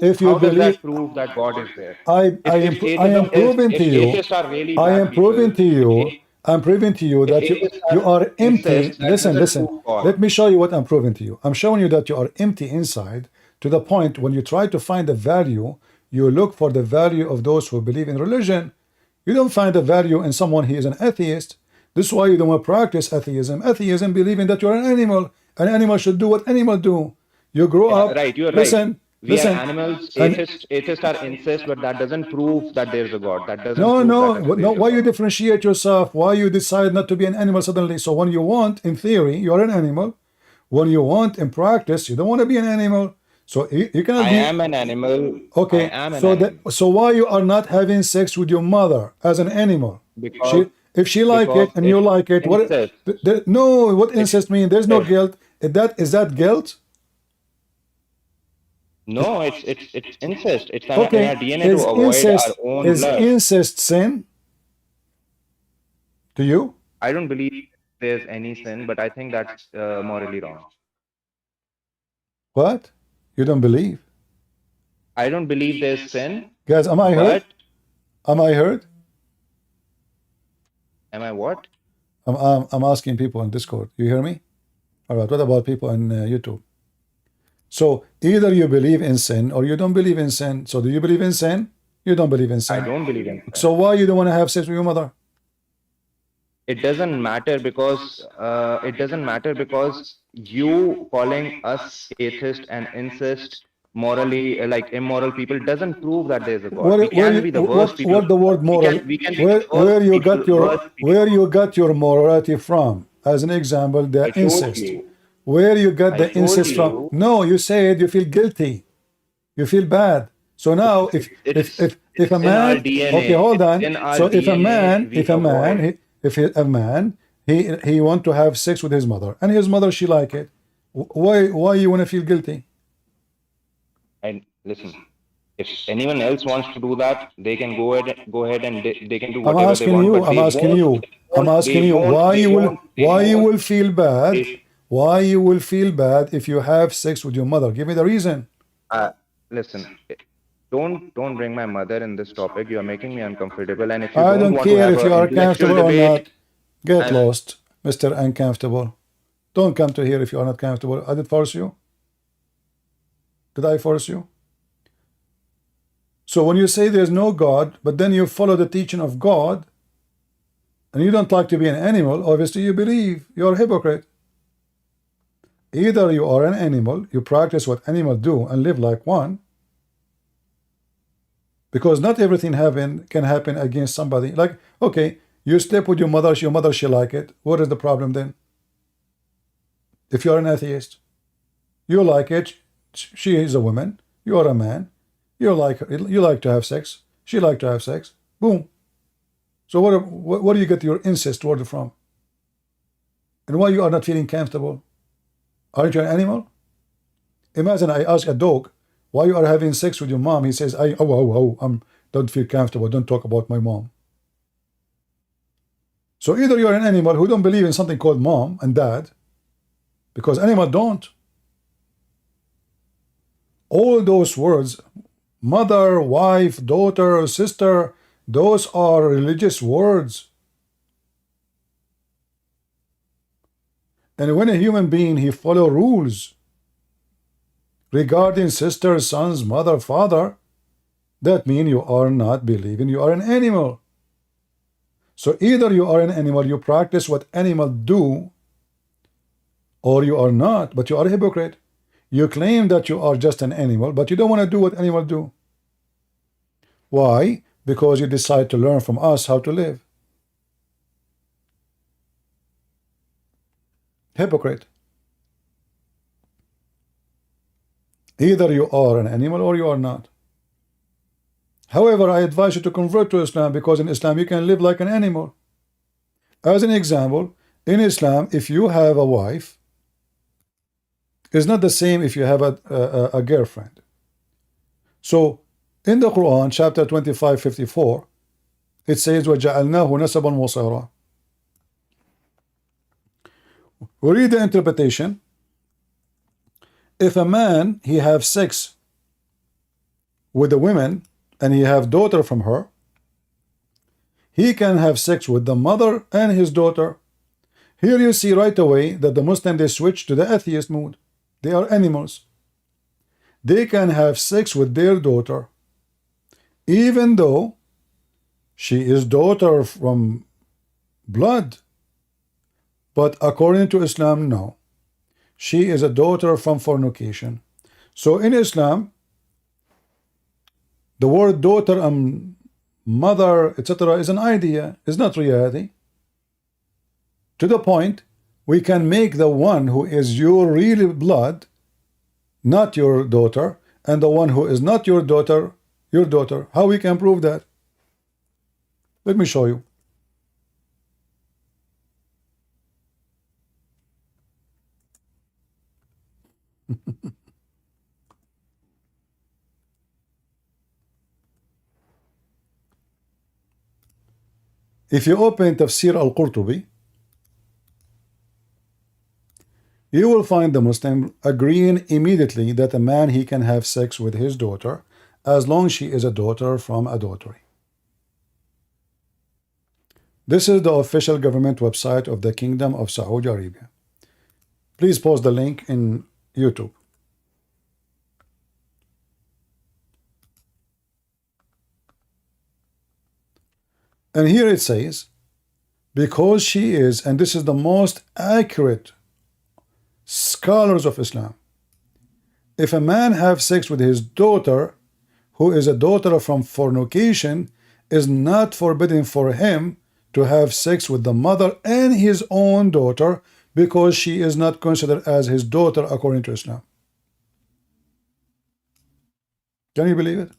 if you how does believe that prove that God is there? I am proving to If you, atheists are really I bad am proving people, to you, I'm proving to you if that atheists you are are empty. incest, that doesn't Listen. prove God. Let me show you what I'm proving to you. I'm showing you that you are empty inside to the point when you try to find the value, you look for the value of those who believe in religion. You don't find the value in someone who is an atheist. This is why you don't want to practice atheism. Atheism believing that you're an animal. An animal should do what animal do. You grow Yeah, up. right. You're right. We are Listen, animals. and Atheists are incest, but that doesn't prove that there's a God. That doesn't no, prove that no, no. there's a Why you God. differentiate yourself? Why you decide not to be an animal suddenly? So when you want, in theory, you're an animal. When you want, in practice, you don't want to be an animal. So you cannot I be am an animal. I okay. am an So animal why you are not having sex with your mother as an animal? because If she like it because and you it's like it, what? incest. No, what It's incest mean? There's no incest. guilt. Is that guilt? No, it's incest. It's in Okay. our DNA to avoid our own Is blood. incest sin to you? I don't believe there's any sin, but I think that's morally wrong. What? You don't believe? I don't believe there's sin, Guys, am I heard? but Am I heard? am I what? I'm asking people on Discord. You hear me? All right. What about people on YouTube? So either you believe in sin or you don't believe in sin. So do you believe in sin? You don't believe in sin. I don't believe in sin. So why you don't want to have sex with your mother? It doesn't matter because you calling us atheist and incest morally like immoral people doesn't prove that there's a God. We can be the worst people. What the word moral? We can be the worst people, worst people. Where you got your morality from? As an example, the I told incest. you. Where you got I the told incest from? you. No, you said you feel guilty. You feel bad. So now, if a It's in man, our DNA. okay, hold It's on. in our So if a DNA, man, he want to have sex with his mother, and his mother she like it, why you want to feel guilty? And listen, if anyone else wants to do that, they can go ahead and they can do I'm whatever they asking want. you. But I'm they asking won't- you. they I'm won't- asking they you. won't- Why they you will? won't- they Why you won't- will feel bad? they- Why you will feel bad if you have sex with your mother? Give me the reason. Listen, don't bring my mother in this topic. You are making me uncomfortable. And if you I don't don't want to care have if an you are intellectual comfortable or debate, not. Get I'm- lost, Mr. Uncomfortable. Don't come to here if you are not comfortable. I did force you. Did I force you? So when you say there's no God, but then you follow the teaching of God, and you don't like to be an animal, obviously you believe you're a hypocrite. Either you are an animal, you practice what animals do and live like one, because not everything can happen against somebody. Like, okay, you sleep with your mother she like it. What is the problem then? If you're an atheist, you like it, she is a woman, you are a man, you like to have sex, she like to have sex, boom. So what do you get your incest word from? And why you are not feeling comfortable? Aren't you an animal? Imagine I ask a dog, why you are having sex with your mom? He says, I don't feel comfortable, don't talk about my mom. So either you're an animal who don't believe in something called mom and dad, because animals don't. All those words, mother, wife, daughter, sister, those are religious words. And when a human being, he follow rules regarding sisters, sons, mother, father, that means you are not believing you are an animal. So either you are an animal, you practice what animals do, or you are not, but you are a hypocrite. You claim that you are just an animal, but you don't want to do what animals do. Why? Because you decide to learn from us how to live. Hypocrite. Either you are an animal or you are not. However, I advise you to convert to Islam, because in Islam you can live like an animal. As an example, in Islam, if you have a wife, it's not the same if you have a girlfriend. So, in the Quran, chapter 25:54, it says, وَجَعَلْنَاهُ نَسَبًا وَصَيْرًا. We read the interpretation. If a man, he have sex with a woman, and he have daughter from her, he can have sex with the mother and his daughter. Here you see right away that the Muslim, they switch to the atheist mood. They are animals. They can have sex with their daughter, even though she is daughter from blood. But according to Islam, no. She is a daughter from fornication. So in Islam, the word daughter and mother, etc., is an idea, is not reality. To the point, we can make the one who is your real blood not your daughter, and the one who is not your daughter, your daughter. How we can prove that? Let me show you. If you open Tafsir al-Qurtubi, you will find the Muslim agreeing immediately that a man, he can have sex with his daughter as long as she is a daughter from adultery. This is the official government website of the Kingdom of Saudi Arabia. Please post the link in YouTube. And here it says, because she is, and this is the most accurate scholars of Islam, if a man have sex with his daughter, who is a daughter from fornication, is not forbidden for him to have sex with the mother and his own daughter, because she is not considered as his daughter according to Islam. Can you believe it?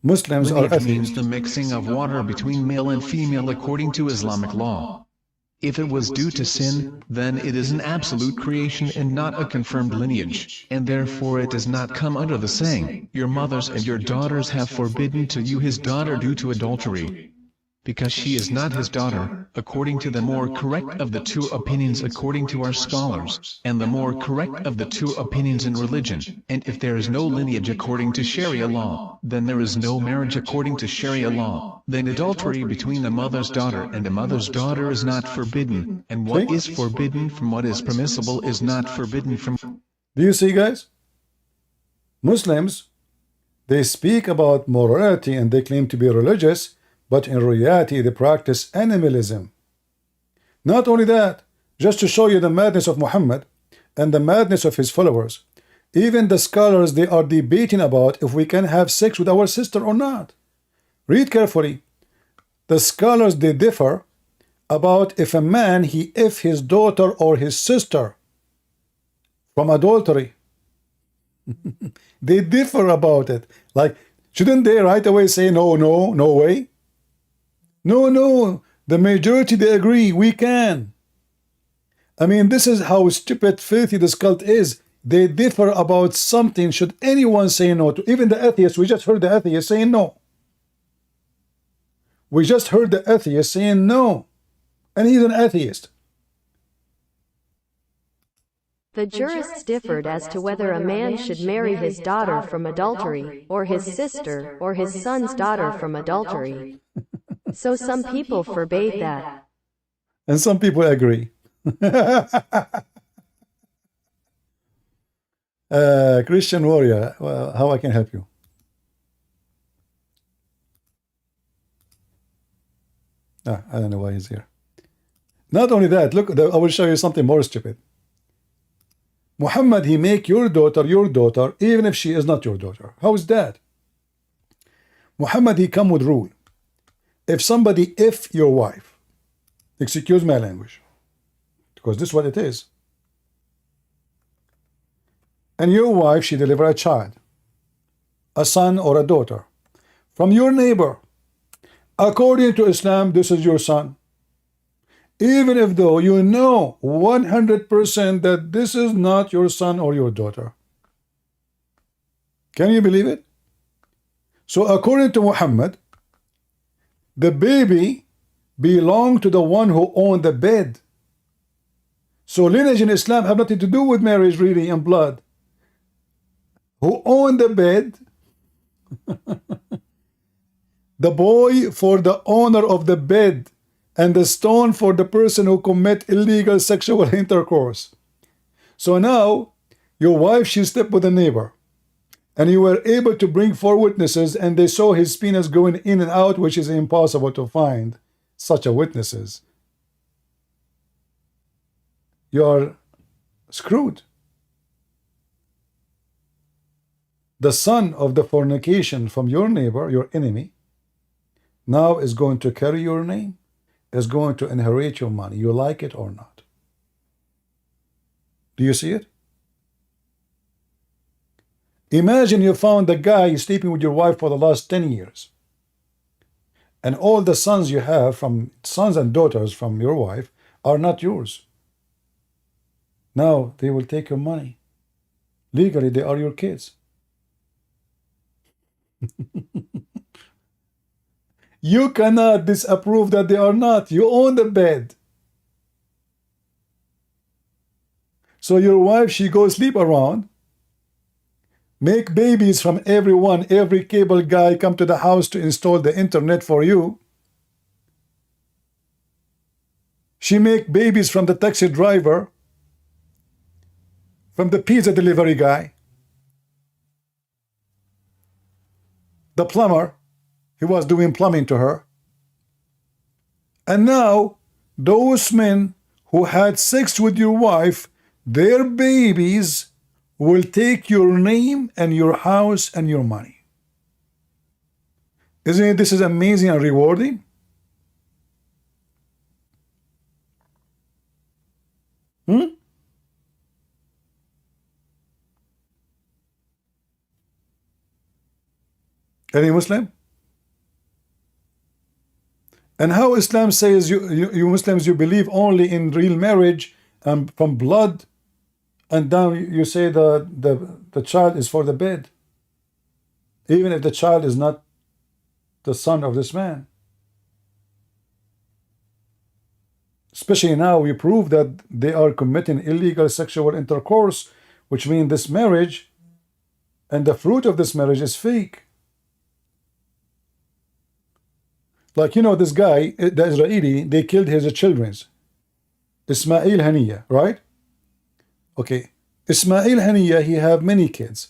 Muslims are Lineage means atheists. the mixing of water between male and female according to Islamic law. If it was due to sin, then it is an absolute creation and not a confirmed lineage, and therefore it does not come under the saying, your mothers and your daughters have forbidden to you his daughter due to adultery. Because she is not his daughter, according to the more correct of the two opinions according to our scholars, and the more correct of the two opinions in religion. And if there is no lineage according to Sharia law, then there is no marriage according to Sharia law. Then adultery between the mother's daughter and the mother's daughter is not forbidden, and what is forbidden from what is permissible is not forbidden from. Do you see, guys? Muslims, they speak about morality and they claim to be religious, but in reality they practice animalism. Not only that, just to show you the madness of Muhammad and the madness of his followers, even the scholars, they are debating about if we can have sex with our sister or not. Read carefully. The scholars, they differ about if a man, if his daughter or his sister from adultery. They differ about it. Like, shouldn't they right away say no, no, no way? No, no, the majority, they agree, we can. I mean, this is how stupid, filthy this cult is. They differ about something. Should anyone say no to? Even the atheists, we just heard the atheist saying no. We just heard the atheist saying no. And he's an atheist. The jurists differed as to whether a man should marry his daughter from adultery, or his sister, or his son's daughter from adultery. So some people forbade that. And some people agree. Christian warrior, well, how I can help you? I don't know why he's here. Not only that, look, I will show you something more stupid. Muhammad, he make your daughter even if she is not your daughter. How is that? Muhammad, he come with rule. If your wife, excuse my language, because this is what it is, and your wife, she deliver a child, a son or a daughter, from your neighbor, according to Islam, this is your son. Even if though you know 100% that this is not your son or your daughter. Can you believe it? So according to Muhammad, the baby belonged to the one who owned the bed. So lineage in Islam have nothing to do with marriage really and blood. Who owned the bed? The boy for the owner of the bed, and the stone for the person who commit illegal sexual intercourse. So now, your wife, she slept with a neighbor, and you were able to bring 4 witnesses, and they saw his penis going in and out, which is impossible to find such a witnesses. You are screwed. The son of the fornication from your neighbor, your enemy, now is going to carry your name, is going to inherit your money. You like it or not? Do you see it? Imagine you found a guy sleeping with your wife for the last 10 years. And all the sons you have, from sons and daughters from your wife, are not yours. Now they will take your money. Legally, they are your kids. You cannot disapprove that they are not. You own the bed. So your wife, she goes sleep around, make babies from everyone, every cable guy come to the house to install the internet for you. She make babies from the taxi driver, from the pizza delivery guy, the plumber, he was doing plumbing to her. And now, those men who had sex with your wife, their babies will take your name and your house and your money. Isn't it? This is amazing and rewarding. Any Muslim? And how Islam says you Muslims, you believe only in real marriage and from blood, and now you say the child is for the bed, even if the child is not the son of this man. Especially now we prove that they are committing illegal sexual intercourse, which means this marriage and the fruit of this marriage is fake. Like, you know, this guy, the Israeli, they killed his children. Ismail Haniya, right? Okay. Ismail Haniya, he have many kids.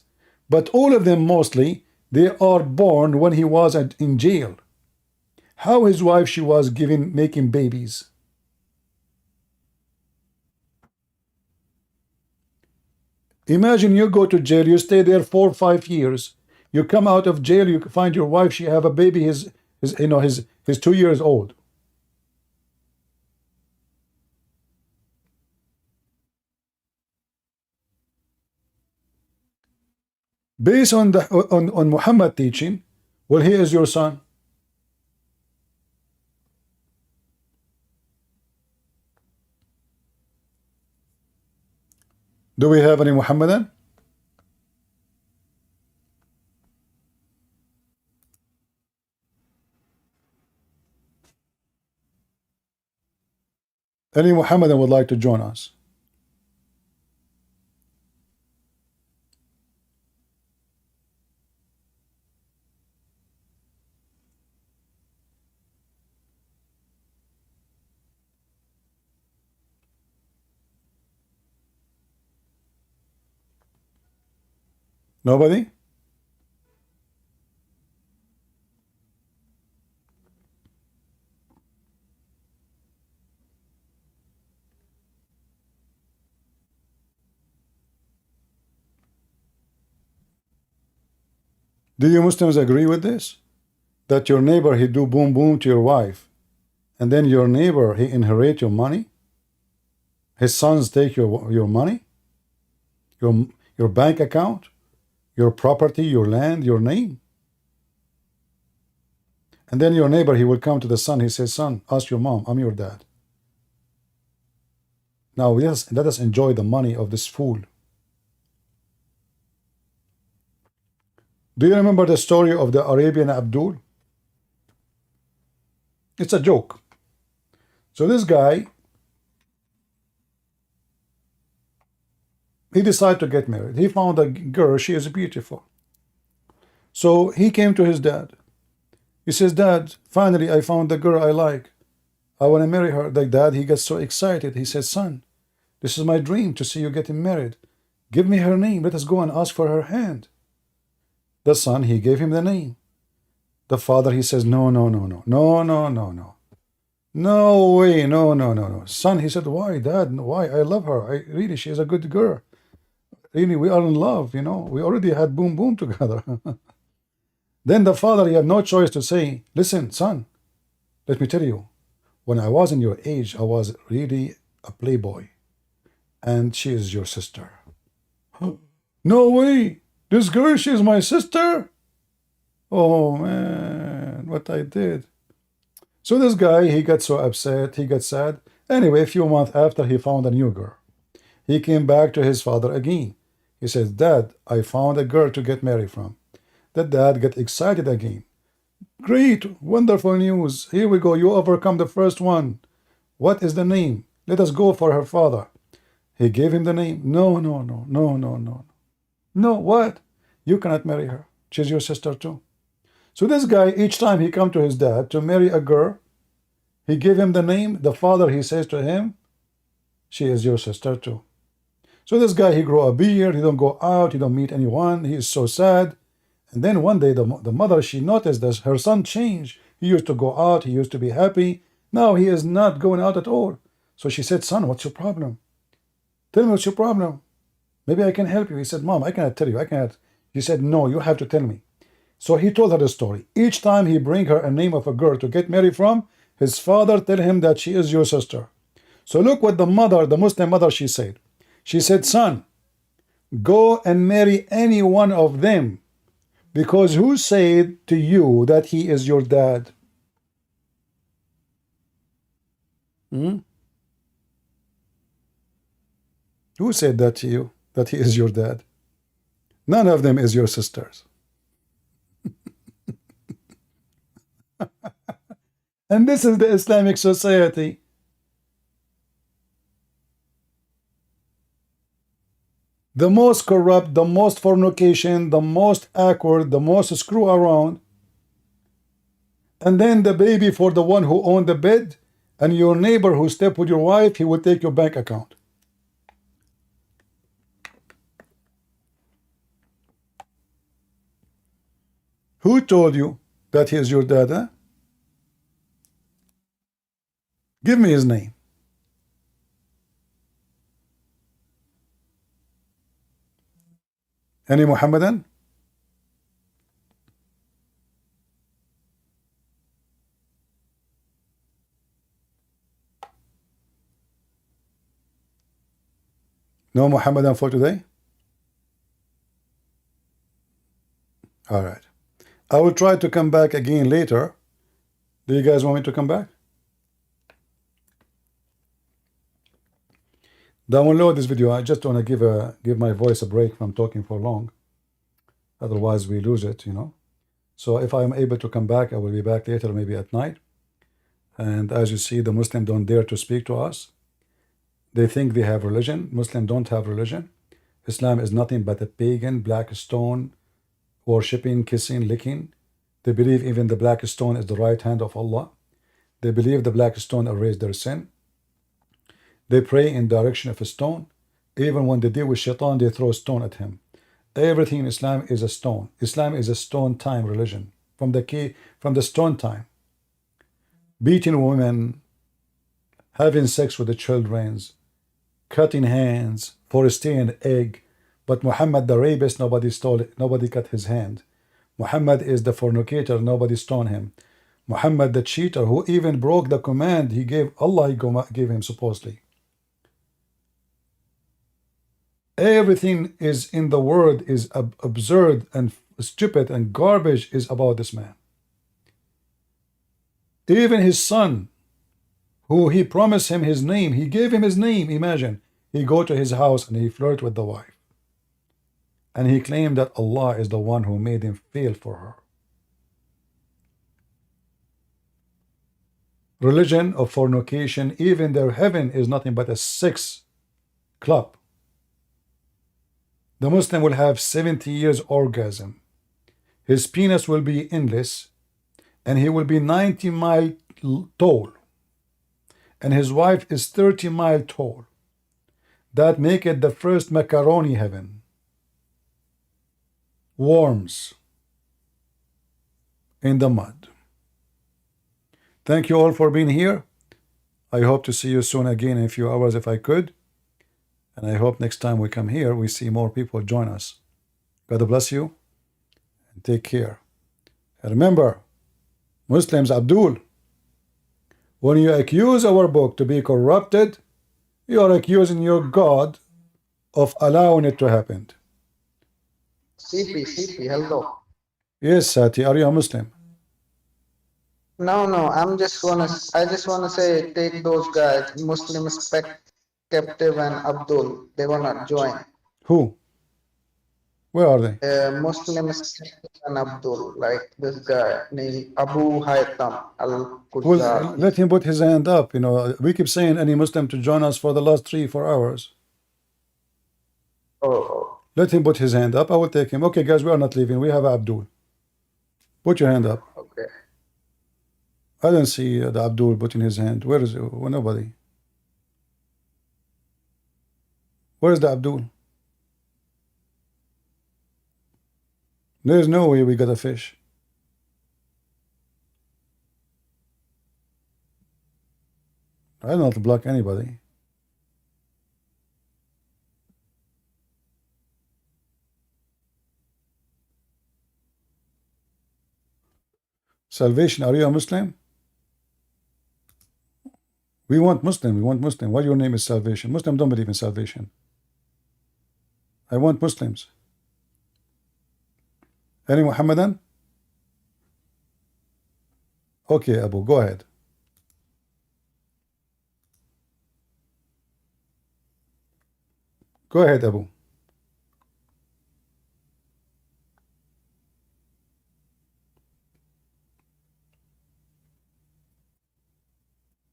But all of them mostly, they are born when he was in jail. How his wife, she was making babies. Imagine you go to jail, you stay there 4 or 5 years. You come out of jail, you find your wife, she have a baby, he's 2 years old. Based on Muhammad teaching, well, he is your son. Do we have any Muhammadan? Any Muhammadan would like to join us? Nobody? Do you Muslims agree with this? That your neighbor, he do boom boom to your wife, and then your neighbor, he inherit your money? His sons take your money? Your bank account? Your property, your land, your name? And then your neighbor, he will come to the son, he says, son, ask your mom, I'm your dad. Now, yes, let us enjoy the money of this fool. Do you remember the story of the Arabian Abdul? It's a joke. So this guy, he decided to get married. He found a girl, she is beautiful. So he came to his dad. He says, Dad, finally I found the girl I like. I want to marry her. The dad, he gets so excited. He says, son, this is my dream to see you getting married. Give me her name. Let us go and ask for her hand. The son, he gave him the name. The father, he says, no, no, no, no, no, no, no, no. No way, no, no, no, no. Son, he said, why, Dad? Why? I love her. Really, she is a good girl. Really, we are in love, you know. We already had boom boom together. Then the father, he had no choice to say, listen, son, let me tell you, when I was in your age, I was really a playboy. And she is your sister. No way. This girl, she is my sister? Oh, man, what I did. So this guy, he got so upset, he got sad. Anyway, a few months after, he found a new girl. He came back to his father again. He says, Dad, I found a girl to get married from. The dad got excited again. Great, wonderful news. Here we go. You overcome the first one. What is the name? Let us go for her father. He gave him the name. No, no, no, no, no, no. No, what? You cannot marry her. She's your sister too. So this guy, each time he come to his dad to marry a girl, he gave him the name. The father, he says to him, she is your sister too. So this guy, he grow a beard. He don't go out. He don't meet anyone. He is so sad. And then one day, the mother, she noticed that her son changed. He used to go out. He used to be happy. Now he is not going out at all. So she said, son, what's your problem? Tell me what's your problem. Maybe I can help you. He said, Mom, I cannot tell you. I cannot. She said, no, you have to tell me. So he told her the story. Each time he bring her a name of a girl to get married from, his father tell him that she is your sister. So look what the mother, the Muslim mother, she said. She said, son, go and marry any one of them. Because who said to you that he is your dad? Who said that to you, that he is your dad? None of them is your sisters. And this is the Islamic society. The most corrupt, the most fornication, the most awkward, the most screw around. And then the baby for the one who owned the bed, and your neighbor who slept with your wife, he will take your bank account. Who told you that he is your dad? Huh? Give me his name. Any Muhammadan? No Muhammadan for today? All right. I will try to come back again later. Do you guys want me to come back? Download this video. I just want to give my voice a break from talking for long. Otherwise, we lose it, you know. So if I'm able to come back, I will be back later, maybe at night. And as you see, the Muslims don't dare to speak to us. They think they have religion. Muslims don't have religion. Islam is nothing but a pagan black stone, worshipping, kissing, licking. They believe even the black stone is the right hand of Allah. They believe the black stone erased their sin. They pray in direction of a stone. Even when they deal with shaitan, they throw a stone at him. Everything in Islam is a stone. Islam is a stone time religion. From the stone time. Beating women, having sex with the children, cutting hands, for stealing an egg. But Muhammad the rapist, nobody stole it, nobody cut his hand. Muhammad is the fornicator, nobody stoned him. Muhammad the cheater, who even broke the command he gave Allah, he gave him supposedly. Everything is in the world is absurd and stupid and garbage is about this man. Even his son, who he promised him his name, he gave him his name. Imagine, he go to his house and he flirt with the wife, and he claimed that Allah is the one who made him fail for her. Religion of fornication, even their heaven is nothing but a sex club. The Muslim will have 70 years orgasm. His penis will be endless, and he will be 90 miles tall, and his wife is 30 miles tall. That make it the first macaroni heaven. Worms in the mud. Thank you all for being here. I hope to see you soon again in a few hours if I could. And I hope next time we come here, we see more people join us. God bless you and take care. And remember, Muslims, Abdul, when you accuse our book to be corrupted, you are accusing your God of allowing it to happen. CP, hello. Yes, Sati, are you a Muslim? No, I just wanna say, take those guys, Muslim Captive and Abdul, they're gonna join. Who? Where are they? Muslim Captive and Abdul, like this guy named Abu Haytham Well, Al-Quzari. let him put his hand up. You know, we keep saying any Muslim to join us for the last 3-4 hours. Oh, Let him put his hand up. I will take him. Okay, guys, we are not leaving. We have Abdul. Put your hand up. okay. I don't see the Abdul putting his hand. Where is it? Well, nobody. Where is the Abdul? There's no way we got a fish. I don't have to block anybody. Salvation, are you a Muslim? We want Muslim. We want Muslim. Why your name is Salvation? Muslim don't believe in salvation. I want Muslims. Any Muhammadan? Okay, Abu, go ahead. Go ahead, Abu.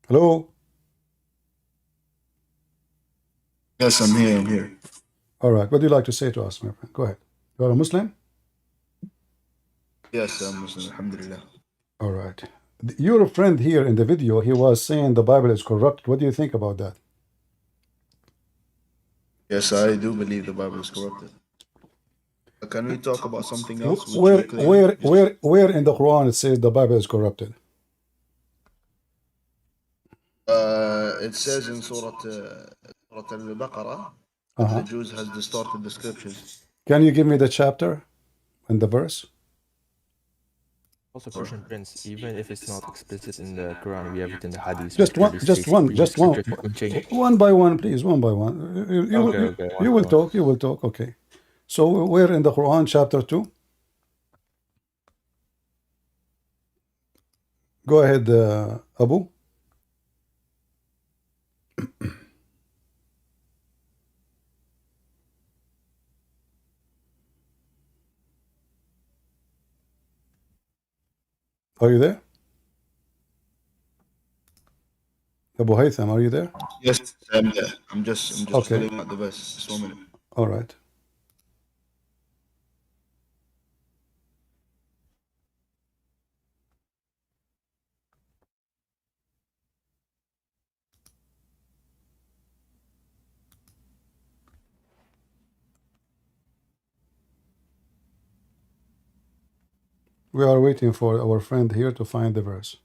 Hello? Yes, I'm here. I'm here. All right. What do you like to say to us, my friend? Go ahead. You are a Muslim? Yes, I'm Muslim. Alhamdulillah. All right. Your friend here in the video, he was saying the Bible is corrupt. What do you think about that? Yes, I do believe the Bible is corrupted. Can we talk about something else? Which Where, you claim where in the Quran it says the Bible is corrupted? It says in Surah Al-Baqarah that the Jews has distorted the scriptures. Can you give me the chapter and the verse? Also, Christian Prince, even if it's not explicit in the Quran, we have it in the Hadith. Just one, one by one, please, one by one. You will talk. You will talk. Okay. So where in the Quran, chapter 2? Go ahead, Abu. Are you there? Abu Haytham, are you there? Yes, I'm there. I'm just Okay. filling out the verse. Just 1 minute. All right. We are waiting for our friend here to find the verse.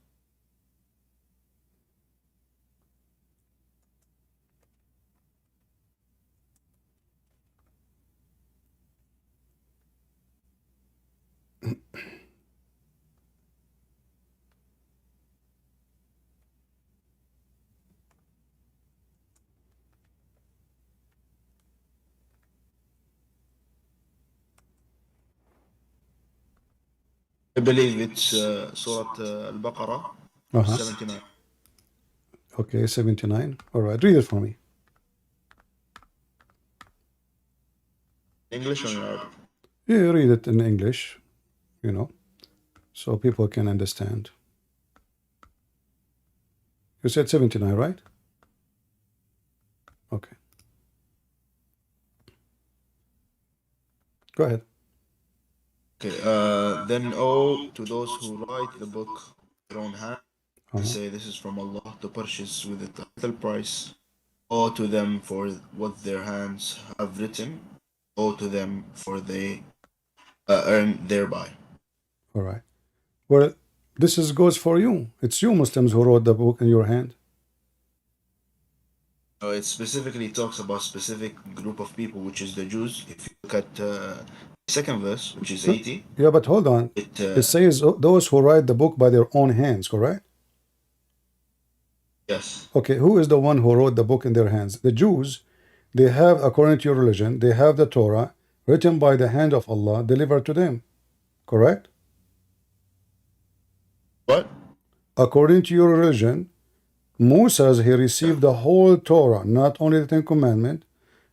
I believe it's Surah Al-Baqarah, 79. Okay, 79. All right, read it for me. English or in Arabic? Yeah, read it in English, so people can understand. You said 79, right? Okay. Go ahead. Okay. Then to those who write the book with their own hand, they say this is from Allah to purchase with it a little price. Woe to them for what their hands have written. Woe to them for they earn thereby. All right. Well, this goes for you. It's you Muslims who wrote the book in your hand. It specifically talks about specific group of people, which is the Jews. If you look at the second verse, which is 80. Yeah, but hold on. It says those who write the book by their own hands, correct? Yes. Okay, who is the one who wrote the book in their hands? The Jews, they have, according to your religion, they have the Torah written by the hand of Allah delivered to them, correct? What? According to your religion, Moses, he received the whole Torah, not only the Ten Commandments,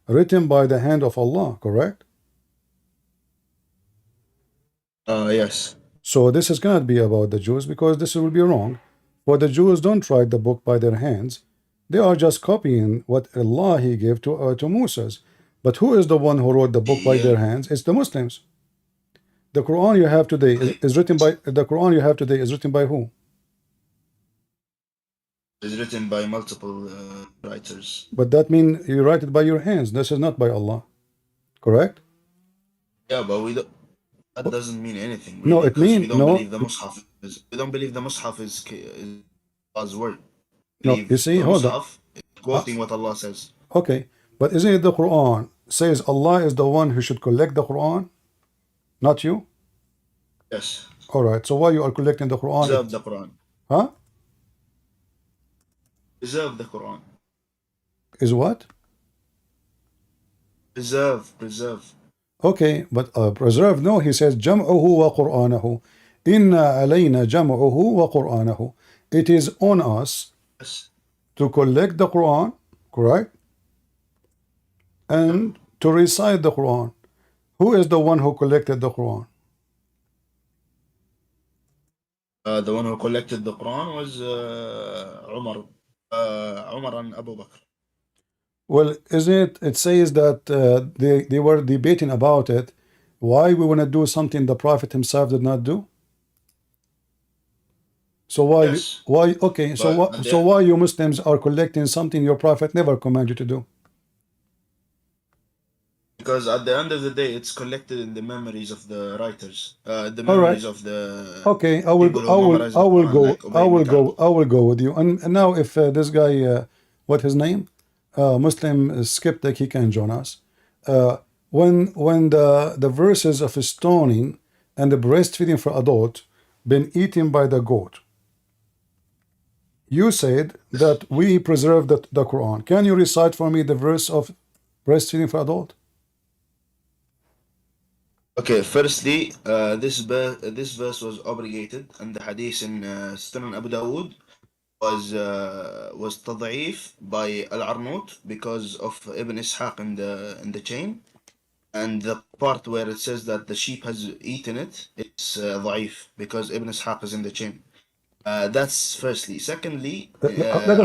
written by the hand of Allah, correct? Yes. So this is cannot be about the Jews because this will be wrong. For the Jews don't write the book by their hands. They are just copying what Allah he gave to Moses. But who is the one who wrote the book by their hands? It's the Muslims. The Quran you have today is written by who? It's written by multiple writers. But that means you write it by your hands. This is not by Allah. Correct? Yeah, but we don't. That doesn't mean anything. Really, no, it means we don't no. believe the Mus'haf. We don't believe the Mus'haf is Allah's word. No, you see, the hold Mus'haf on. is quoting what Allah says. Okay, but isn't it the Quran says Allah is the one who should collect the Quran, not you? Yes. All right. So why you are collecting the Quran? Preserve the Quran. Huh? Preserve the Quran. Is what? Preserve. Okay, but preserve. No, he says jam'uhu wa Qur'anahu. Inna alayna jam'uhu wa Qur'anahu. It is on us to collect the Quran, correct? And to recite the Quran. Who is the one who collected the Quran? The one who collected the Quran was Umar. Umar and Abu Bakr. Well, isn't it? It says that they were debating about it. Why we want to do something the Prophet himself did not do? So why? Yes. Why? Okay. So why you Muslims are collecting something your Prophet never commanded you to do? Because at the end of the day, it's collected in the memories of the writers, the memories of the. Okay, I will go with you. And now, if this guy, what his name, Muslim skeptic, he can join us. When the verses of stoning and the breastfeeding for adult been eaten by the goat, you said that we preserve the Quran. Can you recite for me the verse of breastfeeding for adult? Okay, firstly, this verse was abrogated, and the hadith in Sunan Abu Dawood was tad'if by Al-Arnaut because of Ibn Ishaq in the chain, and the part where it says that the sheep has eaten it, it's da'if because Ibn Ishaq is in the chain. That's firstly. Secondly, let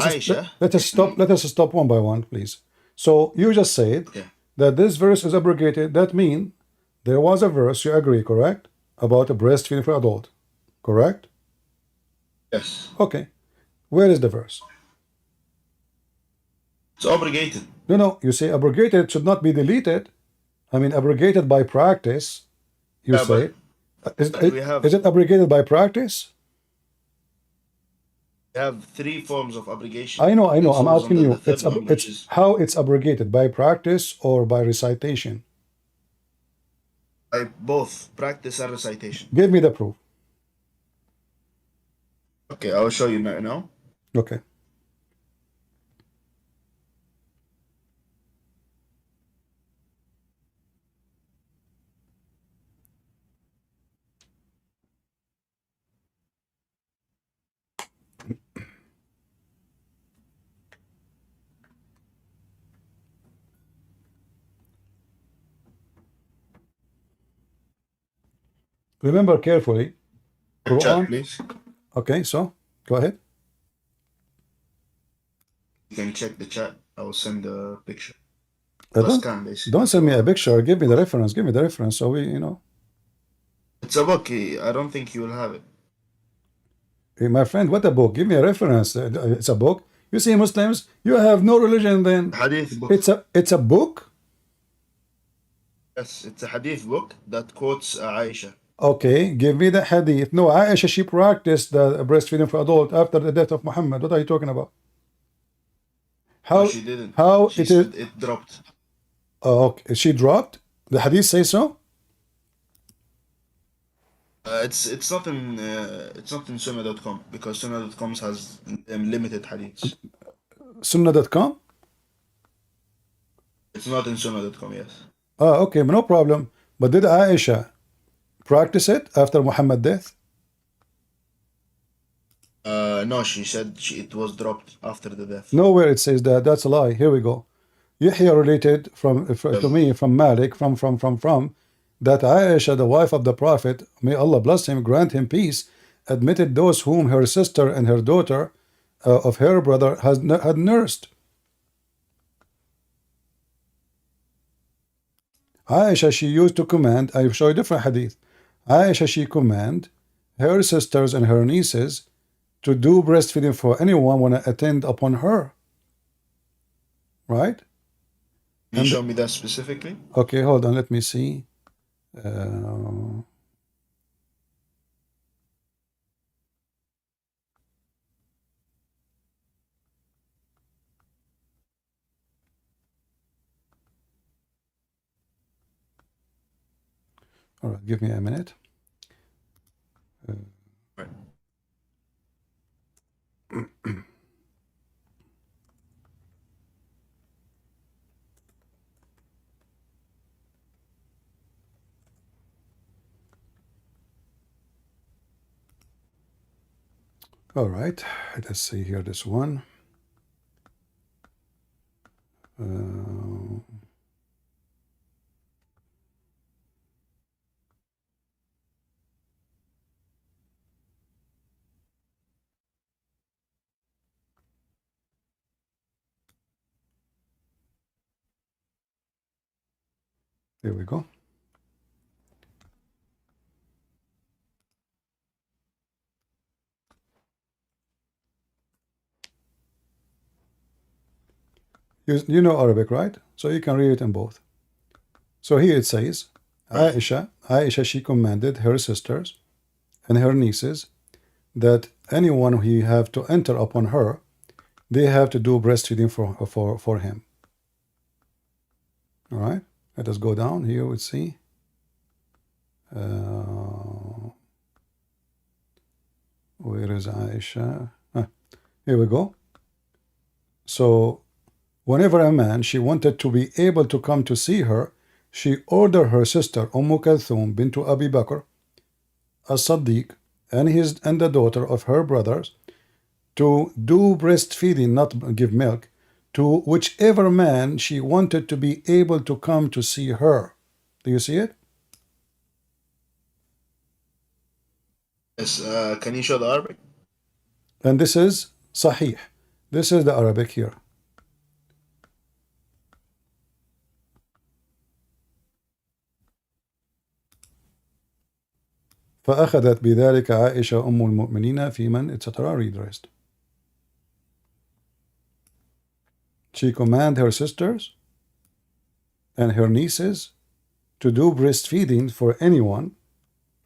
us stop one by one, please. So you just said that this verse is abrogated. That means there was a verse, you agree, correct? About a breastfeeding for adult, correct? Yes. Okay. Where is the verse? It's abrogated. No, you say abrogated should not be deleted. I mean, abrogated by practice, you say. Is it abrogated by practice? We have three forms of abrogation. I know. I'm asking you. It's how it's abrogated, by practice or by recitation? By both practice and recitation. Give me the proof. Okay, I will show you now. Okay. Remember carefully. Chat, Quran. please. Okay, so go ahead. You can check the chat. I will send the picture. Don't basically. send me a picture. Give me the reference. Give me the reference. So we, It's a book. I don't think you will have it. Hey, my friend, what a book? Give me a reference. It's a book. You see, Muslims, you have no religion. Then Hadith book. it's a book. Yes, it's a hadith book that quotes Aisha. Okay, give me the hadith. No, Aisha, she practiced the breastfeeding for adult after the death of Muhammad. What are you talking about? How No, she didn't. How She it is? said it dropped. Oh, okay, she dropped. The hadith say so. It's not in Sunnah.com because Sunnah.com has limited hadiths. Sunnah.com. It's not in Sunnah.com. Yes. Oh, okay, no problem. But did Aisha practice it after Muhammad's death? No, she said it was dropped after the death. Nowhere it says that. That's a lie. Here we go. Yahya related to me from Malik from that Aisha, the wife of the Prophet, may Allah bless him, grant him peace, admitted those whom her sister and her daughter of her brother had nursed. Aisha, she used to command, I show you different hadith. Aisha, she command her sisters and her nieces to do breastfeeding for anyone want to attend upon her. Right? Can you show me that specifically? Okay, hold on, let me see. All right, give me a minute. Right. All right, let's see here this one. Here we go. You know Arabic, right? So you can read it in both. So here it says, Aisha, she commanded her sisters and her nieces that anyone who have to enter upon her, they have to do breastfeeding for him. All right, let us go down here. We'll see. Where is Aisha? Here we go. So whenever a man she wanted to be able to come to see her, she ordered her sister Kulthum bint Abi Bakr as-Siddiq and the daughter of her brothers to do breastfeeding, not give milk, to whichever man she wanted to be able to come to see her. Do you see it? Yes. Can you show the Arabic? And this is Sahih. This is the Arabic here. فأخذت بذلك عائشة أم المؤمنين في من etc. Read the rest. She commanded her sisters and her nieces to do breastfeeding for anyone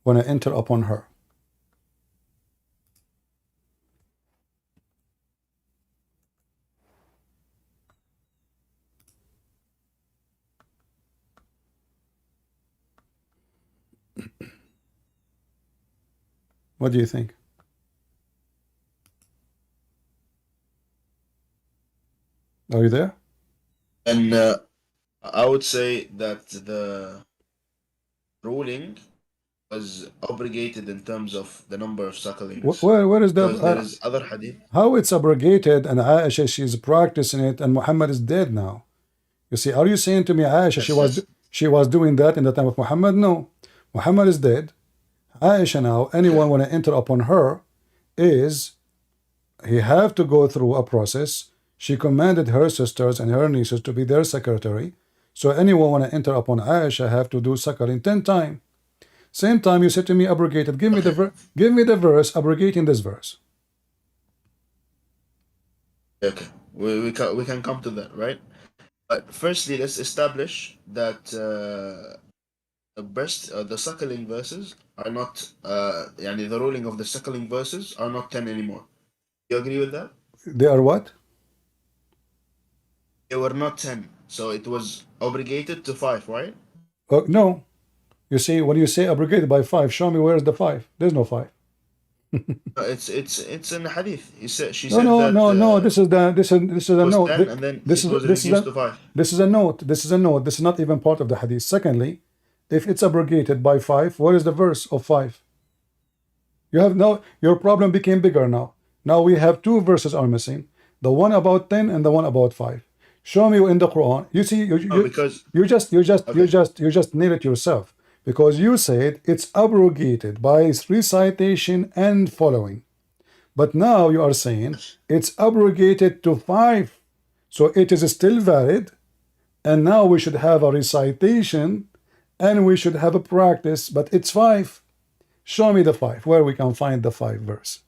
when I enter upon her. What do you think? Are you there? And I would say that the ruling was abrogated in terms of the number of sucklings. Where is Because there that? is other hadith. How it's abrogated and Aisha, she's practicing it and Muhammad is dead now. You see, are you saying to me Aisha, she was doing that in the time of Muhammad? No. Muhammad is dead Aisha now, anyone want to enter upon her is he have to go through a process. She commanded her sisters and her nieces to be their secretary. So anyone want to enter upon Aisha have to do suckling 10 times. Same time you said to me abrogated. Give me the verse abrogating this verse. Okay, we can come to that, right? But firstly, let's establish that the suckling verses are not يعني the ruling of the suckling verses are not 10 anymore. You agree with that? They are what? They were not 10, so it was abrogated to 5, right? No. You see, when you say abrogated by 5, show me where's the 5. There's no 5. It's in the hadith. She No, said no, that no, no. This is a was note. 10 and then This it was is reduced to 5. this is a note. This is a note. This is not even part of the hadith. Secondly, if it's abrogated by 5, what is the verse of 5? You have now your problem became bigger now. Now we have 2 verses are missing. The one about 10 and the one about 5. Show me in the Quran. You see, you just nailed it yourself because you said it's abrogated by recitation and following. But now you are saying it's abrogated to 5. So it is still valid. And now we should have a recitation and we should have a practice, but it's 5. Show me the 5, where we can find the 5 verse.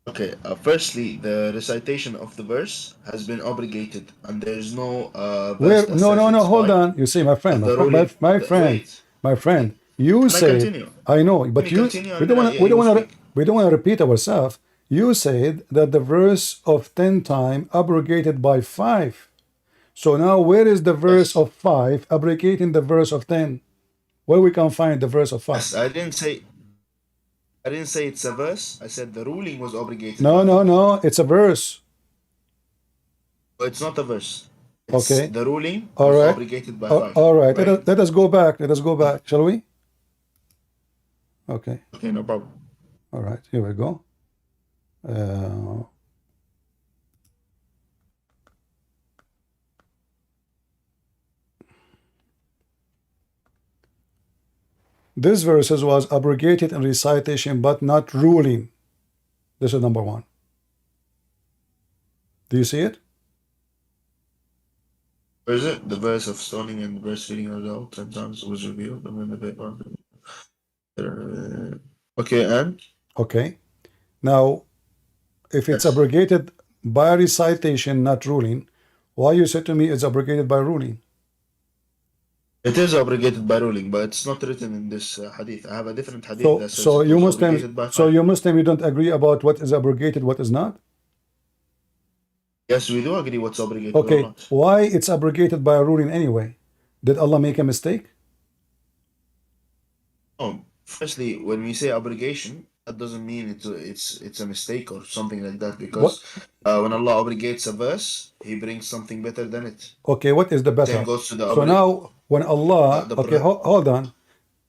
Okay, firstly, the recitation of the verse has been abrogated, and there is no verse that No, says no, no, it's hold 5. on. You see, my friend, Wait, my friend, you can I said, continue? I know, but Let me continue we and don't want you will speak. we don't want to repeat ourselves. You said that the verse of 10 time abrogated by 5. So now where is the verse Yes. of 5 abrogating the verse of 10? Where we can find the verse of 5? Yes, I didn't say it's a verse. I said the ruling was abrogated. No, by no, 5. no. It's a verse. It's not a verse. It's Okay. the ruling All was right. abrogated by 5. All right. Right? Let us go back. Let us go back. Shall we? Okay. Okay, no problem. All right. Here we go. This verses was abrogated in recitation but not ruling. This is number 1. Do you see it? Where is it? The verse of stoning and the verse reading out 10 times was revealed. Okay, and? Okay. Now, if it's Yes. abrogated by recitation, not ruling, why you said to me it's abrogated by ruling? It is abrogated by ruling, but it's not written in this hadith. I have a different hadith So, that says so it you was Muslims, abrogated by 5. so you Muslim, you don't agree about what is abrogated, what is not? Yes, we do agree what's abrogated or Okay, not. why it's abrogated by a ruling anyway? Did Allah make a mistake? Oh, firstly, when we say abrogation, that doesn't mean it's a mistake or something like that, because when Allah abrogates a verse, He brings something better than it. Okay, what is the better? Same goes to the So now, when Allah, the okay, hold on.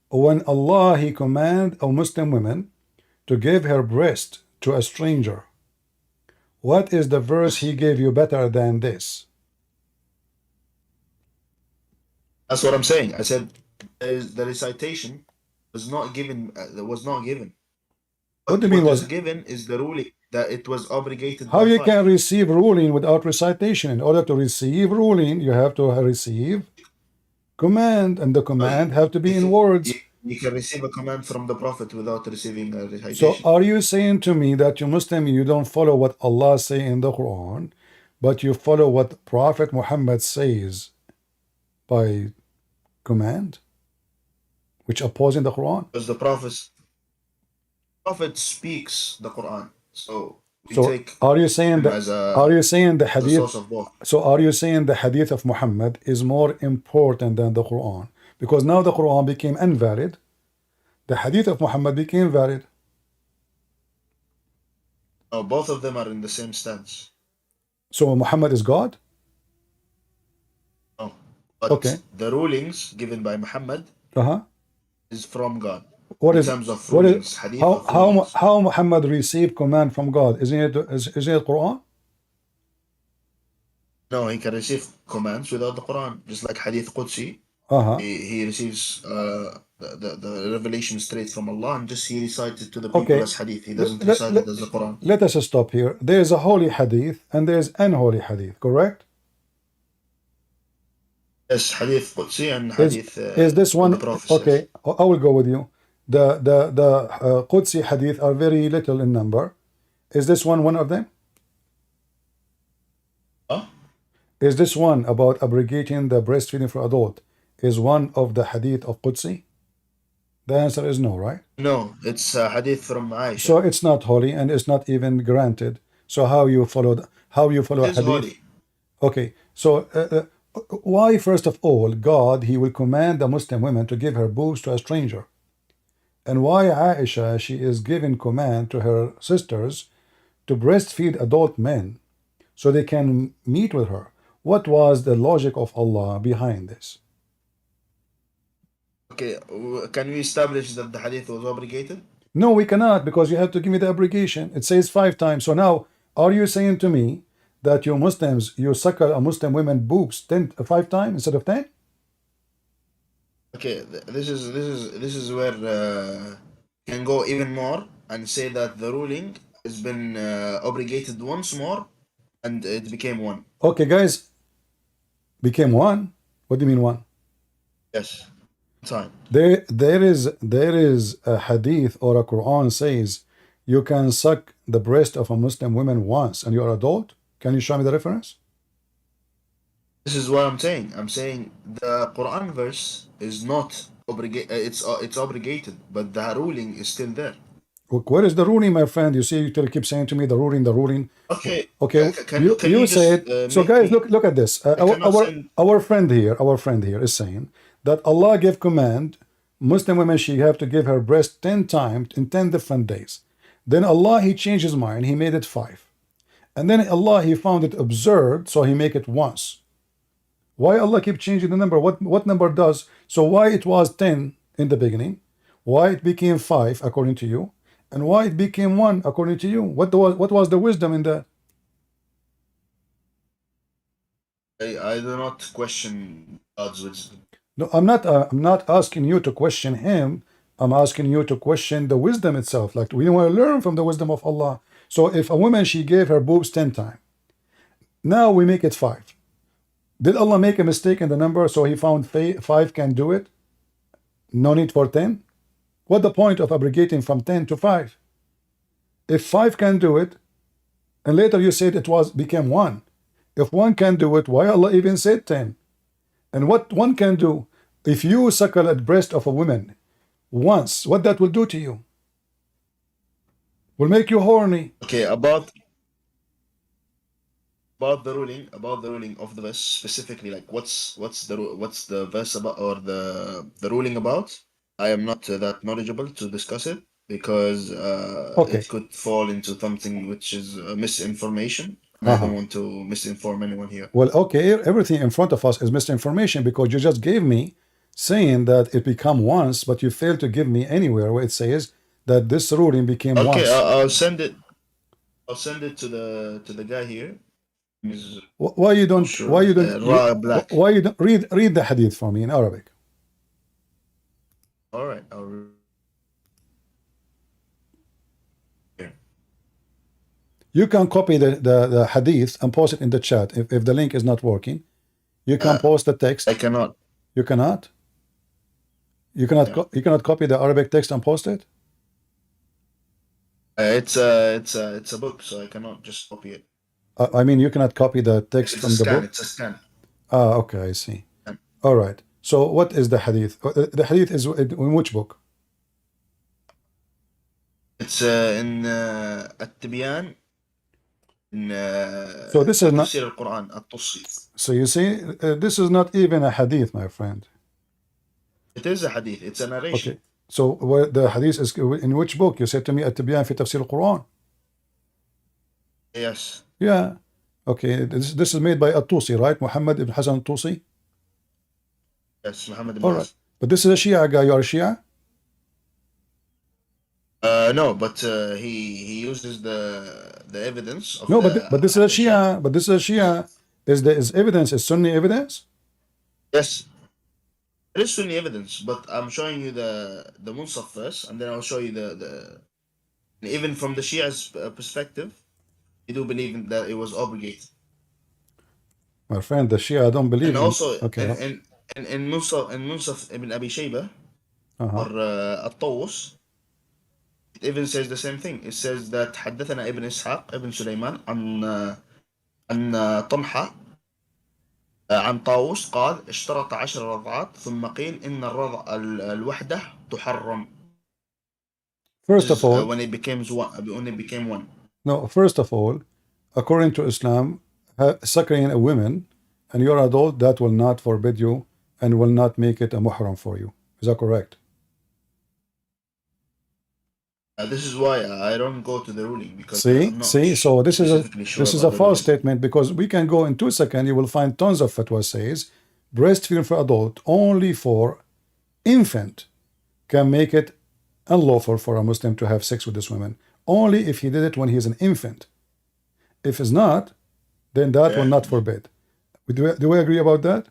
When Allah, He command a Muslim woman to give her breast to a stranger, what is the verse He gave you better than this? That's what I'm saying. I said the recitation was not given. Was not given. What do you mean What is was? given is the ruling that it was abrogated How by you 5. can receive ruling without recitation? In order to receive ruling, you have to receive command, and the command have to be in words. You can receive a command from the Prophet without receiving a So recitation. are you saying to me that you Muslim, you don't follow what Allah say in the Quran, but you follow what Prophet Muhammad says by command, which opposing the Quran? Because the Prophet speaks the Quran, so we So take are you saying him that? as Are you saying the the hadith? source of both. So are you saying the hadith of Muhammad is more important than the Quran? Because now the Quran became invalid, the hadith of Muhammad became valid. No, both of them are in the same stance. So Muhammad is God? No, but Okay. the rulings given by Muhammad is from God. What in is terms of what rulings, is hadith of how rulings. Muhammad received command from God? Isn't it Quran? No, he can receive commands without the Quran, just like Hadith Qudsi. he receives the revelation straight from Allah, and just he recites it to the people Okay. as hadith. He doesn't recite it as the Quran. Let us stop here. There is a holy hadith and there is unholy hadith, correct? Yes, hadith Qudsi and hadith Is this one the Prophet says. okay? I will go with you. The Qudsi hadith are very little in number. Is this one of them? Huh? Is this one about abrogating the breastfeeding for adult is one of the hadith of Qudsi? The answer is no, right? No, it's hadith from Aisha. So it's not holy and it's not even granted. So how you follow It is hadith? holy. Okay, so why first of all God he will command the Muslim women to give her boobs to a stranger, and why Aisha she is giving command to her sisters to breastfeed adult men so they can meet with her? What was the logic of Allah behind this? Okay, can we establish that the hadith was obligated? No, we cannot, because you have to give me the abrogation. It says 5 times. So now, are you saying to me that you Muslims, you suckle a Muslim women boobs 5 times instead of 10? Okay, this is where can go even more and say that the ruling has been obligated once more, and it became one. Okay, guys, became one. What do you mean one? Yes, time. There is a hadith or a Quran says you can suck the breast of a Muslim woman once and you are adult. Can you show me the reference? This is what I'm saying. I'm saying the Quran verse is not obligated. It's obligated, but the ruling is still there. Where is the ruling, my friend? You see, you keep saying to me the ruling. Okay. Okay. Can you just, said so, guys. Look at this. Our friend here is saying that Allah gave command Muslim women she have to give her breast 10 times in 10 different days. Then Allah he changed his mind. He made it 5, and then Allah he found it absurd, so he make it once. Why Allah keep changing the number? What number does? So why it was 10 in the beginning? Why it became 5 according to you? And why it became 1 according to you? What was the wisdom in that? I do not question God's wisdom. No, I'm not asking you to question him. I'm asking you to question the wisdom itself. Like we want to learn from the wisdom of Allah. So if a woman she gave her boobs 10 times, now we make it 5. Did Allah make a mistake in the number so he found 5 can do it? No need for 10? What the point of abrogating from 10 to 5? If 5 can do it, and later you said it became 1. If 1 can do it, why Allah even said 10? And what 1 can do, if you suckle at breast of a woman once, what that will do to you? Will make you horny. Okay, about the ruling of the verse specifically, like what's the verse about, or the ruling about? I am not that knowledgeable to discuss it because it could fall into something which is misinformation. I don't want to misinform anyone here. Well, okay, everything in front of us is misinformation because you just gave me saying that it become once, but you failed to give me anywhere where it says that this ruling became once. Okay, I'll send it. I'll send it to the guy here. Why you don't? Sure. Why you don't? Why you don't read the hadith for me in Arabic? All right, You can copy the hadith and post it in the chat. If the link is not working, you can post the text. I cannot. You cannot. You cannot copy the Arabic text and post it. It's a book, so I cannot just copy it. I mean, you cannot copy the text from the book. It's a scan. Ah, okay, I see. All right. So, what is the hadith? The hadith is in which book? It's in At-Tibyan. So this is not. Tafsir al-Quran, At-Tusi. So you see, this is not even a hadith, my friend. It is a hadith. It's a narration. Okay. So the hadith is in which book? You said to me At-Tibyan fi Tafsir al-Quran. Yes. Yeah. Okay. This is made by At-Tusi, right? Mohammed ibn Hassan At-Tusi. Yes, Muhammad ibn All right. But this is a Shia guy. You are a Shia? No, but he uses the evidence of no, but this is a Shia. But this is a Shia. Is evidence is Sunni evidence? Yes. There is Sunni evidence, but I'm showing you the Munsaf first, and then I'll show you the even from the Shia's perspective, they do believe that it was obligated. My friend, the Shia don't believe And in. also Okay. in Munsaf ibn Abi Shayba Uh-huh. or At-Tawus, it even says the same thing. It says that حدثنا ابن إسحاق ابن سليمان عن طلحة عن طاووس قال اشترط 10 رضعات ثم قيل إن الوحدة تحرم. First This of is all, when it became one. no, first of all, according to Islam, suckling a woman and you're adult, that will not forbid you and will not make it a muhram for you. Is that correct? This is why I don't go to the ruling, because I'm not So this is specifically sure a about the false ruling. statement, because we can go in 2 seconds. You will find tons of fatwa says breastfeeding for adult only for infant can make it unlawful for a Muslim to have sex with this woman. Only if he did it when he is an infant. If it's not, then that will not forbid. Do we agree about that?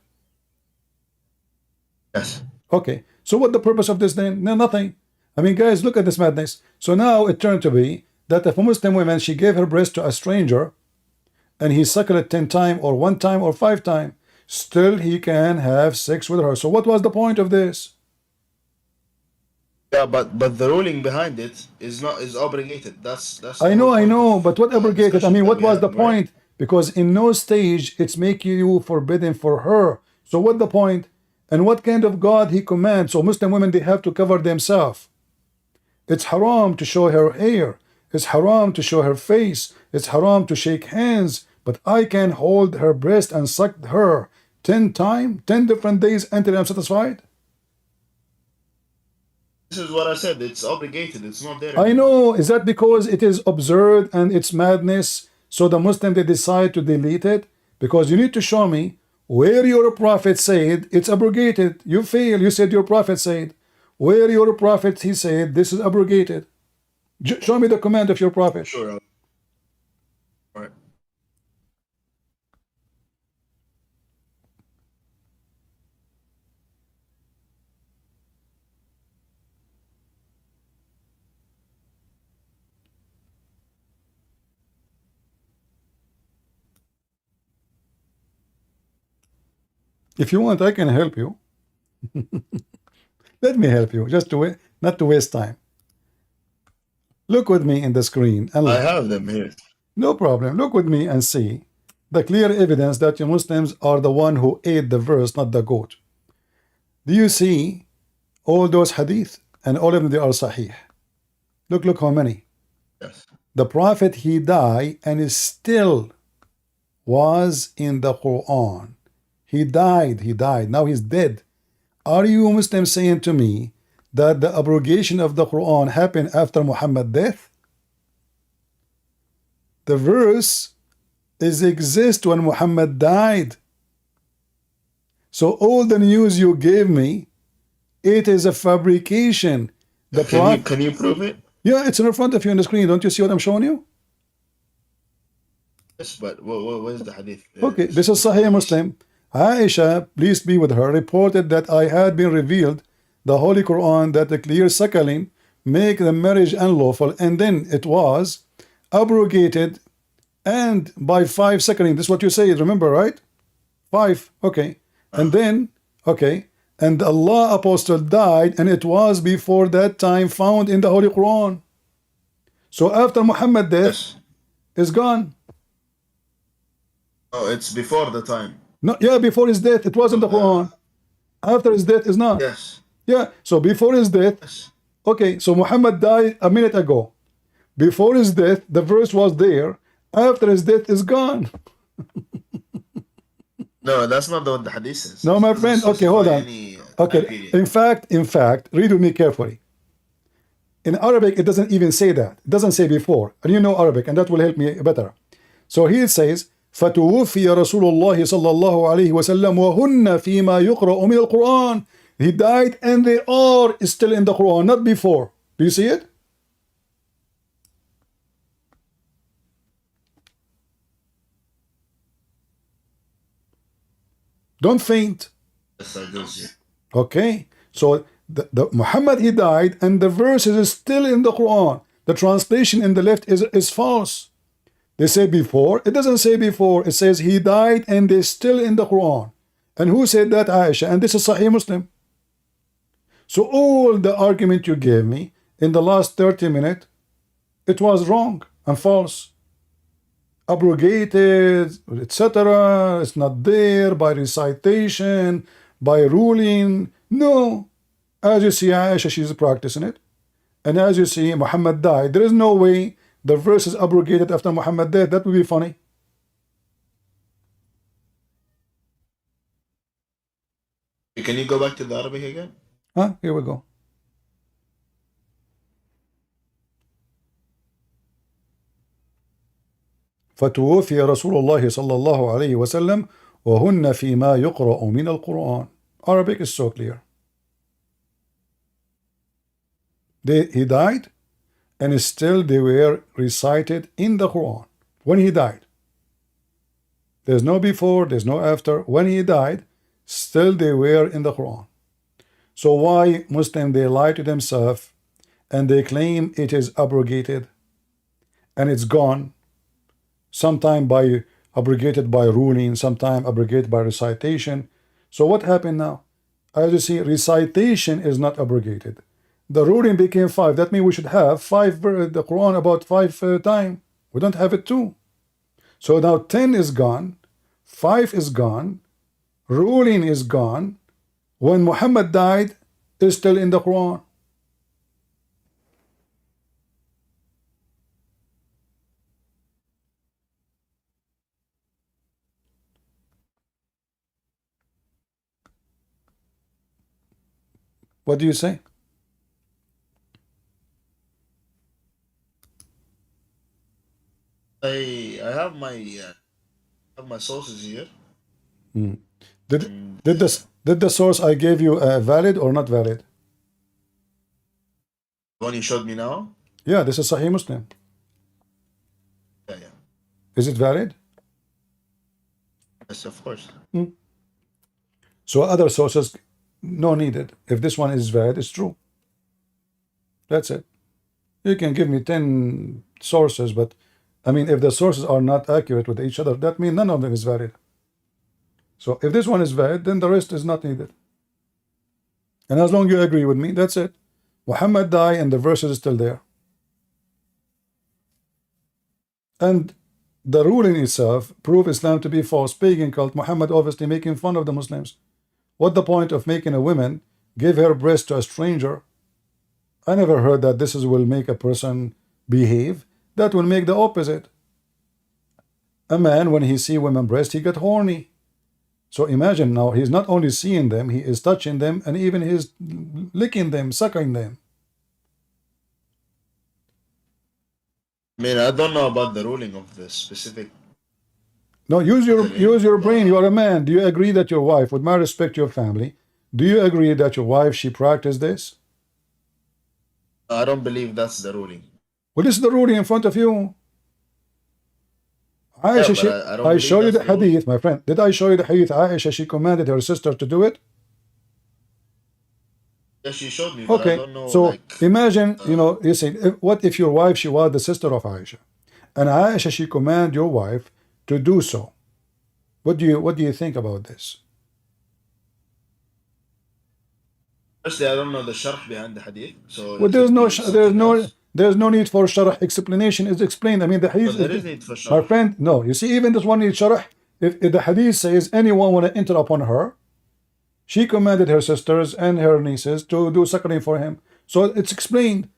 Yes. Okay. So what the purpose of this then? No, nothing. I mean, guys, look at this madness. So now it turned to be that if a Muslim woman, she gave her breast to a stranger and he suckled it 10 times or 1 time or 5 times, still he can have sex with her. So what was the point of this? Yeah, but the ruling behind it is obligated. That's I know, but what abrogated? I mean, what was the right? point? Because in no stage it's making you forbidden for her. So what the point? And what kind of God he commands? So Muslim women, they have to cover themselves. It's haram to show her hair. It's haram to show her face. It's haram to shake hands. But I can hold her breast and suck her 10 times, 10 different days until I'm satisfied. This is what I said. It's obligated. It's not there I anymore. know. Is that because it is absurd and it's madness? So the Muslim, they decide to delete it? Because you need to show me where your prophet said it's abrogated. You fail. You said your prophet said. Where your prophet, he said this is abrogated. Show me the command of your prophet. Sure. All right. If you want, I can help you. Let me help you, just to not to waste time. Look with me in the screen and look. I have them here. No problem. Look with me and see the clear evidence that you Muslims are the one who ate the verse, not the goat. Do you see all those hadith? And all of them, they are sahih. Look how many. Yes. The Prophet, he died and is still was in the Quran. He died. Now he's dead. Are you Muslims saying to me that the abrogation of the Quran happened after Muhammad's death? The verse exists when Muhammad died. So all the news you gave me, it is a fabrication. Can you prove it? Yeah, it's in front of you on the screen. Don't you see what I'm showing you? Yes, but where's the hadith? Okay, this is Sahih Muslim. Aisha, please be with her, reported that I had been revealed the Holy Quran that the clear suckling make the marriage unlawful, and then it was abrogated, and by 5 suckling. This is what you say, remember, right? 5, okay. And then, okay, and Allah apostle died, and it was before that time found in the Holy Quran. So after Muhammad's death, it's gone. Oh, it's before the time. No, yeah, before his death, it was in the Quran. After his death, is not. Yes. Yeah, so before his death, Yes. okay, so Muhammad died a minute ago. Before his death, the verse was there. After his death, is gone. No, that's not what the hadith says. No, my friend, okay, hold on. Okay, in fact, read with me carefully. In Arabic, it doesn't even say that. It doesn't say before. And you know Arabic, and that will help me better. So here it says, فَتُوفِيَ رَسُولُ اللَّهِ صَلَّى اللَّهُ عَلَيْهِ وَسَلَّمْ وَهُنَّ فِي مَا يُقْرَأُ مِنَ الْقُرْآنِ. He died and they are still in the Quran, not before. Do you see it? Don't faint. Yes, I do see. Okay, so the Muhammad, he died, and the verses is still in the Quran. The translation in the left is false. They say before. It doesn't say before. It says he died, and they're still in the Quran. And who said that? Aisha. And this is Sahih Muslim. So all the argument you gave me in the last 30 minutes, it was wrong and false. Abrogated, etc. It's not there by recitation, by ruling. No. As you see, Aisha, she's practicing it. And as you see, Muhammad died. There is no way the verse is abrogated after Muhammad died. That would be funny. Can you go back to the Arabic again? Here we go. فتوفي رسول الله صلى الله عليه وسلم وهن فيما يقرأ من القرآن. Arabic is so clear. He died, and still they were recited in the Quran when he died. There's no before, there's no after. When he died, still they were in the Quran. So why Muslim, they lie to themselves and they claim it is abrogated and it's gone, sometime by abrogated by ruling, sometime abrogated by recitation. So what happened now? As you see, recitation is not abrogated. The ruling became 5. That means we should have 5, the Quran about 5 times. We don't have it 2. So now 10 is gone, 5 is gone, ruling is gone. When Muhammad died, is still in the Quran. What do you say? I have my sources here. Did the source I gave you valid or not valid? The one you showed me now? Yeah, this is Sahih Muslim. Yeah. Is it valid? Yes, of course. So other sources, no needed. If this one is valid, it's true. That's it. You can give me 10 sources, but I mean, if the sources are not accurate with each other, that means none of them is valid. So if this one is valid, then the rest is not needed. And as long as you agree with me, that's it. Muhammad died and the verse is still there. And the ruling itself proved Islam to be false, pagan cult. Muhammad obviously making fun of the Muslims. What the point of making a woman give her breast to a stranger? I never heard that this will make a person behave. That will make the opposite. A man, when he see women breast, he get horny. So imagine now, he's not only seeing them, he is touching them, and even he's licking them, sucking them. I mean, I don't know about the ruling of the specific. No, use your brain. You are a man. Do you agree that your wife, with my respect to your family, do you agree that your wife, she practiced this? I don't believe that's the ruling. Well, this is the ruling in front of you. Aisha, Yeah, I show you the hadith, my friend. Did I show you the hadith? Aisha, she commanded her sister to do it. Yeah, she showed me, but Okay, I don't know. so Like, imagine, you say, what if your wife, she was the sister of Aisha, and Aisha, she command your wife to do so? What do you think about this? firstly, I don't know the sharh behind the hadith. So Well, let it be something else. there's no need for sharh. Explanation is explained. I mean, the hadith. But there is need for sharh. My friend, no. You see, even this one needs sharh. If the hadith says anyone want to enter upon her, she commanded her sisters and her nieces to do suckling for him. So it's explained.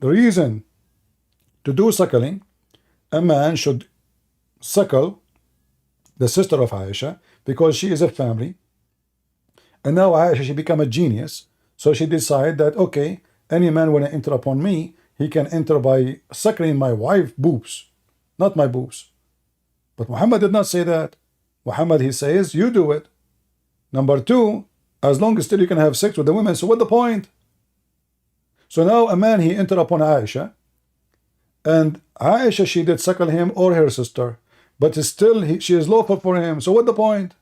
The reason to do suckling, a man should suckle the sister of Aisha because she is a family. And now Aisha, she become a genius. So she decided that, okay, any man want to enter upon me, he can enter by suckling my wife's boobs, not my boobs. But Muhammad did not say that. Muhammad, he says, you do it. Number 2, as long as still you can have sex with the women, so what the point? So now a man, he entered upon Aisha, and Aisha, she did suckle him or her sister, but still she is lawful for him, so what the point?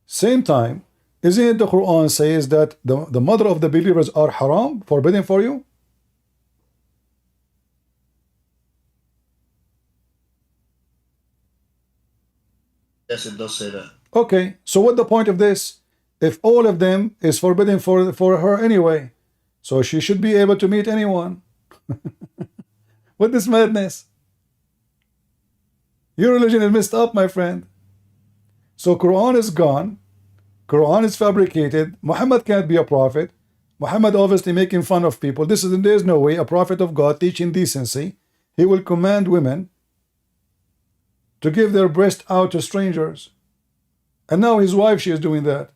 Same time, Isn't it the Quran says that the mother of the believers are haram, forbidden for you? Yes, it does say that. Okay, so what the point of this? If all of them is forbidden for her anyway, so she should be able to meet anyone. What is madness? Your religion is messed up, my friend. So Quran is gone. Quran is fabricated. Muhammad can't be a prophet. Muhammad obviously making fun of people. There's no way a prophet of God teaching decency. He will command women to give their breast out to strangers. And now his wife, she is doing that.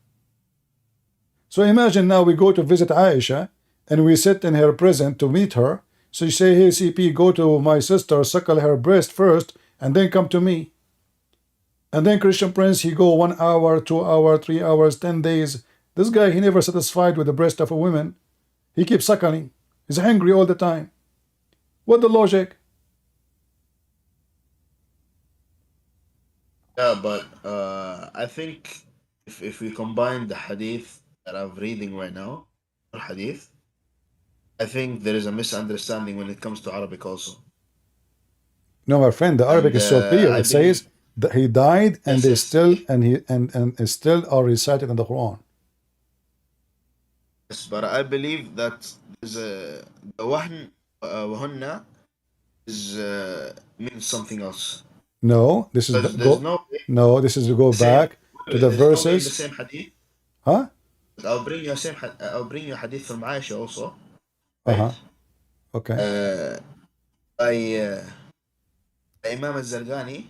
So imagine now we go to visit Aisha and we sit in her presence to meet her. So you say, hey CP, go to my sister, suckle her breast first, and then come to me. And then Christian Prince, he go 1 hour, 2 hour, 3 hours, 10 days. This guy, he never satisfied with the breast of a woman. He keeps suckling. He's hungry all the time. What the logic? Yeah, but I think if we combine the hadith that I'm reading right now, hadith, I think there is a misunderstanding when it comes to Arabic also. No, my friend, the Arabic And is so clear. I It says believe that he died and yes, they yes, still and still are recited in the Quran. yes, but I believe that there's the wahn wahunna is means something else. No, this is the, Because there's go. no way No, this is to go the same. back to the There's no way in the verses. same hadith. Huh? But I'll bring you a same. I'll bring you a hadith from Aisha also, Uh-huh. right? Okay. By Imam al-Zarqani.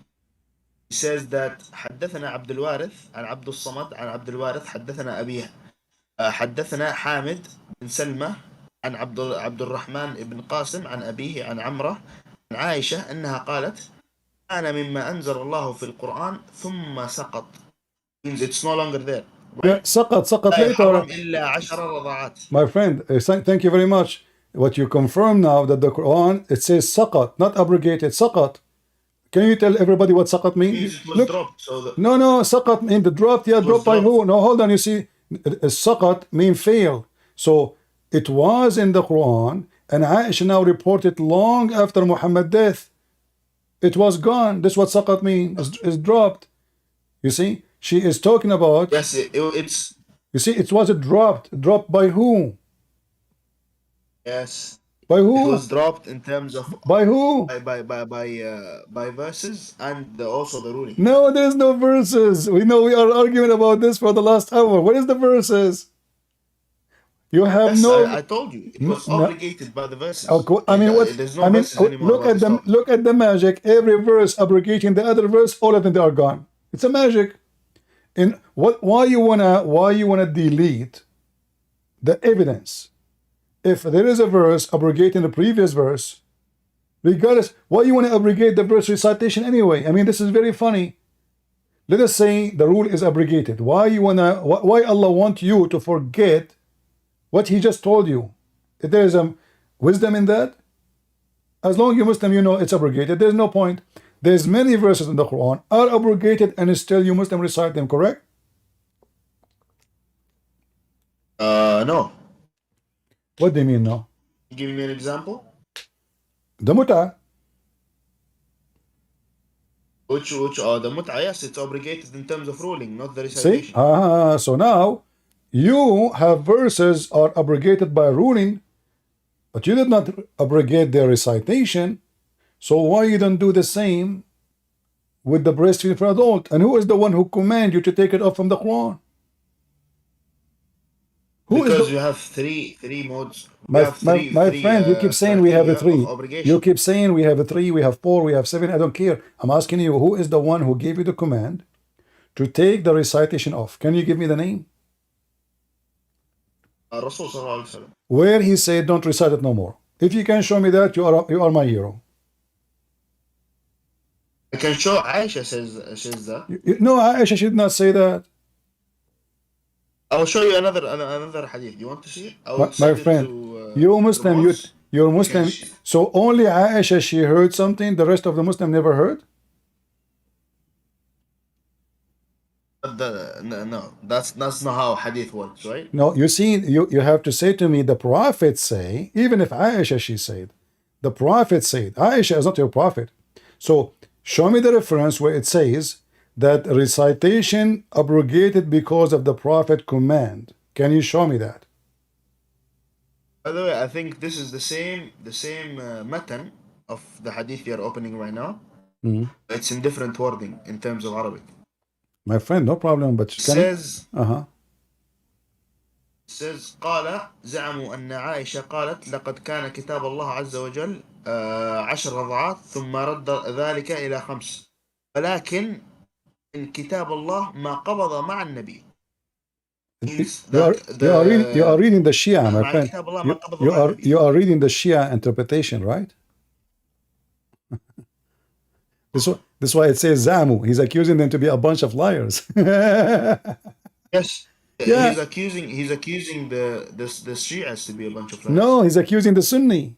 He says that حدثنا عبد الوارث عن عبد الصمد عن عبد الوارث حدثنا أبيه حدثنا حامد بن سلمة عن عبد الرحمن بن قاسم عن أبيه عن عمرة عن عائشة أنها قالت كان مما أنزل الله في القرآن ثم سقط. Means it's no longer there. Yeah, Right? سقط لا يحرم later. إلا 10 رضعات. My friend, thank you very much. What you confirm now that the Quran, it says سقط, not abrogated, سقط. Can you tell everybody what سقط It means means? it was Look, dropped. So no, سقط mean the dropped. Yeah, it was dropped by dropped. who? No, hold on. You see, سقط mean fail. So it was in the Quran, and Aisha now reported long after Muhammad's death. It was gone. That's what سقط means. Is dropped. You see, she is talking about. Yes, it's You see, it was dropped. Dropped by who? yes. By It who? was dropped in terms of By who? by verses and also the ruling. No, there's no verses. We know we are arguing about this for the last hour. What is the verses? You have Yes, no. I told you it was No. obligated by the verses. Okay, I mean, what? There's no I mean, verses anymore look about at this them. topic. Look at the magic. Every verse abrogating the other verse. All of them, they are gone. It's a magic. And what? Why you wanna delete the evidence? If there is a verse abrogating the previous verse, regardless, why you want to abrogate the verse recitation anyway? I mean, this is very funny. Let us say the rule is abrogated. Why Allah want you to forget what He just told you? If there is a wisdom in that, as long as you're Muslim, you know it's abrogated. There's no point. There's many verses in the Quran are abrogated and still you Muslim recite them, correct? No. What do you mean no? Give me an example. The mut'ah. Which the mut'ah, yes, it's obligated in terms of ruling, not the See? recitation. So now you have verses are abrogated by ruling, but you did not abrogate their recitation. So why you don't do the same with the breastfeeding for adult? And who is the one who command you to take it off from the Quran? Because you have three modes. My friend, you keep saying we have a criteria of three. obligation. You keep saying we have a three, we have four, we have seven. I don't care. I'm asking you, who is the one who gave you the command to take the recitation off? Can you give me the name? Rasul sallallahu alaihi wasallam. Where he said, don't recite it no more. If you can show me that, you are my hero. I can show Aisha says that. No, Aisha should not say that. I'll show you another hadith. You want to see it? I will My send it friend, to, you're Muslim. Ramos. You're Muslim. So only Aisha she heard something. The rest of the Muslim never heard. No, that's not how hadith works, right? No, you see, you have to say to me, the prophets say, even if Aisha, she said, the prophet said, Aisha is not your prophet. So show me the reference where it says that recitation abrogated because of the prophet command. Can you show me that? By the way, I think this is the same matan of the hadith you're opening right now. It's in different wording in terms of Arabic. My friend, no problem, but It can says uh-huh. قال زعموا أن عائشة قالت لقد كان كتاب الله عز وجل 10 رضعات ثم رد ذلك إلى 5 ولكن إن كتاب الله ما قبض مع النبي. You are reading the Shia, my مع friend. كتاب الله ما قبض مع النبي. You are reading the Shia interpretation, right? This is why it says Zamu. He's accusing them to be a bunch of liars. Yes. Yeah. He's accusing the Shias to be a bunch of liars. No, he's accusing the Sunni.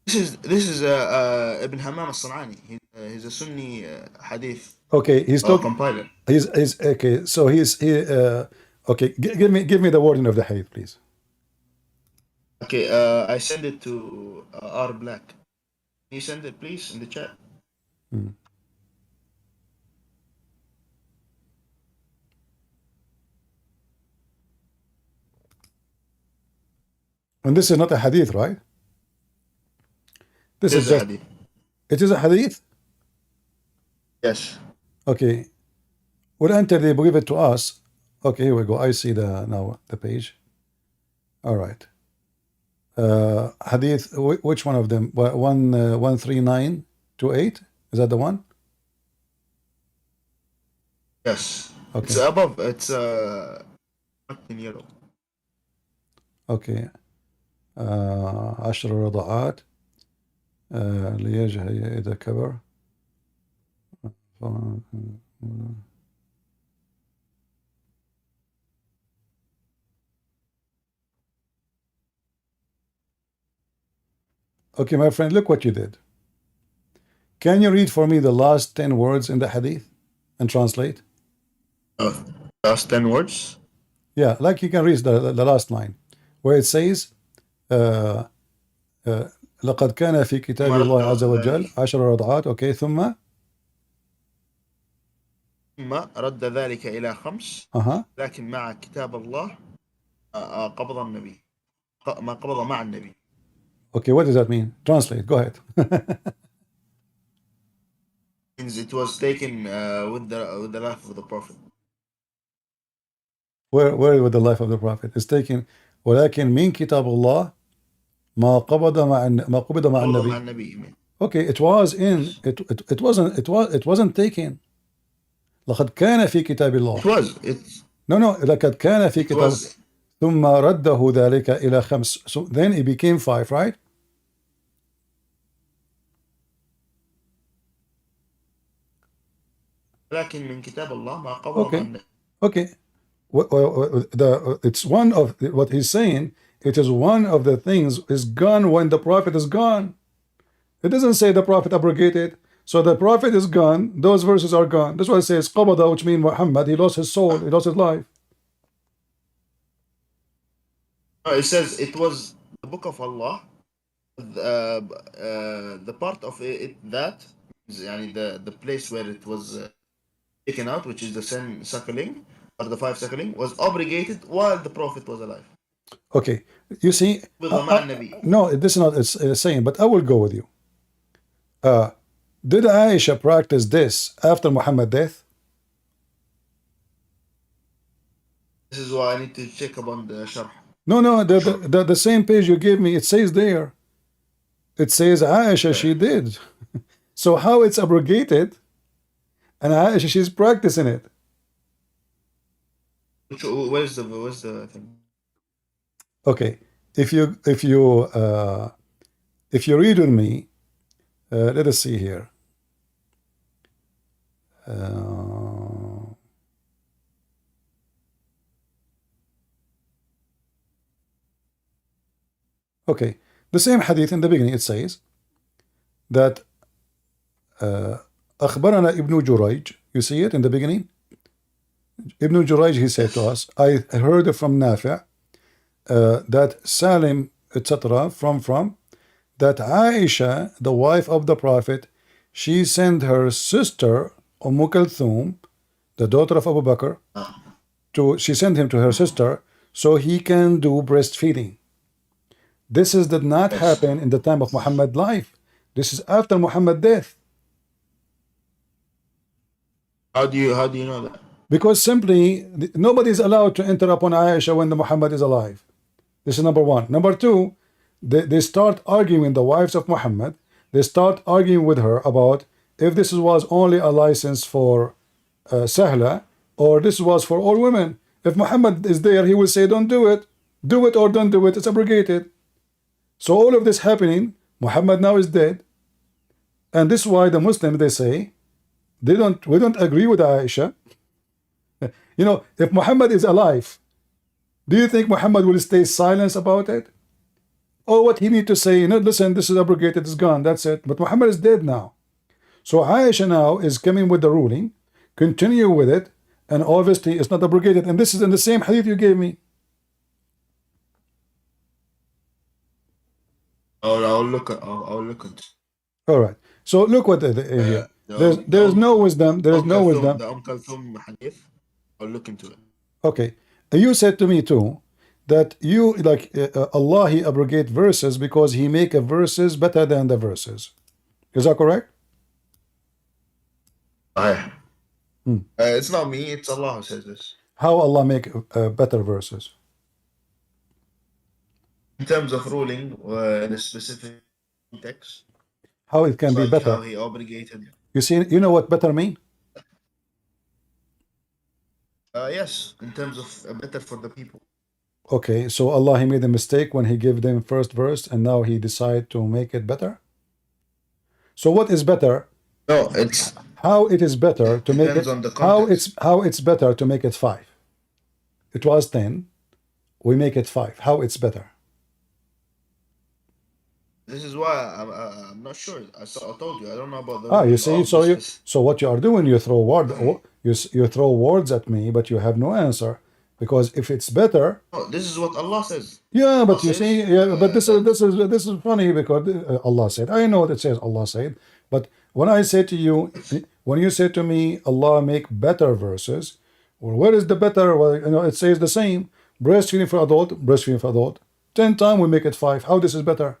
This is Ibn Hammam al-San'ani. He's a Sunni hadith. Okay, he's talking. Compiler. He's okay. So okay. Give me the wording of the hadith, please. Okay, I send it to R Black. Can you send it, please, in the chat? And this is not a hadith, right? This is just. Hadith. It is a hadith. Yes. Okay. Well, enter they give it to us. Okay, here we go. I see now the page. All right. Hadith. Which one of them? 13928. Is that the one? Yes. Okay. It's above. It's in yellow. Okay. 10 رضعات ليجهي إذا كبر. Okay, my friend, look what you did. Can you read for me the last 10 words in the hadith and translate? Last 10 words? Yeah, like you can read the last line where it says لقد كان في كتاب الله عز وجل 10 رضعات. Okay, ثم رد ذلك إلى 5 لكن مع كتاب الله قبض النبي ما قبض مع النبي. Okay, what does that mean? Translate, go ahead. Means it was taken with the life of the Prophet. Where with the life of the Prophet? It's taken ولكن من كتاب الله ما قبض مع النبي. Okay, it wasn't taken. لقد كان في كتاب الله. It was. No, لقد كان في كتاب ثم رده ذلك إلى 5. So then it became 5, right? لكن من كتاب الله ما قبض. Okay. It's one of what he's saying. It is one of the things is gone when the Prophet is gone. It doesn't say the Prophet abrogated. So the Prophet is gone. Those verses are gone. That's why it says qabada, which means Muhammad. He lost his soul. He lost his life. It says it was the book of Allah. The part of it that the place where it was taken out, which is the 10 suckling or the 5 suckling, was abrogated while the Prophet was alive. Okay, you see, no, this is not it's saying, but I will go with you. Did Aisha practice this after Muhammad's death? This is why I need to check upon the sharh. No, the same page you gave me, it says there. It says Aisha, she did. So how it's abrogated, and Aisha, she's practicing it. Where's the thing? Okay, if you read with me, let us see here. Okay, the same hadith in the beginning, it says that أخبرنا ابن جريج. You see it in the beginning? Ibn Jurayj, he said to Yes. us, I heard from Nafi' that Salim, etc., from that Aisha, the wife of the Prophet, she sent her sister Kulthum, the daughter of Abu Bakr, she sent him to her sister so he can do breastfeeding. This did not Yes. happen in the time of Muhammad's life. This is after Muhammad's death. How do you know that? Because simply nobody is allowed to enter upon Aisha when the Muhammad is alive. This is number one. Number two, they start arguing, the wives of Muhammad, they start arguing with her about if this was only a license for Sahla or this was for all women. If Muhammad is there, he will say, don't do it. Do it or don't do it. It's abrogated. So all of this happening, Muhammad now is dead. And this is why the Muslims, they say, we don't agree with Aisha. You know, if Muhammad is alive, do you think Muhammad will stay silent about it? Or what he need to say, you know, listen, this is abrogated, it's gone, that's it. But Muhammad is dead now. So Aisha now is coming with the ruling, continue with it, and obviously it's not abrogated. And this is in the same hadith you gave me. I'll look at. All right. So look what here. There's no wisdom. There is no wisdom. The Kulthum hadith. I'll look into it. Okay. You said to me too that you like Allah, he abrogate verses because he make a verses better than the verses. Is that correct? It's not me. It's Allah who says this. How Allah make better verses? In terms of ruling in a specific context. How it can be like better? How he obligated. You see, you know what better mean? Yes, in terms of better for the people. Okay, so Allah, he made a mistake when he gave them first verse and now he decide to make it better. So what is better? No, it's how it is better to make it. on the context. How it's better to make it 5. It was 10. We make it 5. How it's better? This is why I'm not sure. I told you I don't know about the. You see, so what you are doing, you throw you throw words at me, but you have no answer, because if it's better. Oh, this is what Allah says. Yeah, but you see, but this is funny because Allah said. I know that says Allah said, but when I say to you, when you say to me, Allah make better verses, well, where is the better? Well, you know, it says the same. Breastfeeding for adult, breastfeeding for adult. 10 times we make it 5. How this is better?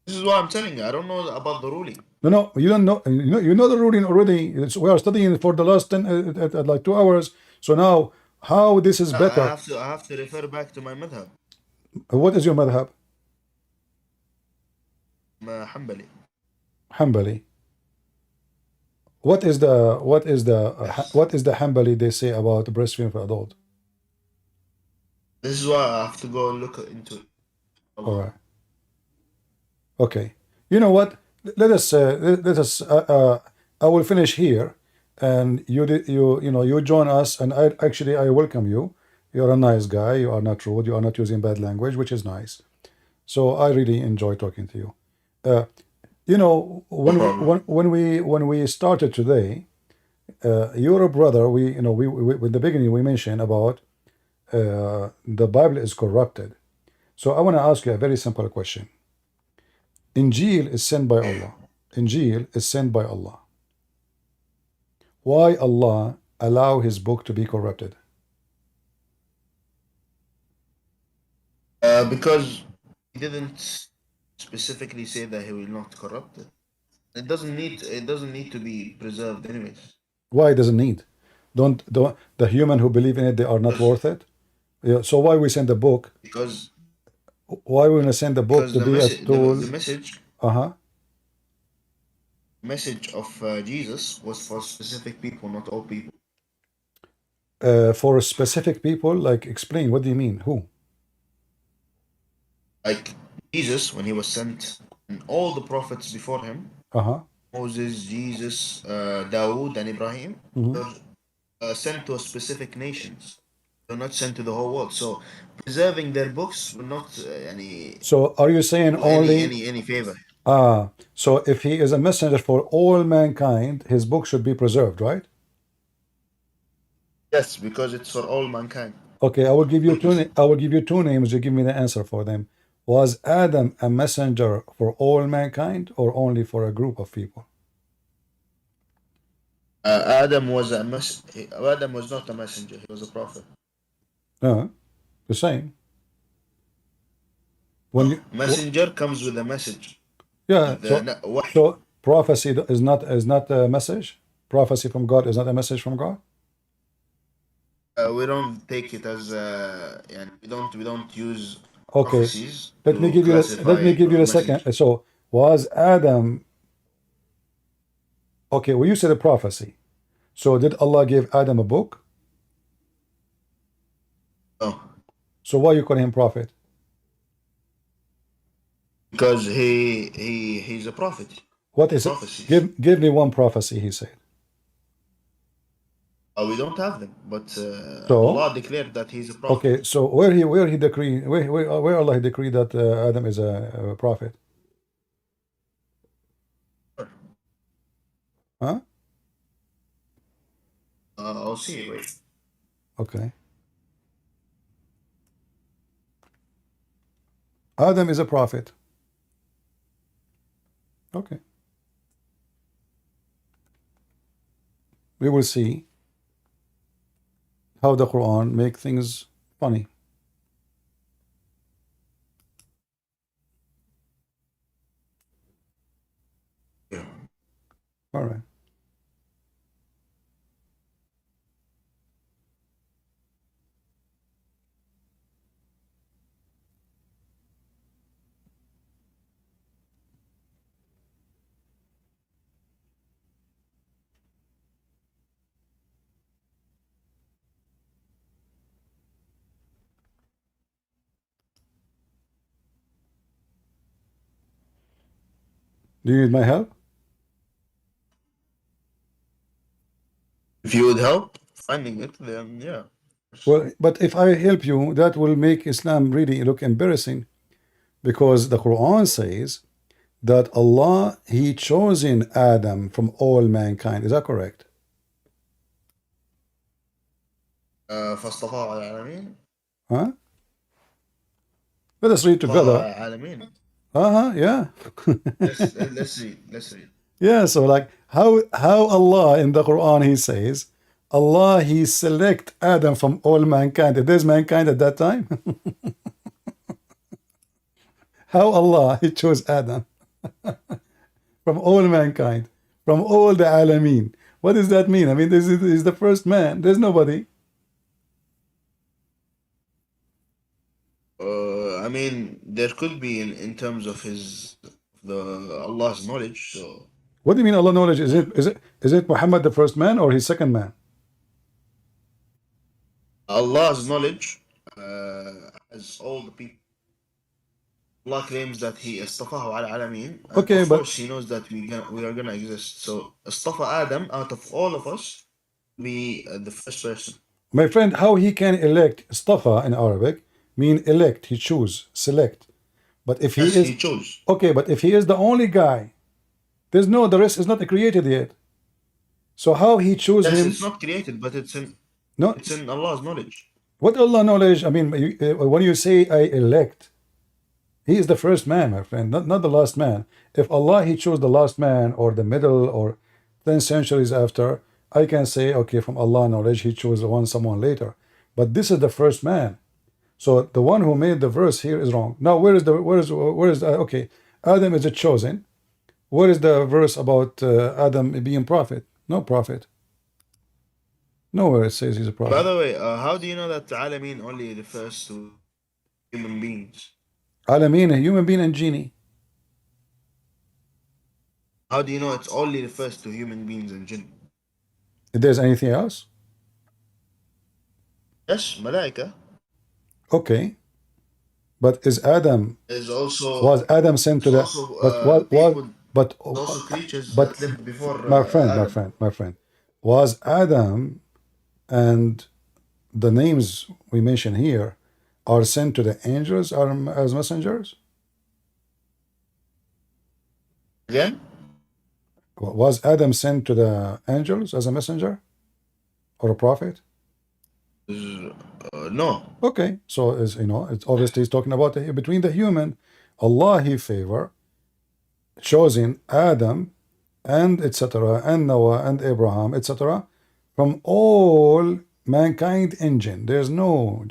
This is what I'm telling you. I don't know about the ruling. No, you don't know. You know the ruling already. We are studying for the last 10, like 2 hours. So now, how this is better? I have to refer back to my madhab. What is your madhab? Hanbali. Hanbali. What is the Hanbali they say about breastfeeding for adult? This is why I have to go look into it. All right. Okay. You know what? Let us. I will finish here, and you join us, and I welcome you. You're a nice guy. You are not rude. You are not using bad language, which is nice. So I really enjoy talking to you. When we started today, you're a brother. We in the beginning we mentioned about the Bible is corrupted. So I want to ask you a very simple question. Injil is sent by Allah. Injil is sent by Allah. Why Allah allow his book to be corrupted? Because he didn't specifically say that he will not corrupt it. It doesn't need to be preserved anyways. Why does it need? Don't the human who believe in it, they are not worth it? Yeah, so why we send the book? Because why we want to send the book to be a tool? The message. Message of Jesus was for specific people, not all people. For specific people, like explain. What do you mean? Who? Like Jesus, when he was sent, and all the prophets before him, Moses, Jesus, Dawood, and Ibrahim, were sent to specific nations. They're not sent to the whole world. So preserving their books will not any. So are you saying only any favor? So if he is a messenger for all mankind, his book should be preserved, right? Yes, because it's for all mankind. Okay, I will give you I will give you two names. You give me the answer for them. Was Adam a messenger for all mankind or only for a group of people? Adam was Adam was not a messenger. He was a prophet. The same. When you Messenger comes with a message. yeah, The so prophecy is not a message. Prophecy from God is not a message from God. we don't take it as and we don't use Okay, prophecies let me to give you let me classify give you the message. second. So was Adam okay? Well, you said a prophecy. So did Allah give Adam a book? No, So why you call him prophet? because he's a prophet. What is it? Prophecies. Give me one prophecy. He said. We don't have them, but So Allah declared that he's a prophet. okay, so where he decree where Allah decree that Adam is a prophet? Huh? I'll see. Wait. Okay. Adam is a prophet. Okay. We will see how the Quran make things funny. Yeah. All right. Do you need my help? If you would help finding it, then yeah. Well, but if I help you, that will make Islam really look embarrassing, because the Quran says that Allah He chosen Adam from all mankind. Is that correct? فاصطفاه على العالمين. Huh? Let us read together. العالمين. Yeah. Let's read. Let's read. Yeah, so like how Allah in the Quran He says Allah He select Adam from all mankind. There's mankind at that time. How Allah He chose Adam from all mankind, from all the alameen. What does that mean? I mean, this is the first man. There's nobody. I mean, there could be in terms of the Allah's knowledge. So What do you mean Allah knowledge? Is it Muhammad the first man or his second man? Allah's knowledge has all the people. Allah claims that He اصطفاه على العالمين, and Okay, of but course He knows that we are gonna exist. So اصطفى Adam out of all of us to be the first person. my friend, how he can elect Stafa in Arabic mean elect, he choose, select. But if he Yes, is He chose. okay, but if he is the only guy, the rest is not created yet. So how he chose Yes, him? it's not created, but it's No, in Allah's knowledge. what Allah knowledge? I mean, when you say I elect, he is the first man, my friend, not the last man. If Allah He chose the last man or the middle or 10 centuries after, I can say, okay, from Allah knowledge, He chose someone later. But this is the first man. So the one who made the verse here is wrong. Now, where is okay, Adam is a chosen. Where is the verse about Adam being prophet? No prophet. Nowhere it says he's a By prophet. the way, how do you know that Alamin only refers to human beings? Alameen, a human being and genie. How do you know it only refers to human beings and jinn? If there's anything else, Yes, Malaika okay. But is Adam is also was Adam sent to the but what people, but also creatures but that lived before my Adam. friend, was Adam and the names we mention here are sent to the angels or as messengers? Again? Was Adam sent to the angels as a messenger or a prophet? No. Okay, so as you know, it's obviously he's talking about between the human. Allah He favor choosing Adam and etc. and Noah and Abraham etc. from all mankind engine. There's no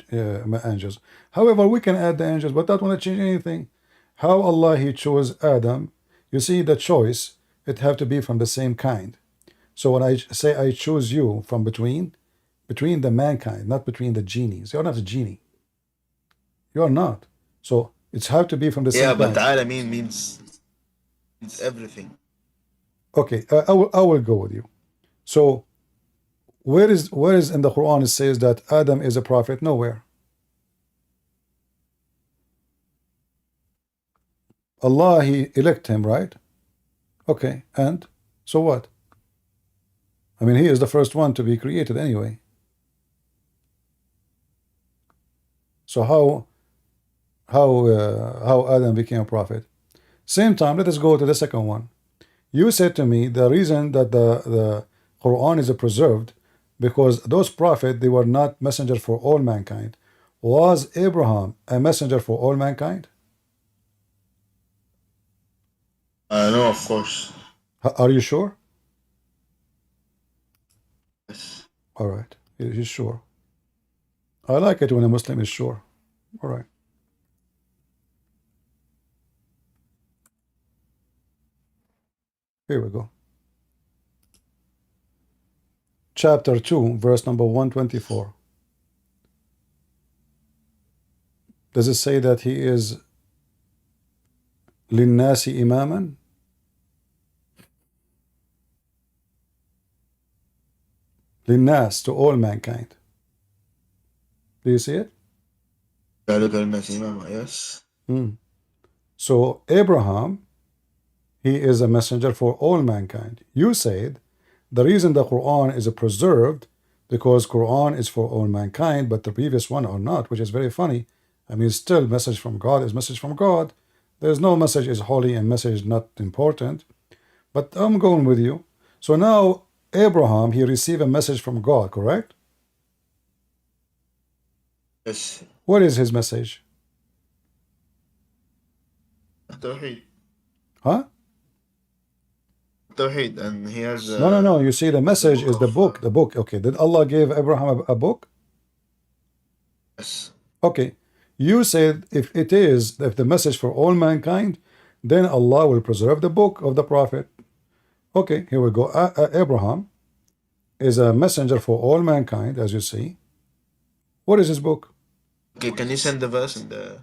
angels. However, we can add the angels, but that won't change anything. How Allah He chose Adam, you see the choice, it have to be from the same kind. So when I say I choose you from between the mankind, not between the genies. You're not a genie. You're not. So it's have to be from the Yeah, same but kind. alamin means everything. Okay, I will go with you. So where is in the Quran it says that Adam is a prophet? Nowhere. Allah He elect him, right? Okay, and so what? I mean, he is the first one to be created anyway. So how Adam became a prophet? Same time, let us go to the second one. You said to me the reason that the Quran is preserved because those prophets they were not messengers for all mankind. Was Abraham a messenger for all mankind? No, of course. Are you sure? Yes. All right, he's sure. I like it when a Muslim is sure. All right. Here we go. Chapter 2, verse number 124. Does it say that he is linnasi imaman? Linnas, to all mankind. Do you see it? Yes. So Abraham, he is a messenger for all mankind. You said the reason the Quran is preserved because Quran is for all mankind, but the previous one are not, which is very funny. I mean, still message from God is message from God. There's no message is holy and message not important. But I'm going with you. So now Abraham, he received a message from God, correct? Yes. What is his message? Tawheed. Huh? Tawheed, and he has No. You see, the message is the book. The book. Okay. Did Allah give Abraham a book? Yes. Okay. You said if the message for all mankind, then Allah will preserve the book of the prophet. Okay, here we go. Abraham is a messenger for all mankind, as you see. What is his book? Okay, can you send the verse in the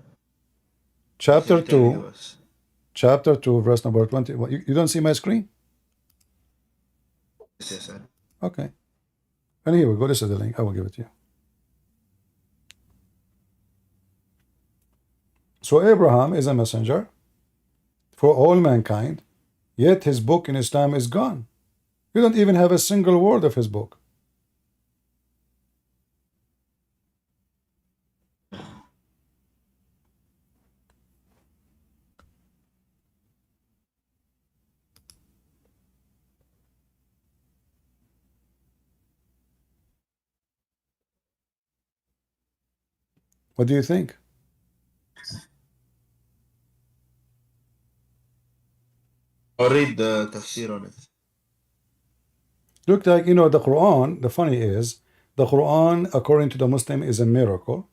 Chapter can you tell me the 2, verse? chapter 2, verse number 20. What, you don't see my screen? Yes, sir. Okay. And here we go. This is the link. I will give it to you. So Abraham is a messenger for all mankind, yet his book in Islam is gone. You don't even have a single word of his book. What do you think? I'll read the tafsir on it. Look like, the Quran, the funny is, the Quran, according to the Muslim, is a miracle.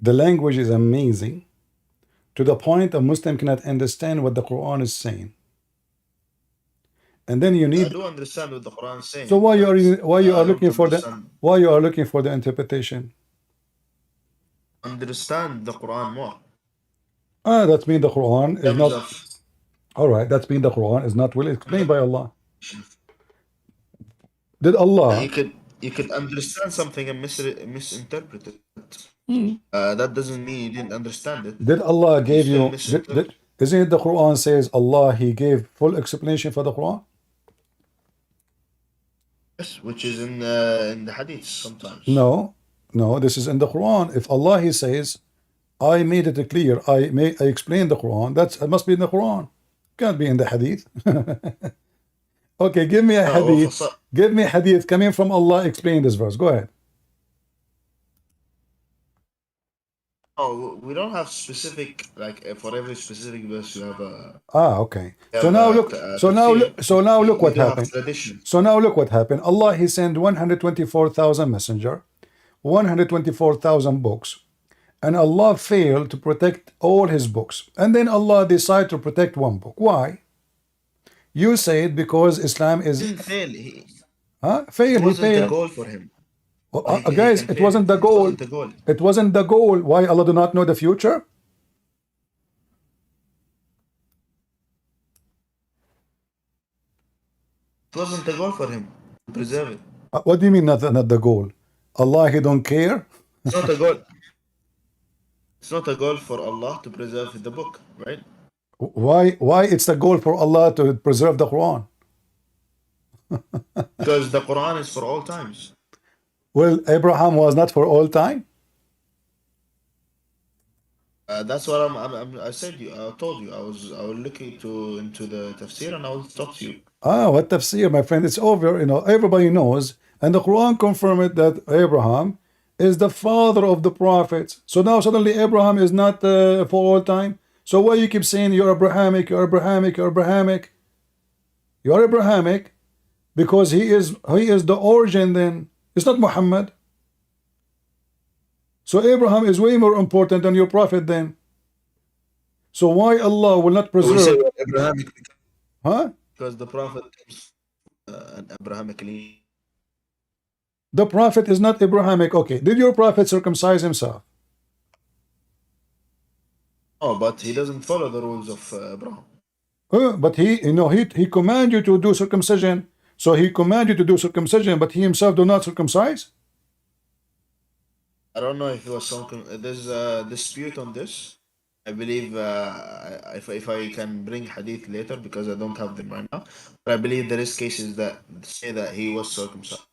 The language is amazing, to the point a Muslim cannot understand what the Quran is saying. And then you I need. do understand what the Quran is saying. So why you are looking for the interpretation? Understand the Quran more. That means the Quran is not. Of, All right, that means the Quran is not well explained by Allah. Did Allah? you could understand something and misinterpret it. That doesn't mean you didn't understand it. Did Allah gave you? Isn't it the Quran says Allah He gave full explanation for the Quran? Yes, which is in the Hadith sometimes. No, this is in the Quran. If Allah He says, I made it clear, I explained the Quran, it must be in the Quran. Can't be in the Hadith. Okay, give me a Hadith. Give me a Hadith coming from Allah. Explain this verse. Go ahead. Oh, we don't have specific like for every specific verse you have a Okay. you So have now look. So now tafsir. look. So now look We what do have happened. tradition. So now look what happened. Allah, He sent 124,000 messenger, 124,000 books, and Allah failed to protect all His books. And then Allah decided to protect one book. Why? You say it because Islam He is didn't fail. fail. It He wasn't the failed. goal for him. Well, He guys, can it fail. wasn't the It goal. wasn't the goal. It wasn't the goal. Why Allah do not know the future? It wasn't the goal for him to preserve it. What do you mean not the goal? Allah, He don't care? It's not a goal. It's not a goal for Allah to preserve the book, right? Why it's the goal for Allah to preserve the Quran? Because the Quran is for all times. Well, Abraham was not for all time. That's what I said you. I told you. I was looking into the tafsir and I will talk to you. What tafsir, my friend? It's over. You know, everybody knows, and the Quran confirmed that Abraham is the father of the prophets. So now suddenly Abraham is not for all time. So why you keep saying you're Abrahamic, you're Abrahamic, you're Abrahamic? You're Abrahamic because he is the origin. Then it's not Muhammad. So Abraham is way more important than your prophet then. So why Allah will not We say preserve? we're Abrahamic Huh? because the prophet is an Abrahamic lineage. The prophet is not Abrahamic. Okay, did your prophet circumcise himself? Oh, but he doesn't follow the rules of Abraham. But he command you to do circumcision. So he command you to do circumcision, but he himself do not circumcise. I don't know if it was some. There's a dispute on this. I believe if I can bring hadith later because I don't have them right now. But I believe there is cases that say that he was circumcised.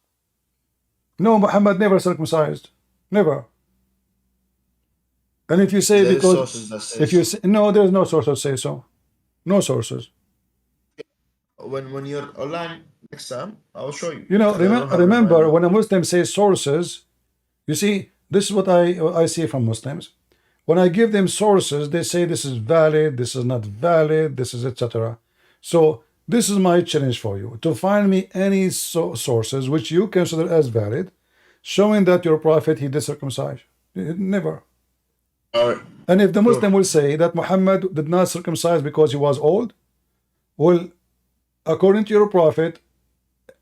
No, Muhammad never circumcised, never. And if you say There is because sources that say if you so. say, no, there's no sources say so, no sources. When you're online next time, I'll show you. You know, Because I don't have them right remember now. when a Muslim says sources, you see, this is what I see from Muslims. When I give them sources, they say this is valid, this is not valid, this is etc. So this is my challenge for you to find me any sources which you consider as valid, showing that your prophet he did circumcise. Never. All right. And if the Muslim will say that Muhammad did not circumcise because he was old, well, according to your prophet,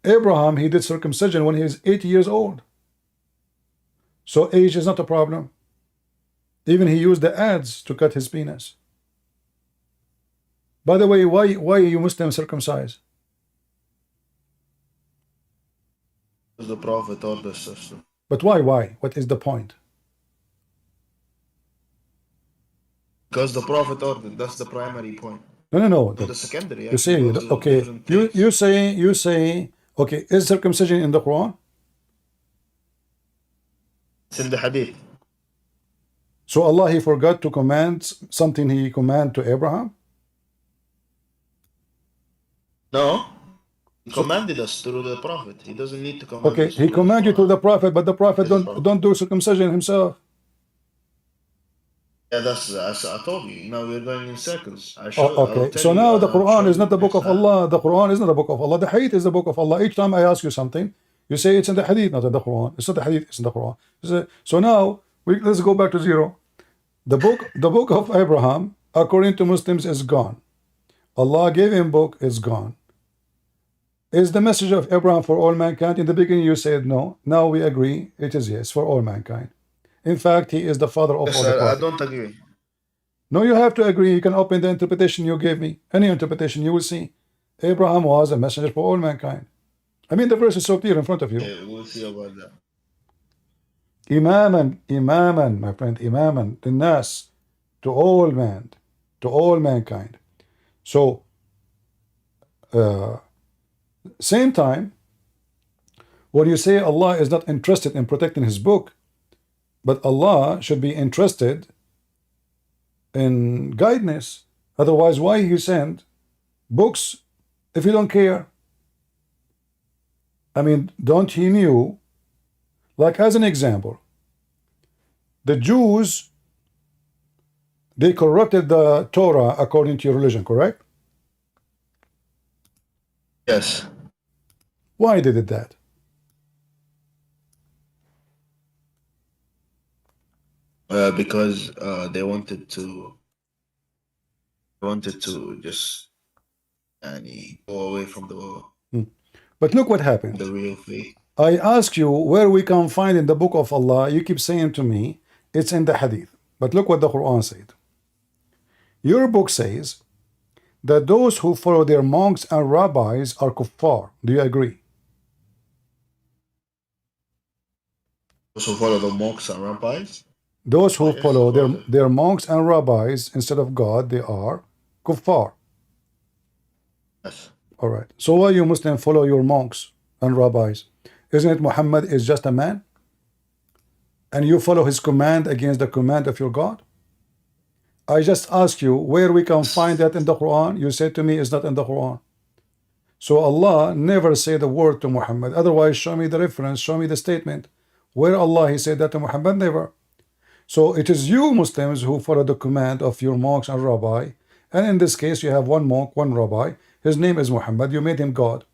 Abraham he did circumcision when he was 80 years old. So age is not a problem. Even he used the adze to cut his penis. By the way, why you Muslims circumcise? The prophet orders us to. But why? Why? What is the point? Because the prophet ordered. That's the primary point. No. Not the secondary. You say Those are okay. different things. You say okay. Is circumcision in the Quran? It's in the hadith. So Allah he forgot to command something he commanded to Abraham? No. He commanded us through the prophet. He doesn't need to command Okay, us he through commanded you the to Quran. the prophet, but the prophet Yes, don't do circumcision himself. Yeah, that's as I told you. Now we're going in circles. I Oh, will okay. tell So you. now the I'll Quran show is not the you book next of time. Allah. The Quran is not the book of Allah. The Hadith is the book of Allah. Each time I ask you something, you say it's in the Hadith, not in the Quran. It's not the Hadith, it's in the Quran. So now let's go back to zero. The book of Abraham, according to Muslims, is gone. Allah gave him book, it's gone. Is the message of Abraham for all mankind? In the beginning you said no. Now we agree it is yes for all mankind. In fact, he is the father of Yes, all the I prophets. don't agree. No, you have to agree. You can open the interpretation you gave me. Any interpretation you will see. Abraham was a messenger for all mankind. I mean, the verse is so clear in front of you. Okay, we'll see about that. Imaman, my friend, imaman, the nas, to all mankind. So, same time, when you say Allah is not interested in protecting His book, but Allah should be interested in guidance. Otherwise, why He send books if you don't care? I mean, don't He knew? Like as an example, the Jews They corrupted the Torah according to your religion, correct? Yes. Why they did that? Because they wanted to just go away from But look what happened. the real faith. I ask you where we can find in the book of Allah. You keep saying to me, it's in the hadith. But look what the Quran said. Your book says that those who follow their monks and rabbis are kuffar. Do you agree? Those who follow the monks and rabbis. Those who Yes, follow of course. their monks and rabbis instead of God, they are kuffar. Yes. All right. So why you Muslim follow your monks and rabbis? Isn't it Muhammad is just a man? And you follow his command against the command of your God? I just ask you where we can find that in the Quran. You said to me it's not in the Quran. So Allah never said a word to Muhammad. Otherwise, show me the reference, show me the statement. Where Allah he said that to Muhammad? Never. So it is you Muslims who follow the command of your monks and rabbi. And in this case, you have one monk, one rabbi. His name is Muhammad. You made him God.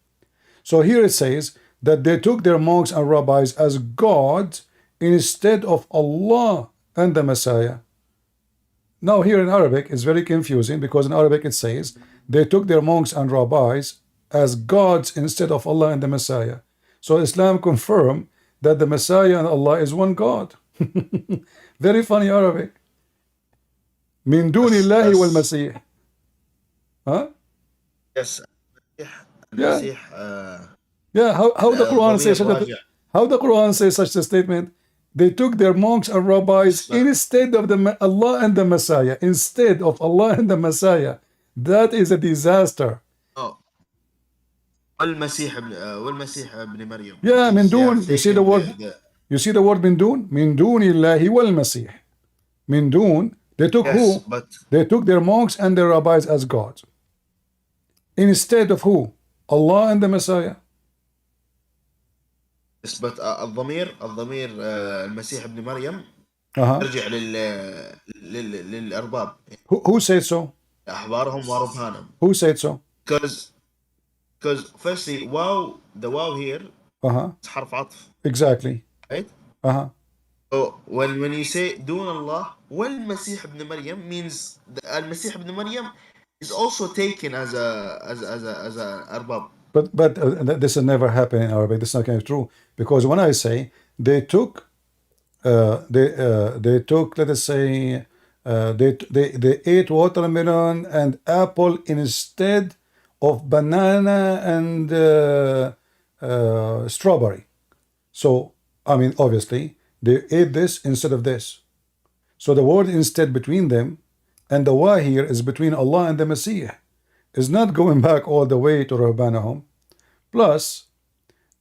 So here it says that they took their monks and rabbis as gods instead of Allah and the Messiah. Now here in Arabic, it's very confusing because in Arabic it says they took their monks and rabbis as gods instead of Allah and the Messiah. So Islam confirmed that the Messiah and Allah is one God. Very funny Arabic. Min dunillahi wal masih. Huh? Yes. Yeah. المسيح Yeah, how the Quran ضمير says such a, راجع. how the Quran says such a statement? They took their monks and rabbis instead of the Allah and the Messiah. Instead of Allah and the Messiah. That is a disaster. Oh. والمسيح ابن مريم. Yeah, min They are dun. You see the taking word? You see the word min dun? Min dunillahi wal masih. Min dun. They took Yes, who? but They took their monks and their rabbis as gods. Instead of who? Allah and the Messiah. yes, but الضمير المسيح ابن مريم Uh-huh. يرجع للأرباب Who said so? أحبارهم ورهبانهم. Who said so? Because firstly the واو here Uh-huh. is حرف عطف, Exactly. right? Uh-huh. So when you say دون الله والمسيح ابن مريم means المسيح ابن مريم is also taken as a أرباب. But this has never happened in Arabic. This is not kind of true because when I say they took, they took, let us say, they ate watermelon and apple instead of banana and strawberry. So I mean, obviously, they ate this instead of this. So the word instead between them and the wa here is between Allah and the Messiah. Is not going back all the way to Rabbanahum. Plus,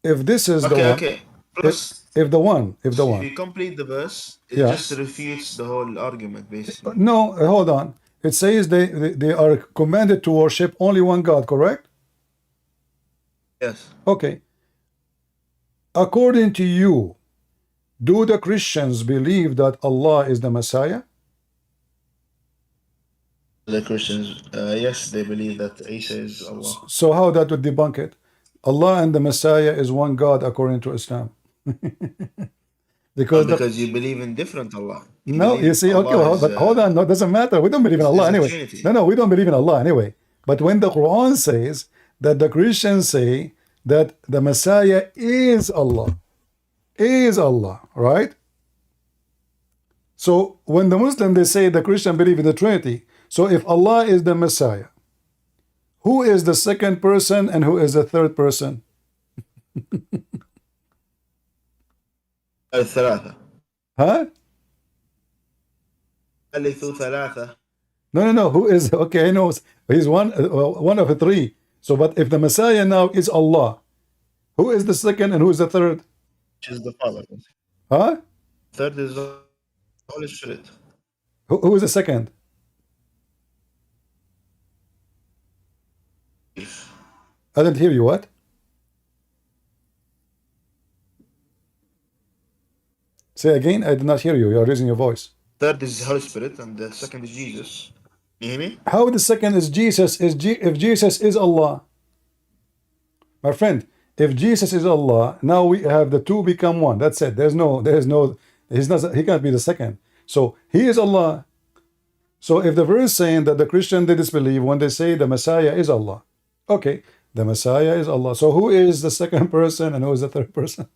if this is the one, Okay. Plus, if the one, if you complete the verse, it Yeah. just refutes the whole argument, basically. no, hold on. It says they are commanded to worship only one God, correct? Yes. Okay. According to you, do the Christians believe that Allah is the Messiah? The Christians, yes, they believe that Isa is Allah. So how that would debunk it? Allah and the Messiah is one God according to Islam. Because Because you believe in different Allah. no, believe you see, okay, Allah well, is, but hold on, no, it doesn't matter. We don't believe in Allah is a anyway. Trinity. No, we don't believe in Allah anyway. But when the Quran says that the Christians say that the Messiah is Allah, right? So when the Muslim they say the Christian believe in the Trinity. So if Allah is the Messiah, who is the second person and who is the third person? الثلاثة. Huh? ثالث ثلاثة. No. Who is okay? I know he's one of the three. So, but if the Messiah now is Allah, who is the second and who is the third? Which is the Father. Huh? Third is the Holy Spirit. Who is the second? I didn't hear you. What? Say again. I did not hear you. You are raising your voice. third is Holy Spirit, and the second is Jesus. You hear me? How the second is Jesus? If Jesus is Allah, my friend, if Jesus is Allah, now we have the two become one. That's it. There's no, he's not, he can't be the second. So he is Allah. So if the verse saying that the Christian they disbelieve when they say the Messiah is Allah, okay, the Messiah is Allah. So who is the second person and who is the third person?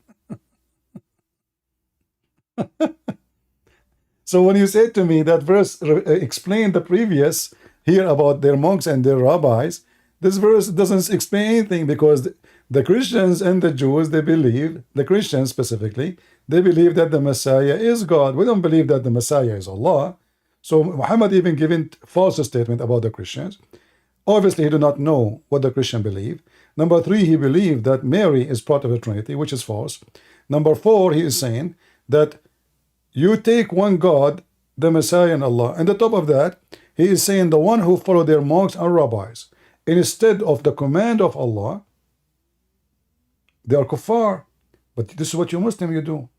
So when you say to me that verse explained the previous here about their monks and their rabbis, this verse doesn't explain anything, because the Christians and the Jews, they believe, the Christians specifically, they believe that the Messiah is God. We don't believe that the Messiah is Allah. So Muhammad even giving false statement about the Christians. Obviously, he do not know what the Christian believe. Number three, he believed that Mary is part of the Trinity, which is false. Number four, he is saying that you take one God, the Messiah and Allah. And the top of that, he is saying the one who follow their monks and rabbis instead of the command of Allah, they are kuffar. But this is what you Muslim you do.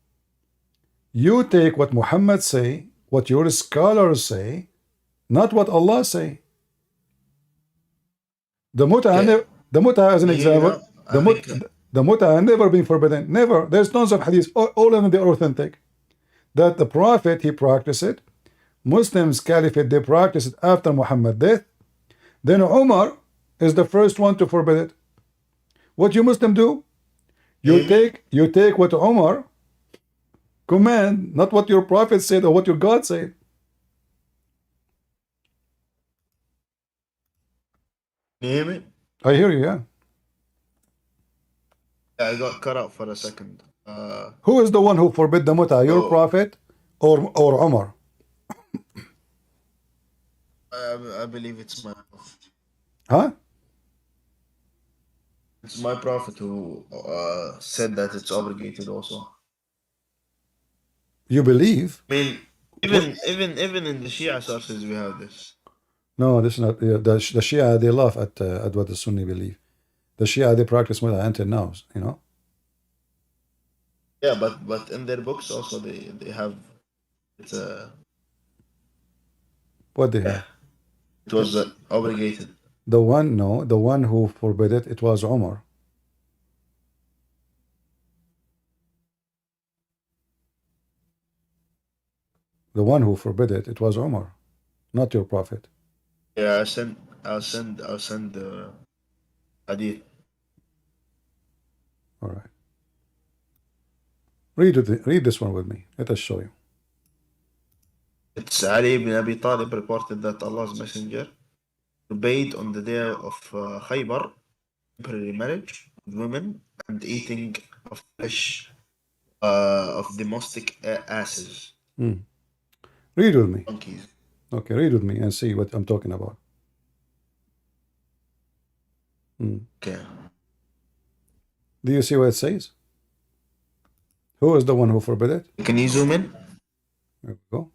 You take what Muhammad say, what your scholars say, not what Allah say. The mut'ah as an example, the mut'ah never been forbidden. Never. There's tons of hadiths, all of them they are authentic. That the Prophet, he practiced it. Muslims, Caliphate, they practiced it after Muhammad's death. Then Umar is the first one to forbid it. What you Muslim do? You take what Umar command, not what your Prophet said or what your God said. You hear me? I hear you, yeah. Yeah, I got cut out for a second. Who is the one who forbid the mut'ah? Your Prophet or Umar? I believe it's my prophet. Huh? It's my prophet who said that it's obligated also. You believe? I mean, even in the Shia sources we have this. No, this is not the Shia. They laugh at what the Sunni believe. The Shia, they practice mut'ah until now. You know. Yeah, but in their books also they have it's a. What they have? It was obligated. The one who forbid it, it was Umar. The one who forbid it, it was Umar, not your Prophet. Yeah, I'll send the hadith. All right. Read this one with me. Let us show you. It's Ali ibn Abi Talib reported that Allah's messenger forbade on the day of Khaybar temporary marriage with women and eating of flesh of domestic asses. Read with me. Donkeys. Okay, read with me and see what I'm talking about. Okay. Do you see what it says? Who is the one who forbid it? Can you zoom in? There we go.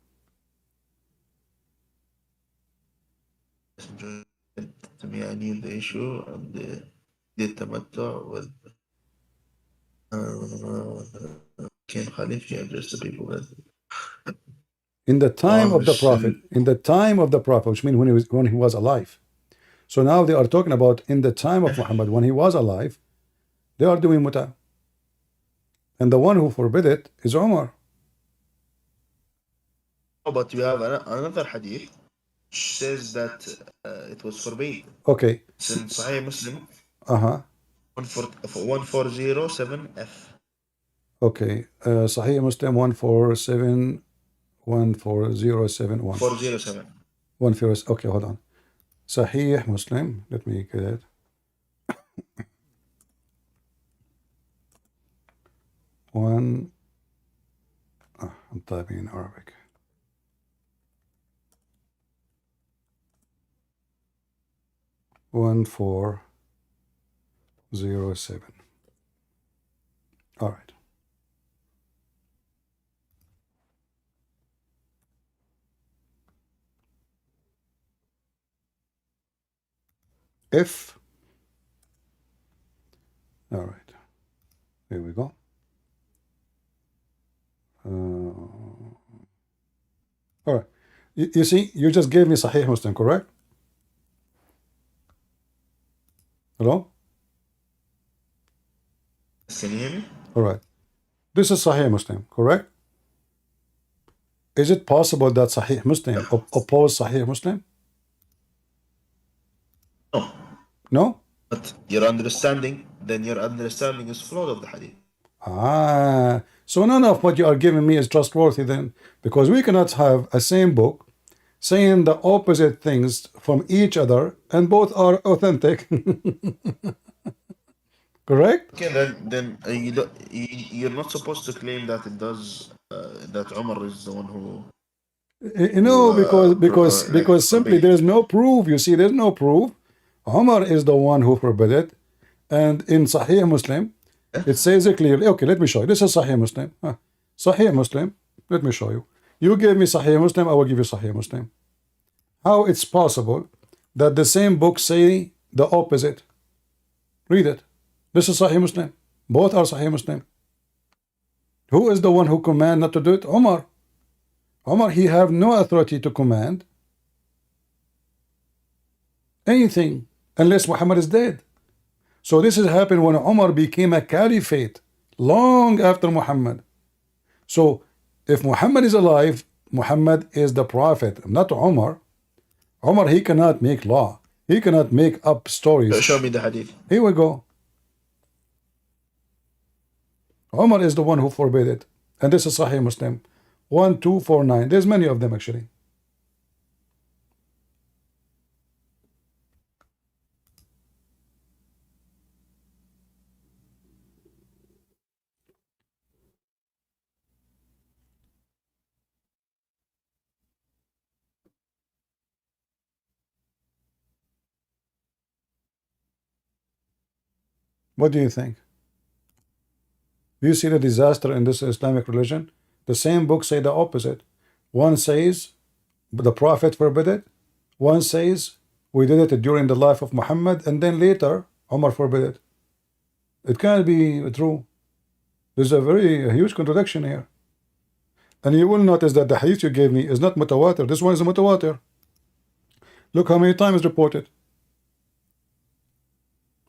To me, I knew the issue and did tamattu with Ken Khalif. He addressed the people that. In the time of the Prophet, which means when he was alive. So now they are talking about in the time of Muhammad, when he was alive, they are doing mut'ah. And the one who forbid it is Umar. Oh, but you have another hadith which says that it was forbade. Okay. It's in Sahih Muslim. 1407F. Okay. Sahih Muslim 147. 14071. 407. 140. Okay, hold on. Sahih Muslim. Let me get it. I'm typing in Arabic. One 407. All right. If, all right, here we go. All right. You see, you just gave me Sahih Muslim, correct? Hello? Can you hear me? All right. This is Sahih Muslim, correct? Is it possible that Sahih Muslim oppose Sahih Muslim? No. No? But your understanding is flawed of the hadith. Ah, so none of what you are giving me is trustworthy then, because we cannot have a same book saying the opposite things from each other, and both are authentic. Correct? Okay, then you're not supposed to claim that it does that Umar is the one who No, like because simply forbade there it. is no proof. You see, there's no proof. Umar is the one who forbid it, and in Sahih Muslim, it says it clearly. Okay, let me show you. This is Sahih Muslim. Sahih Muslim. Let me show you. You give me Sahih Muslim, I will give you Sahih Muslim. How it's possible that the same book say the opposite? Read it. This is Sahih Muslim. Both are Sahih Muslim. Who is the one who command not to do it? Umar. Umar, he have no authority to command anything unless Muhammad is dead. So this has happened when Umar became a caliphate long after Muhammad. So if Muhammad is alive, Muhammad is the prophet, not Umar. Umar, he cannot make law. He cannot make up stories. Show me the hadith. Here we go. Umar is the one who forbade it. And this is Sahih Muslim. 1249. There's many of them actually. What do you think? Do you see the disaster in this Islamic religion? The same book say the opposite. One says the Prophet forbid it. One says we did it during the life of Muhammad, and then later Umar forbid it. It can't be true. There's a huge contradiction here. And you will notice that the hadith you gave me is not mutawatir. This one is a mutawatir. Look how many times reported.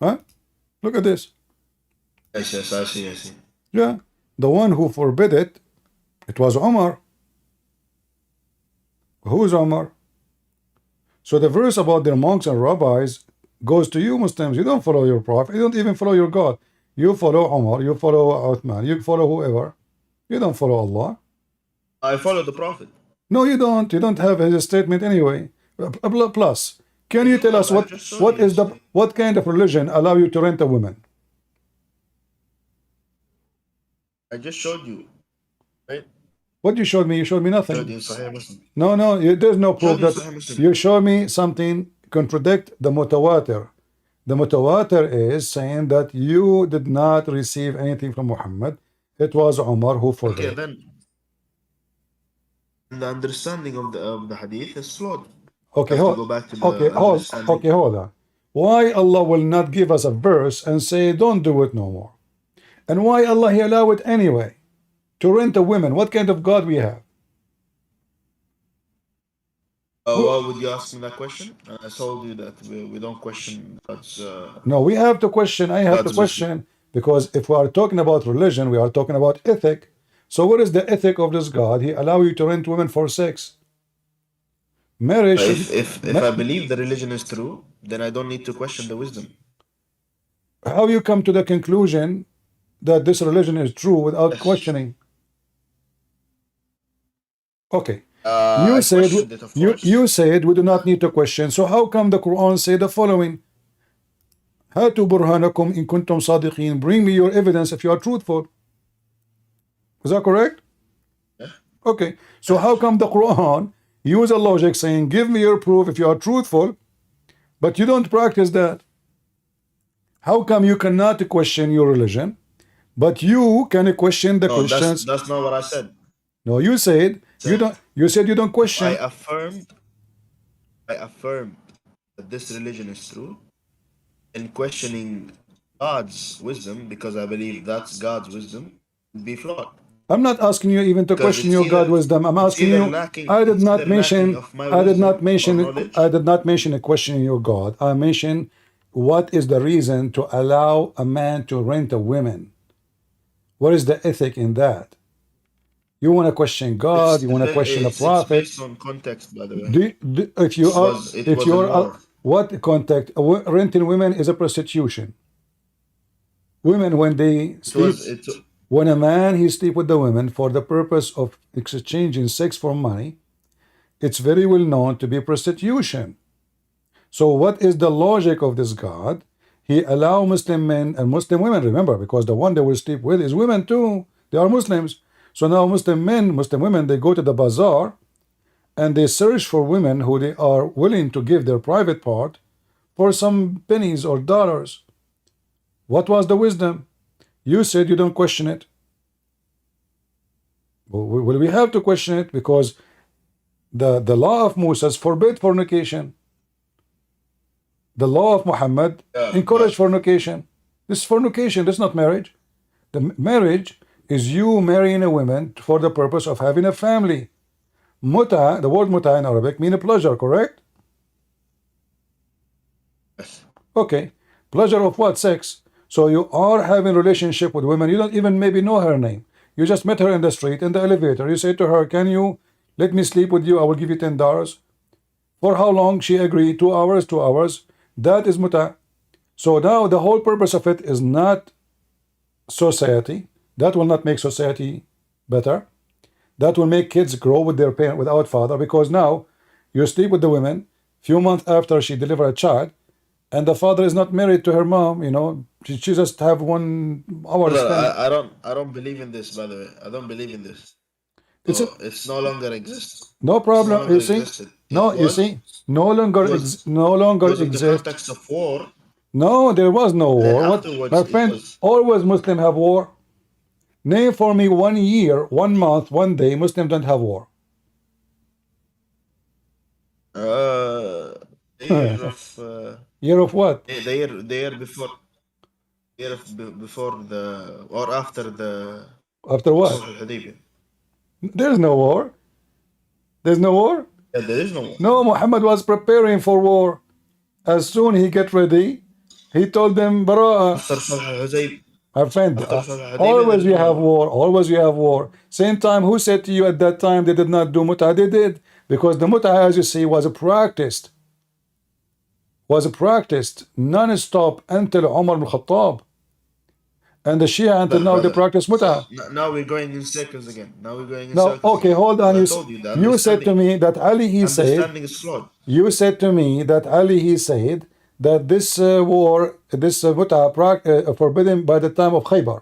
Huh? Look at this. Yes, I see. Yeah. The one who forbid it, it was Umar. Who is Umar? So the verse about their monks and rabbis goes to you Muslims. You don't follow your prophet. You don't even follow your God. You follow Umar. You follow Uthman. You follow whoever. You don't follow Allah. I follow the Prophet. No, you don't. You don't have his statement anyway. Plus, can you tell us what kind of religion allow you to rent a woman? I just showed you, right? What you showed me? You showed me nothing. Showed you Sahih Muslim. No, there's no proof Showed you that Sahih Muslim. you show me something contradict the mutawatir. The mutawatir is saying that you did not receive anything from Muhammad. It was Umar who forbade. Okay, then the understanding of the hadith is flawed. Okay, Have to go back to the understanding. hold on. Why Allah will not give us a verse and say don't do it no more? And why Allah He allow it anyway? To rent a woman. What kind of God we have? Why would you ask me that question? I told you that we don't question God's. No, we have to question. I have to God's question because if we are talking about religion, we are talking about ethic. So what is the ethic of this God? He allow you to rent women for sex. Marriage. If I believe the religion is true, then I don't need to question the wisdom. How you come to the conclusion that this religion is true without questioning? Okay. You said we do not need to question. So how come the Quran say the following? Hatu burhanakum in kuntum sadiqin. Bring me your evidence if you are truthful. Is that correct? Yeah. Okay. So how come the Quran use a logic saying give me your proof if you are truthful, but you don't practice that? How come you cannot question your religion, but you can question the questions? That's not what I said. No, you said you don't. You said you don't question. I affirmed that this religion is true, and questioning God's wisdom because I believe that's God's wisdom would be flawed. I'm not asking you even to Because question your God wisdom. I'm asking you. I did not mention. of my I did not wisdom or mention. knowledge. I did not mention a questioning your God. I mentioned what is the reason to allow a man to rent a woman. What is the ethic in that? You want to question God. You want to question a It's prophet. based on context, by the way. If you are, It if was you in are, war. what contact? Renting women is a prostitution. Women, when they sleep, when a man he sleep with the women for the purpose of exchanging sex for money, it's very well known to be prostitution. So what is the logic of this God? He allow Muslim men and Muslim women, remember, because the one they will sleep with is women too. They are Muslims. So now Muslim men, Muslim women, they go to the bazaar and they search for women who they are willing to give their private part for some pennies or dollars. What was the wisdom? You said you don't question it. Well, we have to question it because the law of Moses forbid fornication. The law of Muhammad encouraged fornication. This is fornication. This is not marriage. The marriage is you marrying a woman for the purpose of having a family. Muta, the word muta in Arabic means a pleasure, correct? Okay. Pleasure of what? Sex. So you are having relationship with women. You don't even maybe know her name. You just met her in the street, in the elevator. You say to her, can you let me sleep with you? I will give you $10. For how long? She agreed. 2 hours, 2 hours. That is muta. So now the whole purpose of it is not society. That will not make society better. That will make kids grow with their parent without father, because now you sleep with the women few months after she delivered a child, and the father is not married to her mom. You know, she just have 1 hour spent. I don't believe in this, by the way. I don't believe in this. It's it's no longer exists. No problem. You see? No, you see? No longer exists. In the context of war. No, there was no war. What, my friend? Always Muslim have war. Name for me 1 year, 1 month, 1 day Muslims don't have war. Year of year of what? The year before. Year of before the or after the. After what? There's no war. There's no war? Yeah, there is no war. No, Muhammad was preparing for war. As soon he get ready, he told them, Bara'ah. My friend, always you have war. Always you have war. Same time, who said to you at that time they did not do mut'ah? They did. Because the mut'ah, as you see, was practiced. Was practiced non-stop until Umar ibn Khattab. And the Shia until now they practice mut'ah. Now we're going in circles again. Okay, hold on. You said to me that Ali he said. Understanding is flawed. You said to me that Ali he said that this war, this mut'ah forbidden by the time of Khaybar.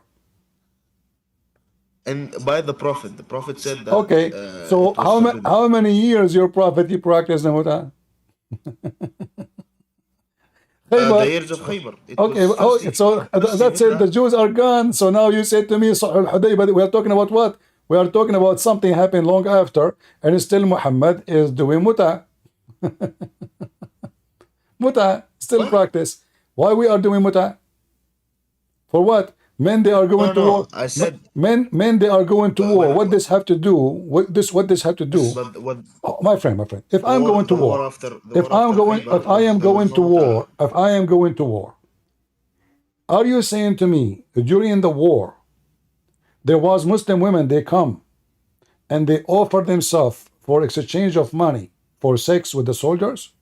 And by the Prophet said that. Okay, so how many years your Prophet he practiced the mut'ah? The years of Khaybar. Okay, so that's it. The Jews are gone. So now you said to me, but we are talking about what? We are talking about something happened long after, and still Muhammad is doing mut'ah. Mut'ah, still practice. Why we are doing mut'ah? For what? Men they are going to war. I said men they are going to war. What this have to do? What this have to do? My friend. If I'm going to war, if I am going to war, are you saying to me during the war there was Muslim women, they come and they offer themselves for exchange of money for sex with the soldiers?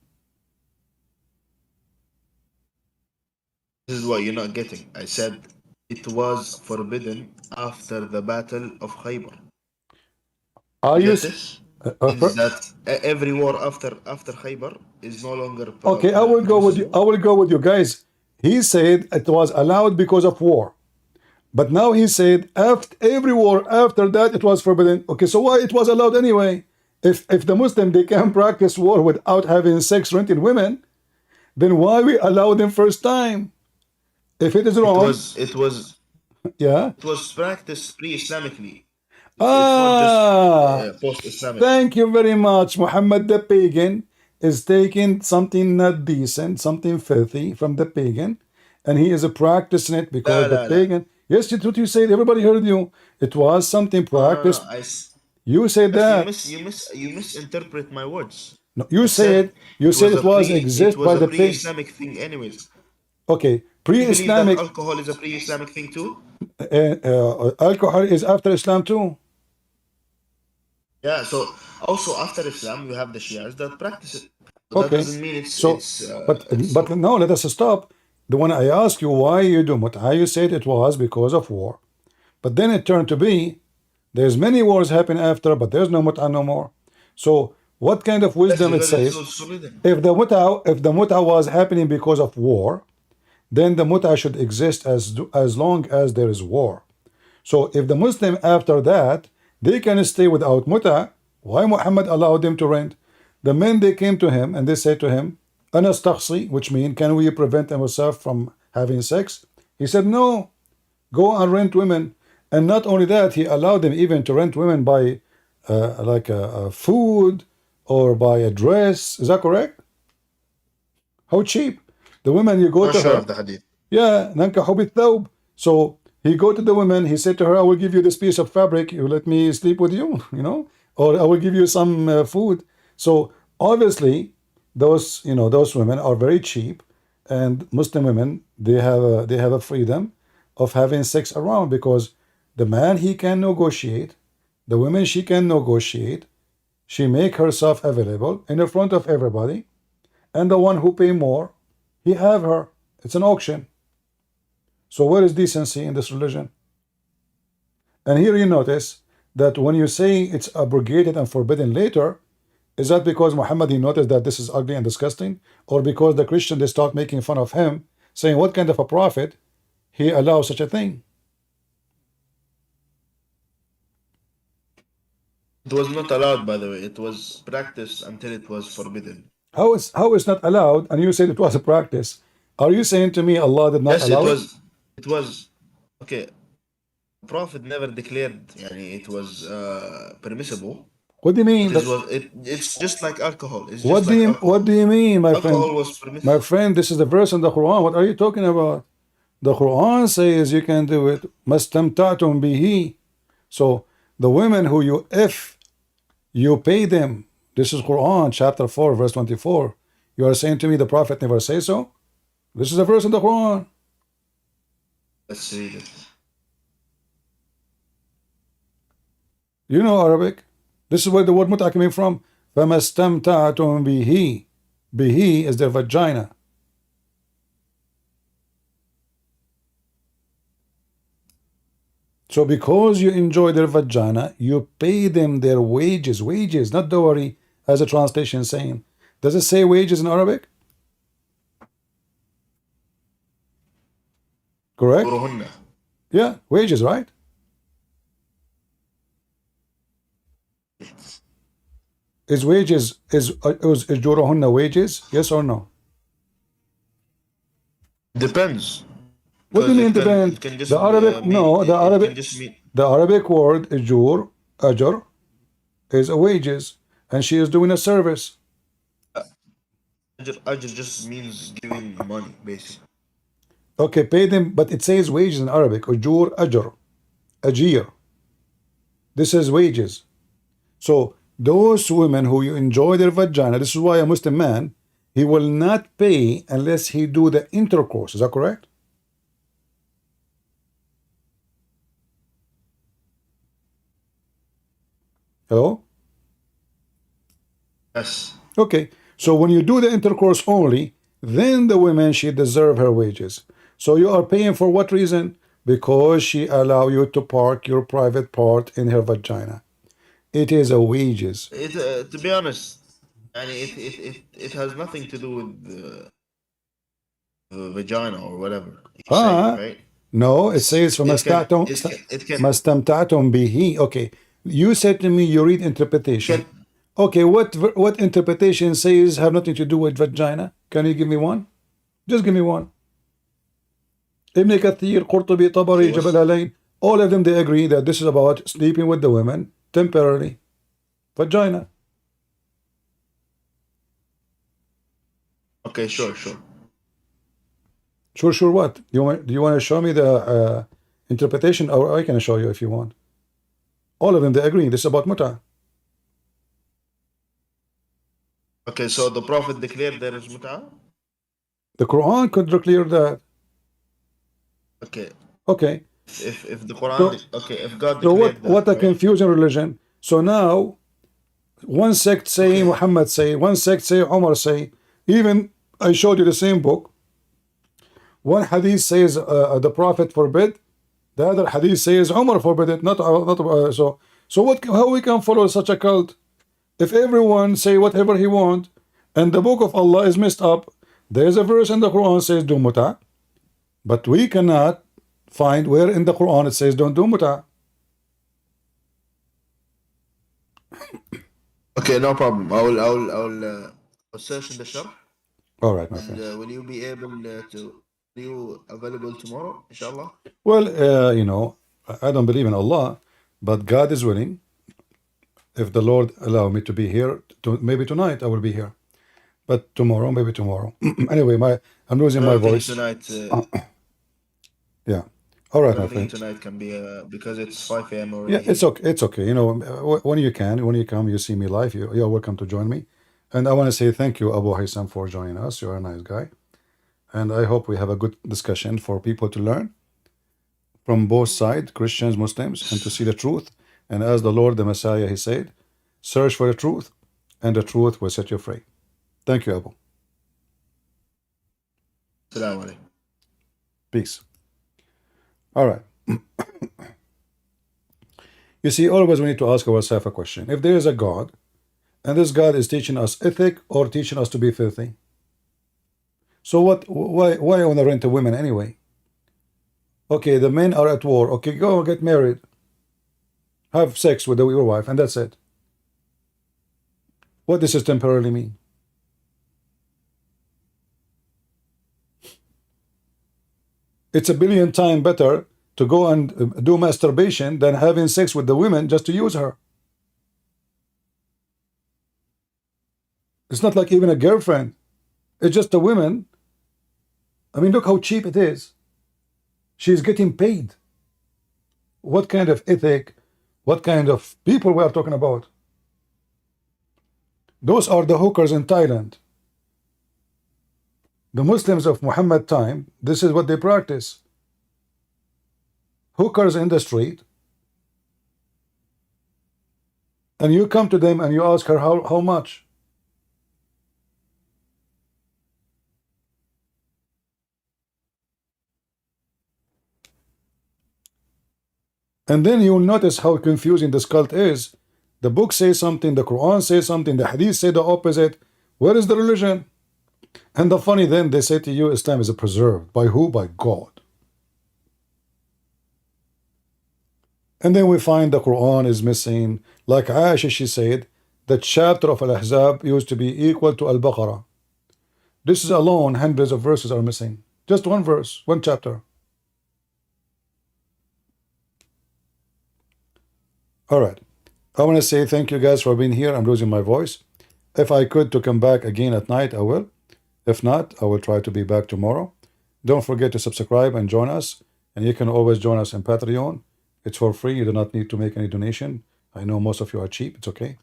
This is what you're not getting. I said it was forbidden after the Battle of Khaybar. Are you this? Means that every war after Khaybar is no longer. Okay, I will go with you. I will go with you guys. He said it was allowed because of war, but now he said after every war after that it was forbidden. Okay, so why it was allowed anyway? If the Muslim they can practice war without having sex, renting women, then why we allow them first time? If it is wrong, it was yeah. It was practiced pre-Islamically. Post-Islamic. Thank you very much. Muhammad the pagan is taking something not decent, something filthy from the pagan, and he is practicing it because the pagan. Yes, it's what you said. Everybody heard you. It was something practiced. You said that. You misinterpret my words. No, you I said it it was it exist was by a the pay. pre-Islamic thing, anyways. Okay, You believe that pre-Islamic. alcohol is a pre-Islamic thing too? Alcohol is after Islam too. Yeah. So also after Islam, you have the Shias that practice it. So that Okay, doesn't mean so it's but no, let us stop. The one I ask you why you do mut'ah, you said it was because of war. But then it turned to be there's many wars happen after, but there's no mut'ah no more. So what kind of wisdom it because it says? was forbidden. If the mut'ah was happening because of war, then the mut'ah should exist as long as there is war. So if the Muslim after that they can stay without mut'ah, why Muhammad allowed them to rent? The men they came to him and they said to him, "Ana astaghsi," which means can we prevent ourselves from having sex? He said, "No, go and rent women." And not only that, he allowed them even to rent women by like a food or by a dress. Is that correct? How cheap? The women you go Not to sure her. of the hadith. Yeah, nankahu bithawb. So he go to the woman. He said to her, "I will give you this piece of fabric. You let me sleep with you, or I will give you some food." So obviously, those women are very cheap, and Muslim women they have a freedom of having sex around because the man he can negotiate, the women she can negotiate. She make herself available in the front of everybody, and the one who pay more, he have her. It's an auction. So where is decency in this religion? And here you notice that when you say it's abrogated and forbidden later, is that because Muhammad he noticed that this is ugly and disgusting, or because the Christian they start making fun of him, saying what kind of a prophet he allows such a thing? It was not allowed, by the way. It was practiced until it was forbidden. How is not allowed? And you said it was a practice. Are you saying to me Allah did not Yes, allow it it? was. It was okay. Prophet never declared it was permissible. What do you mean? It's just like alcohol. It's What just do like you alcohol. what do you mean, my friend? Alcohol was My permissible. friend, this is the verse in the Quran. What are you talking about? The Quran says you can do it. Mastamta'tum bihi. So the women who if you pay them, this is Quran chapter 4 verse 24. You are saying to me the Prophet never say so? This is a verse in the Quran. Let's read it. You know Arabic. This is where the word mut'ah coming from. فَمَسْتَمْتَعْتُمْ bihi. Bihi is their vagina. So because you enjoy their vagina, you pay them their wages. Wages, not dowry, as a translation saying. Does it say wages in Arabic? Correct? Yeah, wages, right? Is wages is juruhunna wages? Yes or no? Depends. What do you mean depend? It can just The Arabic no, the it Arabic can just mean the Arabic word jur, ajr, is a wages, and she is doing a service. ajr just means giving money, basically. Okay, pay them, but it says wages in Arabic. Ujur, ajr, ajir. This is wages. So those women who you enjoy their vagina, this is why a Muslim man, he will not pay unless he do the intercourse. Is that correct? Hello? Yes. Okay. So when you do the intercourse only, then the woman, she deserve her wages. So you are paying for what reason? Because she allow you to park your private part in her vagina. It is a wages. To be honest, and it has nothing to do with the vagina or whatever you say, right? No, it says from it can mastamtatum bihi. Okay. You said to me you read interpretation. Okay, what interpretation says have nothing to do with vagina? Can you give me one? Just give me one. Ibn Kathir, Qurtubi, Tabari, Jabal Alain, all of them they agree that this is about sleeping with the women temporarily. Vagina. Okay, sure. Sure what? Do you want to show me the Interpretation, or I can show you if you want. All of them, they agree. This is about muta. Okay, so the Prophet declared there is mut'ah? The Quran could declare that. Okay. Okay. If the Quran, okay, if God So declared what that, a right? confusing religion. So now, one sect say Muhammad say, one sect say Umar say. Even I showed you the same book. One hadith says the Prophet forbid, the other hadith says Umar forbid it. So what? How we can follow such a cult if everyone say whatever he want, and the book of Allah is messed up? There is a verse in the Quran says do muta, but we cannot find where in the Quran it says don't do muta. Okay, no problem. I'll search in the sharh. All right, my And friend. will you be able to? Are you available tomorrow, inshallah? Well, you know, I don't believe in Allah, but God is willing. If the Lord allow me to be here, maybe tonight I will be here, but tomorrow, maybe tomorrow. Anyway, I'm losing I my don't think voice. tonight. Yeah. All I right, my don't think friend. tonight can be because it's 5 a.m. already Yeah, it's here. okay. It's okay. You know, when you can, when you come, you see me live. You're welcome to join me. And I want to say thank you, Abu Haysam, for joining us. You're a nice guy, and I hope we have a good discussion for people to learn from both sides, Christians, Muslims, and to see the truth. And as the Lord, the Messiah, he said, search for the truth, and the truth will set you free. Thank you, Abu. Assalamu alaikum. Peace. All right. You see, always we need to ask ourselves a question. If there is a God, and this God is teaching us ethic or teaching us to be filthy, so why I want to rent to women anyway? Okay, the men are at war. Okay, go get married. Have sex with your wife, and that's it. What does this temporarily mean? It's a billion times better to go and do masturbation than having sex with the women just to use her. It's not like even a girlfriend. It's just a woman. I mean, look how cheap it is. She's getting paid. What kind of ethic, what kind of people we are talking about? Those are the hookers in Thailand. The Muslims of Muhammad time, this is what they practice. Hookers in the street. And you come to them and you ask her how much. And then you'll notice how confusing this cult is. The book says something, the Quran says something, the Hadith say the opposite. Where is the religion? And the funny then, they say to you, Islam is preserved. By who? By God. And then we find the Quran is missing. Like Aisha, she said, the chapter of Al-Ahzab used to be equal to Al-Baqarah. This is alone, hundreds of verses are missing. Just one verse, one chapter. All right. I want to say thank you guys for being here. I'm losing my voice. If I could to come back again at night, I will. If not, I will try to be back tomorrow. Don't forget to subscribe and join us. And you can always join us in Patreon. It's for free. You do not need to make any donation. I know most of you are cheap. It's okay.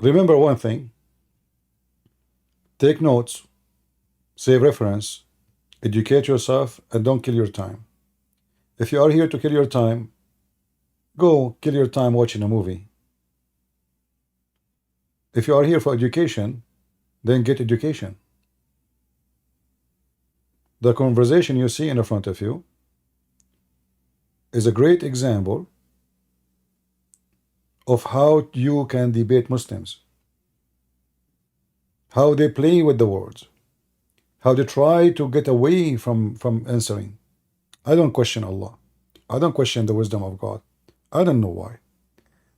Remember one thing. Take notes. Save reference. Educate yourself. And don't kill your time. If you are here to kill your time, go kill your time watching a movie. If you are here for education, then get education. The conversation you see in front of you is a great example of how you can debate Muslims. How they play with the words. How they try to get away from answering. I don't question Allah. I don't question the wisdom of God. I don't know why.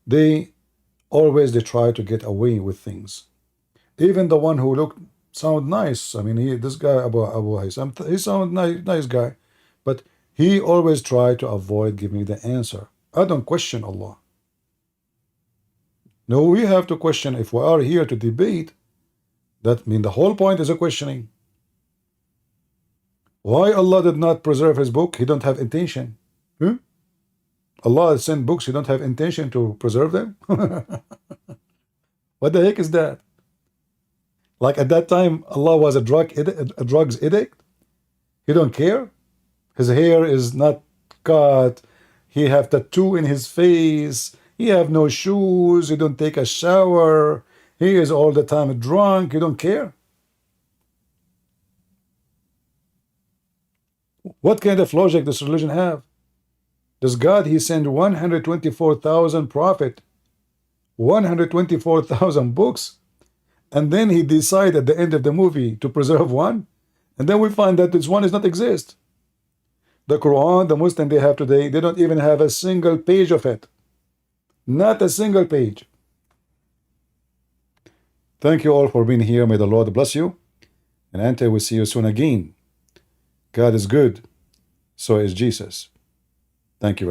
They try to get away with things. Even the one who sound nice. I mean, this guy Abu Haysam, he sound nice guy, but he always try to avoid giving the answer. I don't question Allah. No, we have to question. If we are here to debate, that means the whole point is a questioning. Why Allah did not preserve his book? He don't have intention. Allah sent books, he don't have intention to preserve them? What the heck is that? Like at that time, Allah was a drugs addict. He don't care. His hair is not cut. He have tattoo in his face. He have no shoes. He don't take a shower. He is all the time drunk. He don't care. What kind of logic does religion have? Does God, he sent 124,000 prophet, 124,000 books, and then he decide at the end of the movie to preserve one, and then we find that this one does not exist. The Quran, the Muslim they have today, they don't even have a single page of it. Not a single page. Thank you all for being here. May the Lord bless you. And until we see you soon again. God is good. So is Jesus. Thank you.